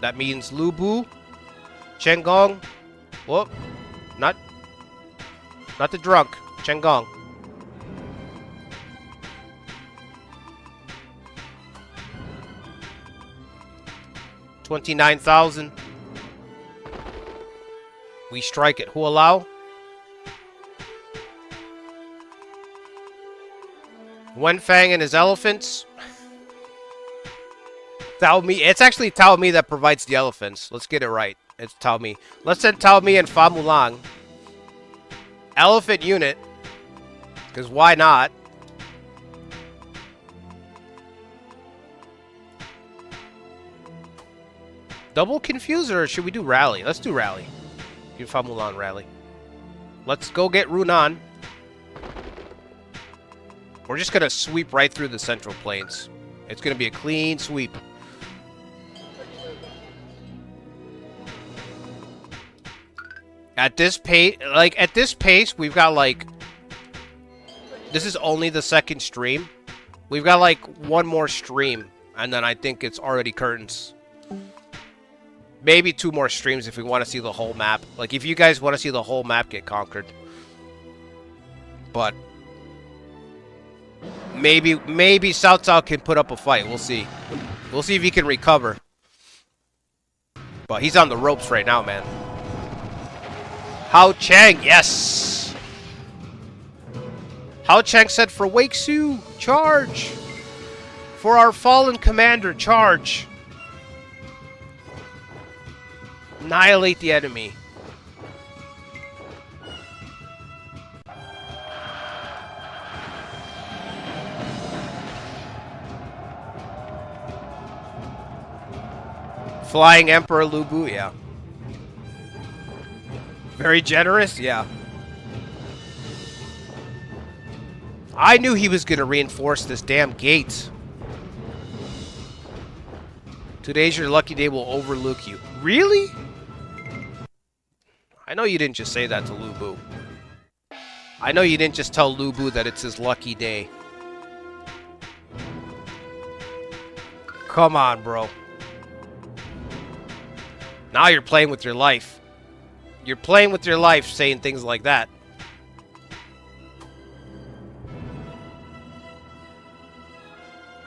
That means Lu Bu, Chen Gong. Whoop. Not the drunk. Chen Gong. $29,000. We strike at Hulao. Wenfang and his elephants. Tao Mi. It's actually Tao Mi that provides the elephants. Let's get it right. It's Tao Mi. Let's send Tao Mi and Fa Mulang. Elephant unit. Because why not? Double Confuser, or should we do Rally? Let's do Rally. Do Fa Mulan Rally. Let's go get Runan. We're just going to sweep right through the Central Plains. It's going to be a clean sweep. At this pace, we've got like... This is only the second stream. We've got like one more stream. And then I think it's already curtains. Maybe 2 more streams if we want to see the whole map. Like, if you guys want to see the whole map get conquered. But Maybe Cao Cao can put up a fight. We'll see. We'll see if he can recover. But he's on the ropes right now, man. Hao Chang, yes! Hao Chang said for Wake Su, charge! For our fallen commander, charge! Annihilate the enemy. Flying Emperor Lu Bu, yeah. Very generous, yeah. I knew he was going to reinforce this damn gate. Today's your lucky day, will overlook you. Really? I know you didn't just say that to Lu Bu. I know you didn't just tell Lu Bu that it's his lucky day. Come on, bro. Now you're playing with your life. You're playing with your life saying things like that.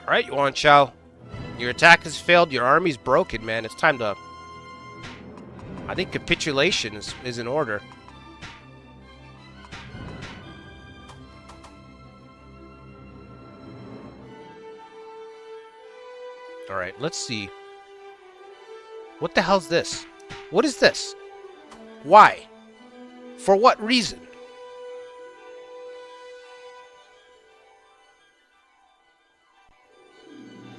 Alright, Yuan Shao. Your attack has failed. Your army's broken, man. It's time to... I think capitulation is in order. Alright, let's see. What the hell's this? What is this? Why? For what reason?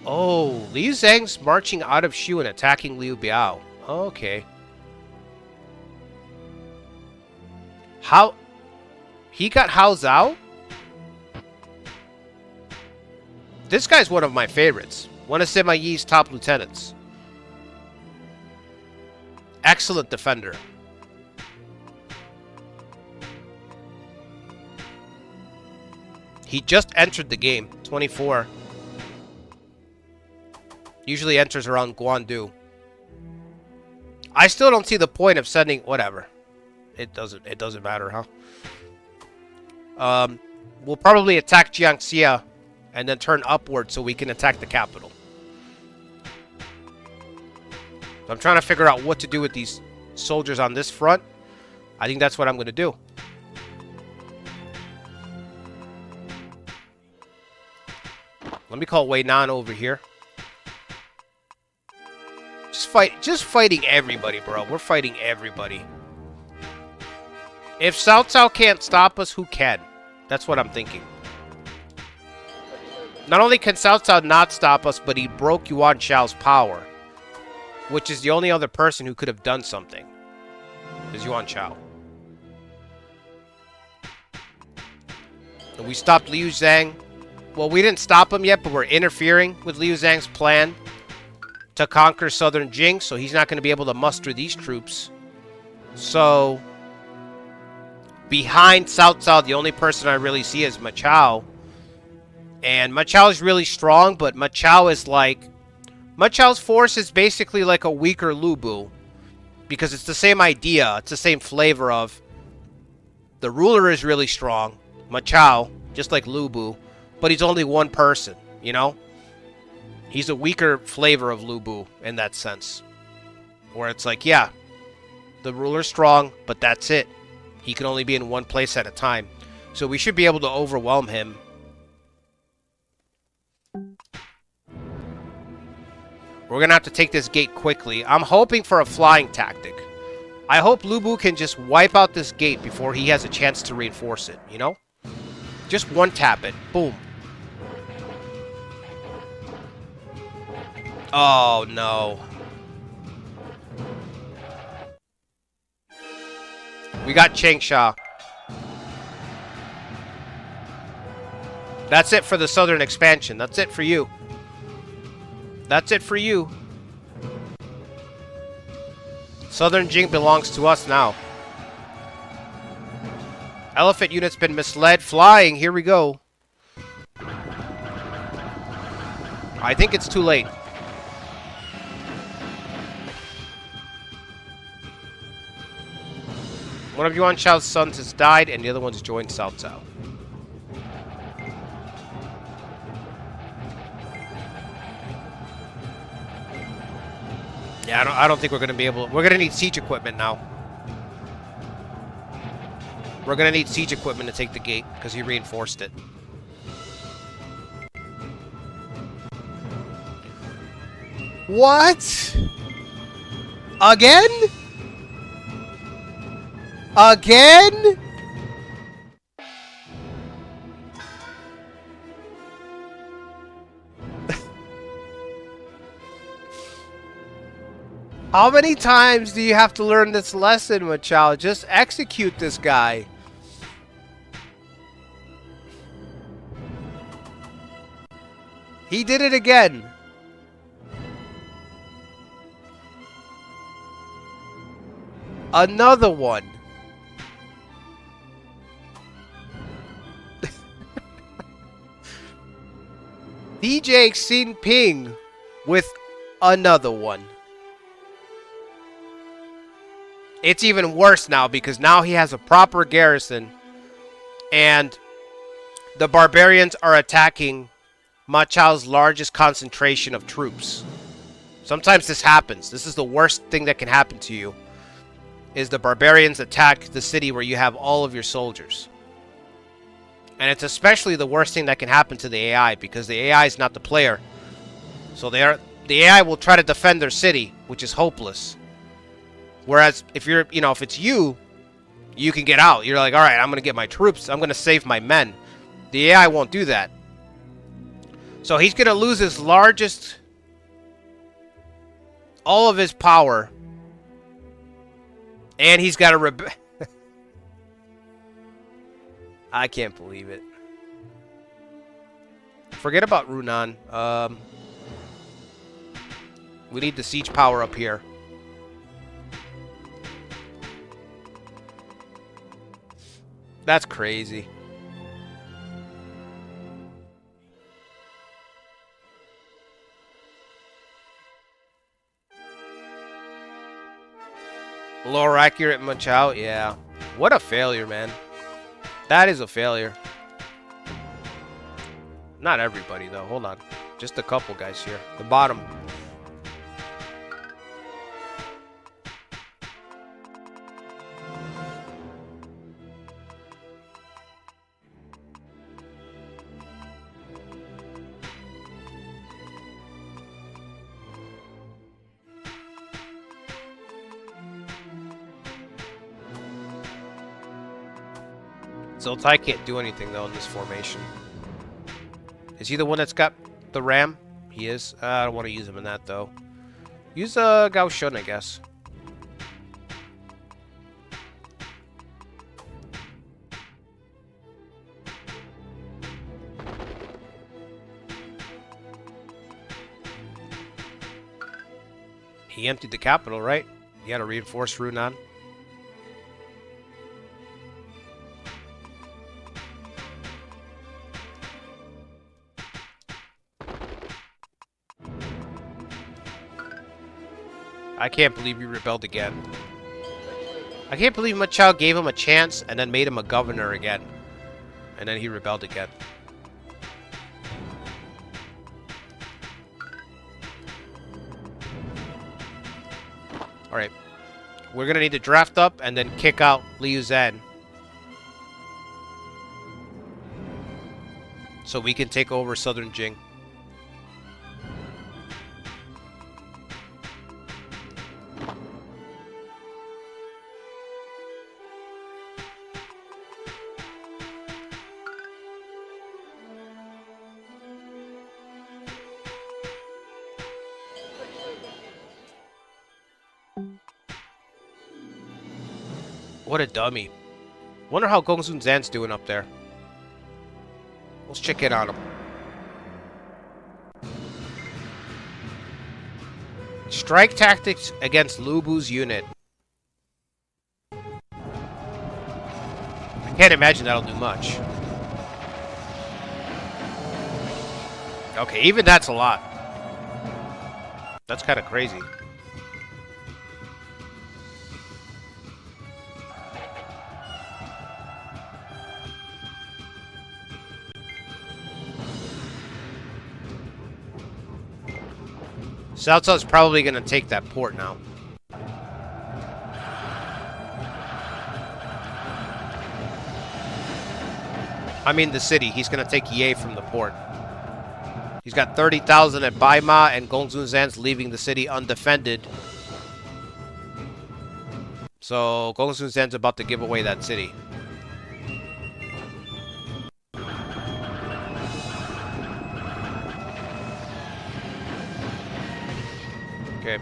Oh, Liu Zhang's marching out of Shu and attacking Liu Biao. Okay. How? He got Hao Zhao? This guy's one of my favorites. One of Sima Yi's top lieutenants. Excellent defender. He just entered the game. 24. Usually enters around Guandu. I still don't see the point of sending... Whatever. It doesn't matter, huh? We'll probably attack Jiangxia and then turn upward so we can attack the capital. So I'm trying to figure out what to do with these soldiers on this front. I think that's what I'm going to do. Let me call Wei Nan over here. Just fighting everybody, bro. We're fighting everybody. If Cao Cao can't stop us, who can? That's what I'm thinking. Not only can Cao Cao not stop us, but he broke Yuan Shao's power. Which is the only other person who could have done something. Is Yuan Shao. And we stopped Liu Zhang. Well, we didn't stop him yet, but we're interfering with Liu Zhang's plan to conquer southern Jing, so he's not going to be able to muster these troops. So, behind Cao Cao, the only person I really see is Ma Chao. And Ma Chao is really strong, but Ma Chao is like... Ma Chao's force is basically like a weaker Lu Bu. Because it's the same idea, it's the same flavor of... The ruler is really strong, Ma Chao, just like Lu Bu, but he's only one person, you know? He's a weaker flavor of Lu Bu in that sense. Where it's like, yeah, the ruler's strong, but that's it. He can only be in one place at a time. So we should be able to overwhelm him. We're going to have to take this gate quickly. I'm hoping for a flying tactic. I hope Lu Bu can just wipe out this gate before he has a chance to reinforce it, you know? Just one tap it. Boom. Oh, no. We got Changsha. That's it for the southern expansion. That's it for you. That's it for you. Southern Jing belongs to us now. Elephant unit's been misled. Flying. Here we go. I think it's too late. One of Yuan Shao's sons has died, and the other one's joined Cao Cao. Yeah, I don't think we're going to be able... We're going to need siege equipment now. We're going to need siege equipment to take the gate, because he reinforced it. What? Again? Again? How many times do you have to learn this lesson, Machado? Just execute this guy. He did it again. Another one. DJ Xinping with another one. It's even worse now because now he has a proper garrison and the barbarians are attacking Ma Chao's largest concentration of troops. Sometimes this happens. This is the worst thing that can happen to you, is the barbarians attack the city where you have all of your soldiers. And it's especially the worst thing that can happen to the AI because the AI is not the player. So the AI will try to defend their city, which is hopeless. Whereas if you're, if it's you, you can get out. You're like, all right, I'm going to get my troops. I'm going to save my men. The AI won't do that. So he's going to lose his largest, all of his power. And he's got to I can't believe it. Forget about Runan. We need the siege power up here. That's crazy. Lower accurate Machao? Yeah. What a failure, man. That is a failure. Not everybody, though. Hold on. Just a couple guys here. The bottom. Zoltai can't do anything, though, in this formation. Is he the one that's got the ram? He is. I don't want to use him in that, though. Use Gao Shun, I guess. He emptied the capital, right? He had to reinforce Runan. I can't believe he rebelled again. I can't believe Machao gave him a chance and then made him a governor again. And then he rebelled again. Alright. We're gonna need to draft up and then kick out Liu Zan. So we can take over Southern Jing. What a dummy. Wonder how Gongsun Zan's doing up there. Let's check in on him. Strike tactics against Lu Bu's unit. I can't imagine that'll do much. Okay, even that's a lot. That's kind of crazy. Cao Cao's probably going to take that port now. I mean the city. He's going to take Ye from the port. He's got 30,000 at Baima, and Gongsun Zan's leaving the city undefended. So Gongsun Zan's about to give away that city. Okay.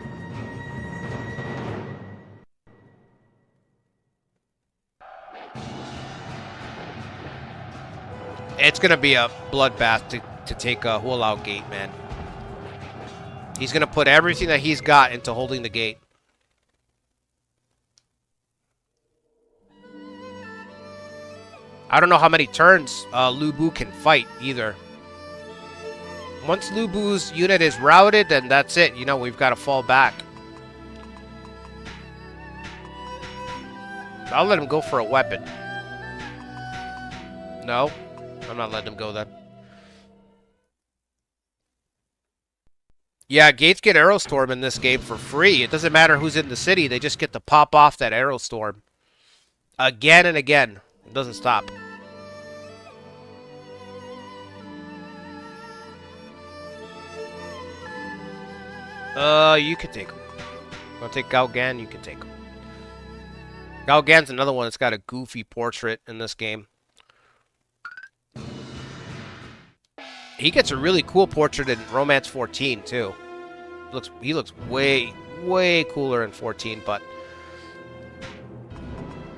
It's going to be a bloodbath to take a Hualao gate, man. He's going to put everything that he's got into holding the gate. I don't know how many turns Lu Bu can fight either. Once Lu Bu's unit is routed, then that's it. You know, we've got to fall back. I'll let him go for a weapon. No, I'm not letting him go then. Yeah, gates get Aerostorm in this game for free. It doesn't matter who's in the city. They just get to pop off that Aerostorm. Again and again. It doesn't stop. You can take him. Want to take Gao Gan? You can take him. Gao Gan's another one that's got a goofy portrait in this game. He gets a really cool portrait in Romance 14 too. He looks way cooler in 14, but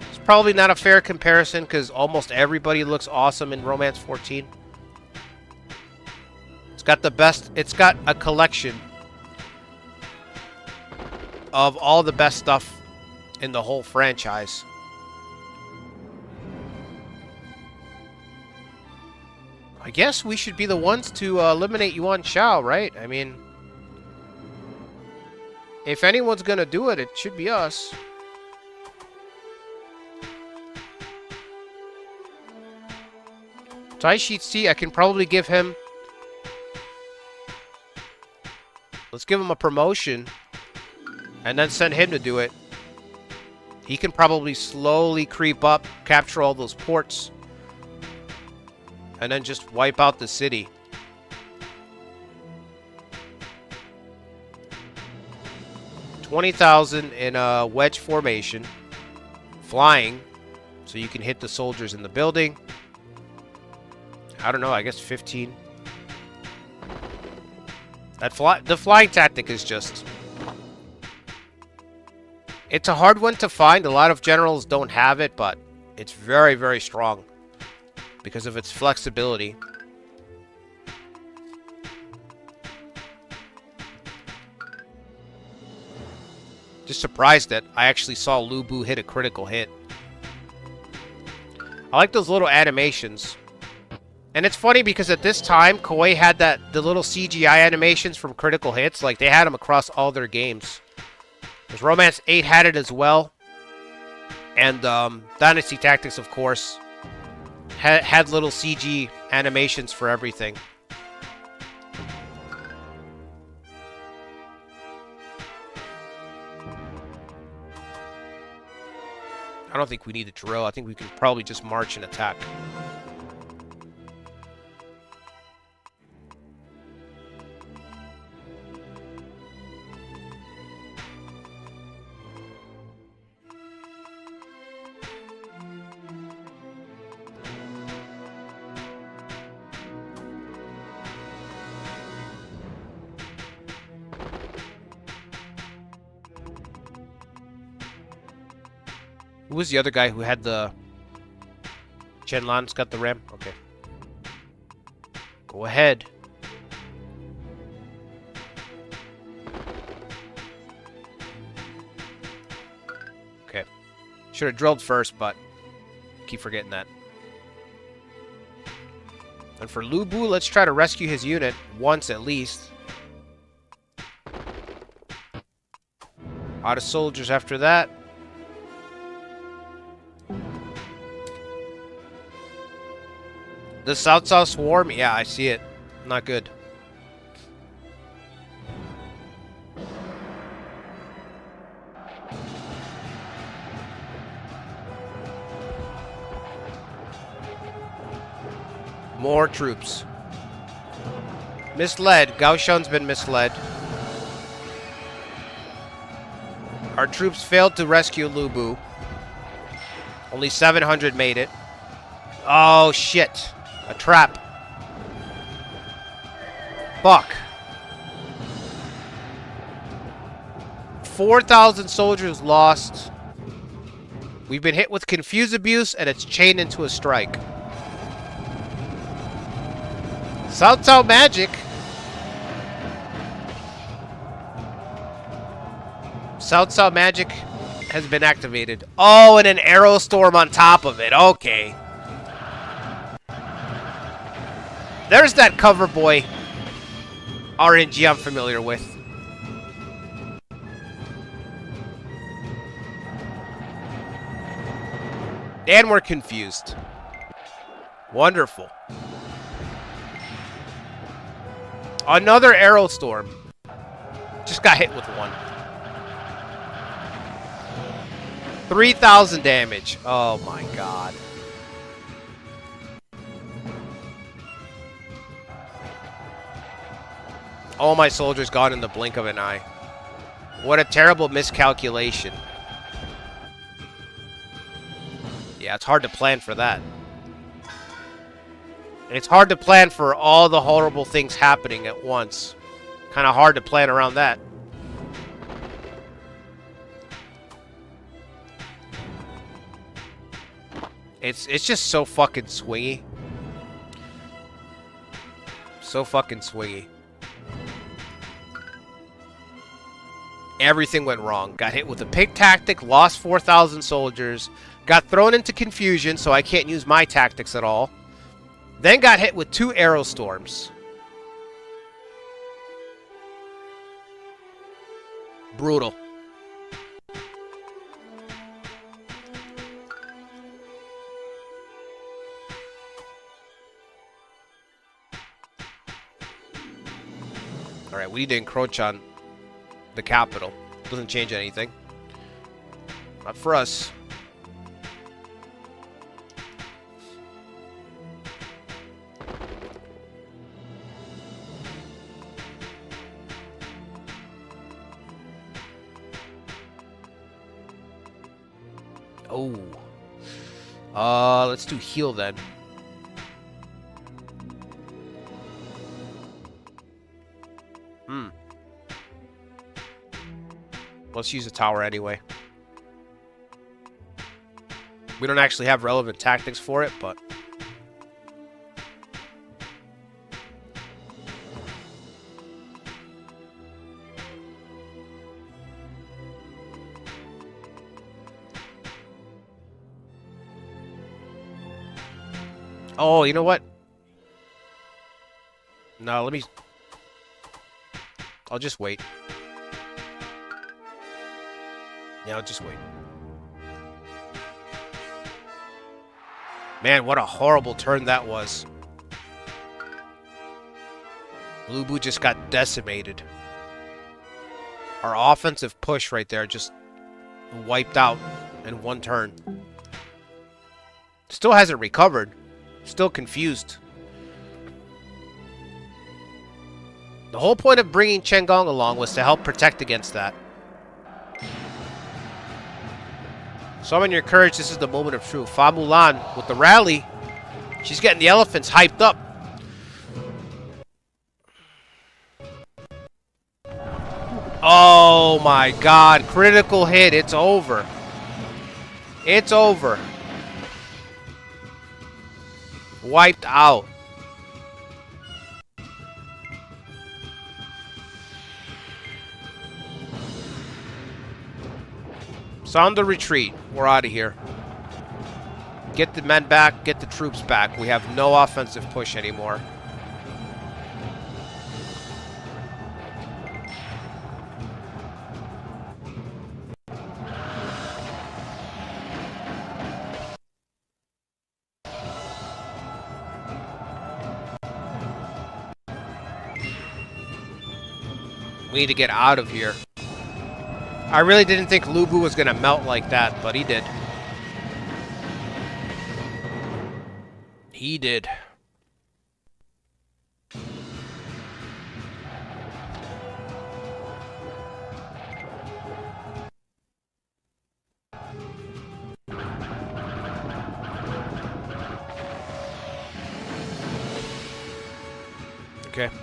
it's probably not a fair comparison because almost everybody looks awesome in Romance 14. It's got the best. It's got a collection of all the best stuff in the whole franchise. I guess we should be the ones to eliminate Yuan Shao, right? I mean, if anyone's gonna do it, it should be us. Tai Shi, I can probably give him... Let's give him a promotion. And then send him to do it. He can probably slowly creep up, capture all those ports. And then just wipe out the city. $20,000 in a wedge formation. Flying. So you can hit the soldiers in the building. I don't know, I guess 15. The flying tactic is just... It's a hard one to find. A lot of generals don't have it, but it's very, very strong because of its flexibility. Just surprised that I actually saw Lu Bu hit a critical hit. I like those little animations. And it's funny because at this time, Koei had the little CGI animations from critical hits. Like, they had them across all their games. Because Romance 8 had it as well. And Dynasty Tactics, of course, had little CG animations for everything. I don't think we need a drill. I think we can probably just march and attack. Who was the other guy who had the... Chenlan's got the ram? Okay. Go ahead. Okay. Should have drilled first, but... keep forgetting that. And for Lu Bu, let's try to rescue his unit once at least. Out of soldiers after that. The South-South Swarm? Yeah, I see it. Not good. More troops. Misled. Gao Shun's been misled. Our troops failed to rescue Lu Bu. Only 700 made it. Oh, shit. A trap. Fuck. 4,000 soldiers lost. We've been hit with confuse abuse, and it's chained into a strike. Cao Cao magic. Cao Cao magic has been activated. Oh, and an arrow storm on top of it. Okay. There's that cover boy RNG I'm familiar with. And we're confused. Wonderful. Another arrow storm. Just got hit with one. 3,000 damage. Oh my god. All my soldiers gone in the blink of an eye. What a terrible miscalculation. Yeah, it's hard to plan for that. It's hard to plan for all the horrible things happening at once. Kind of hard to plan around that. It's just so fucking swingy. So fucking swingy. Everything went wrong. Got hit with a pig tactic, lost 4,000 soldiers, got thrown into confusion, so I can't use my tactics at all. Then got hit with 2 arrow storms. Brutal. Alright, we need to encroach on the capital. Doesn't change anything. Not for us. Oh. Let's do heal then. Let's use a tower anyway. We don't actually have relevant tactics for it, but... Oh, you know what? No, let me... I'll just wait. Yeah, I'll just wait. Man, what a horrible turn that was. Lu Bu just got decimated. Our offensive push right there just wiped out in one turn. Still hasn't recovered. Still confused. The whole point of bringing Chen Gong along was to help protect against that. Summon your courage, this is the moment of truth. Fa Mulan with the rally. She's getting the elephants hyped up. Oh my god, critical hit, it's over. It's over. Wiped out. Sound the retreat. We're out of here. Get the men back. Get the troops back. We have no offensive push anymore. We need to get out of here. I really didn't think Lu Bu was going to melt like that, but he did. He did. Okay.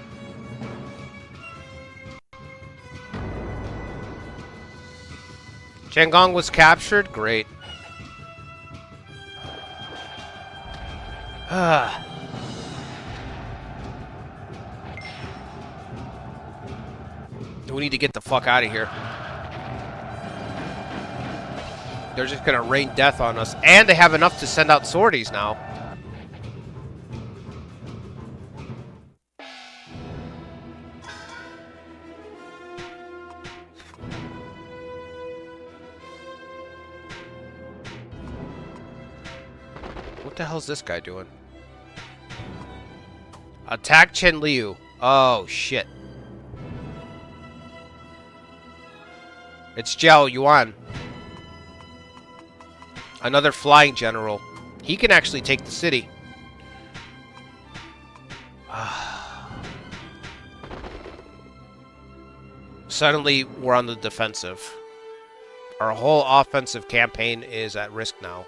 Chang'an was captured? Great. We need to get the fuck out of here. They're just gonna rain death on us. And they have enough to send out sorties now. What the hell's this guy doing? Attack Chen Liu. Oh, shit. It's Zhao Yuan. Another flying general. He can actually take the city. Suddenly, we're on the defensive. Our whole offensive campaign is at risk now.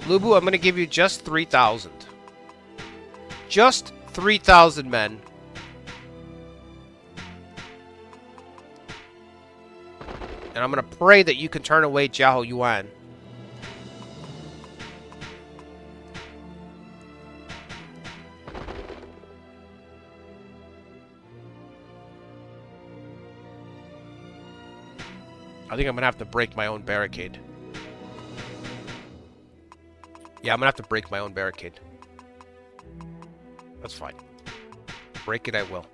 Lubu, I'm going to give you just 3,000. Just 3,000 men. And I'm going to pray that you can turn away Zhao Yuan. I think I'm going to have to break my own barricade. Yeah, I'm going to have to break my own barricade. That's fine. Break it, I will.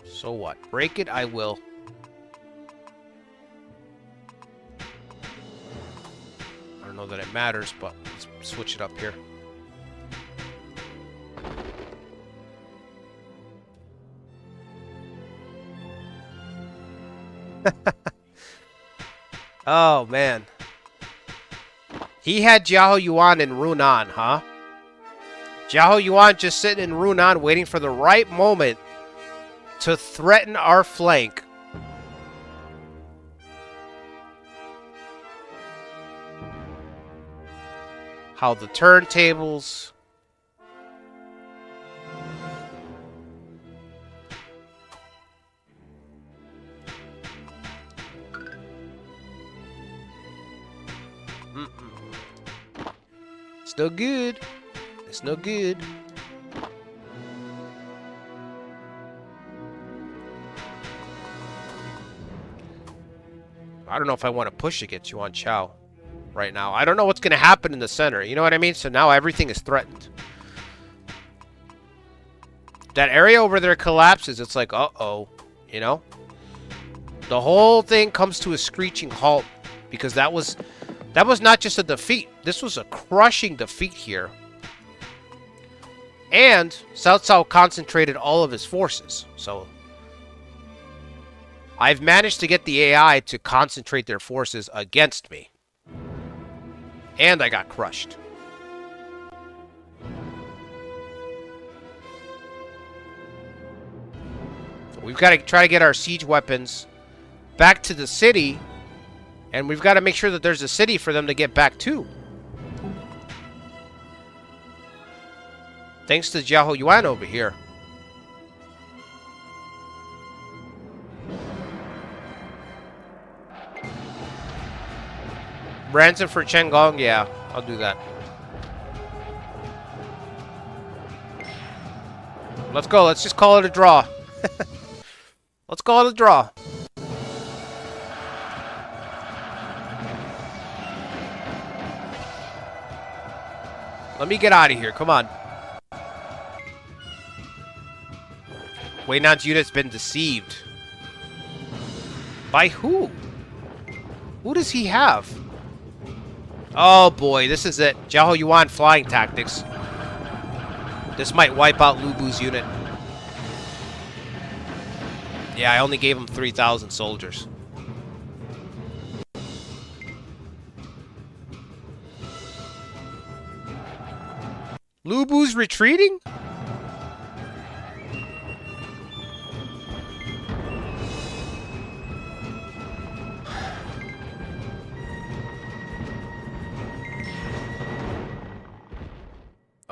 So what? Break it, I will. I don't know that it matters, but let's switch it up here. Oh, man. He had Zhao Yuan in Runan, huh? Zhao Yuan just sitting in Runan waiting for the right moment to threaten our flank. How the turntables... It's no good. It's no good. I don't know if I want to push against Yuan Chao right now. I don't know what's going to happen in the center. You know what I mean? So now everything is threatened. That area over there collapses. It's like, uh-oh. You know? The whole thing comes to a screeching halt because that was not just a defeat. This was a crushing defeat here. And Cao Cao concentrated all of his forces. So I've managed to get the AI to concentrate their forces against me. And I got crushed. So we've got to try to get our siege weapons back to the city. And we've got to make sure that there's a city for them to get back to. Thanks to Zhao Yuan over here. Ransom for Chang'an? Yeah, I'll do that. Let's go. Let's just call it a draw. Let's call it a draw. Let me get out of here. Come on. Wei Nan's unit's been deceived. By who? Who does he have? Oh boy, this is it. Zhao Yuan flying tactics. This might wipe out Lu Bu's unit. Yeah, I only gave him 3,000 soldiers. Lu Bu's retreating?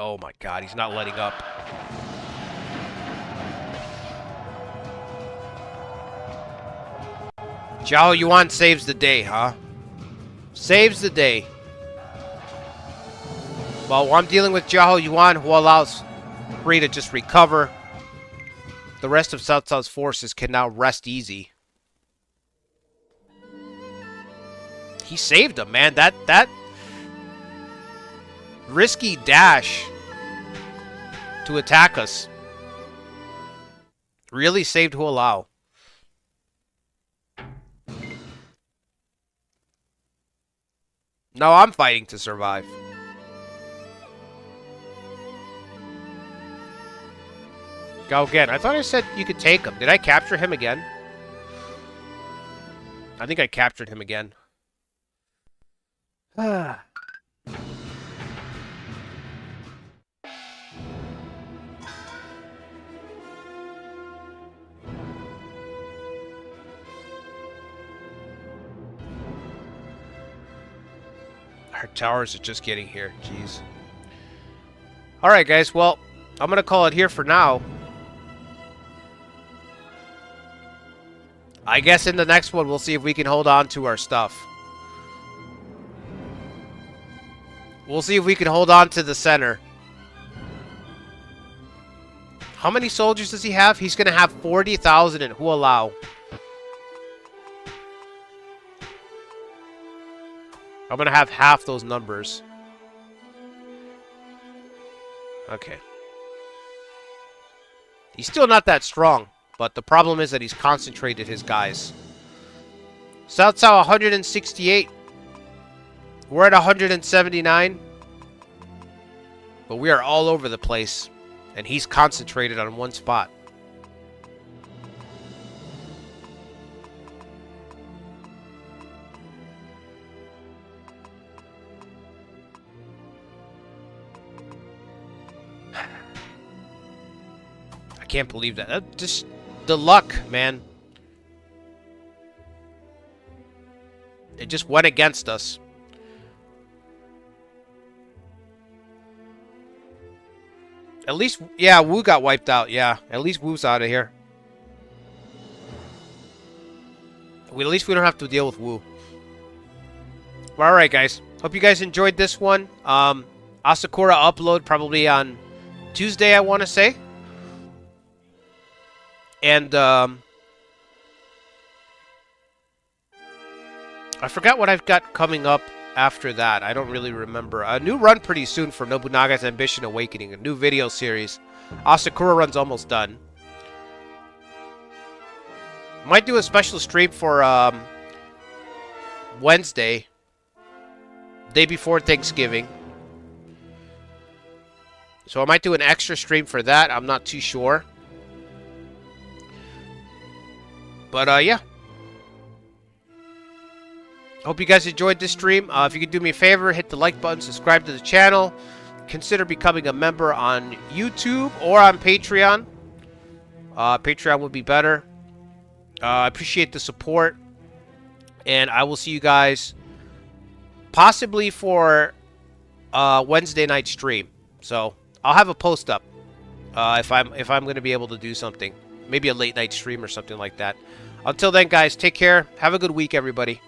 Oh my god, he's not letting up. Zhao Yuan saves the day, huh? Saves the day. Well, I'm dealing with Zhao Yuan, who allows Free to just recover. The rest of Cao Cao's forces can now rest easy. He saved him, man. That risky dash to attack us really saved Hu Lao. No, I'm fighting to survive. Go again. I thought I said you could take him. Did I capture him again? I think I captured him again. Our towers are just getting here. Jeez. Alright, guys. Well, I'm going to call it here for now. I guess in the next one, we'll see if we can hold on to our stuff. We'll see if we can hold on to the center. How many soldiers does he have? He's going to have 40,000 in Hu Lao. I'm going to have half those numbers. Okay. He's still not that strong, but the problem is that he's concentrated his guys. Cao Cao 168. We're at 179. But we are all over the place. And he's concentrated on one spot. I can't believe that. Just the luck, man. It just went against us. At least, yeah, Wu got wiped out. Yeah, at least Wu's out of here. At least we don't have to deal with Wu. Well, alright, guys. Hope you guys enjoyed this one. Asakura upload probably on Tuesday, I want to say. And, I forgot what I've got coming up after that. I don't really remember. A new run pretty soon for Nobunaga's Ambition Awakening. A new video series. Asakura run's almost done. Might do a special stream for, Wednesday. Day before Thanksgiving. So I might do an extra stream for that. I'm not too sure. But, yeah. Hope you guys enjoyed this stream. If you could do me a favor, hit the like button, subscribe to the channel. Consider becoming a member on YouTube or on Patreon. Patreon would be better. I appreciate the support. And I will see you guys possibly for Wednesday night stream. So I'll have a post up if I'm going to be able to do something. Maybe a late night stream or something like that. Until then, guys, take care. Have a good week, everybody.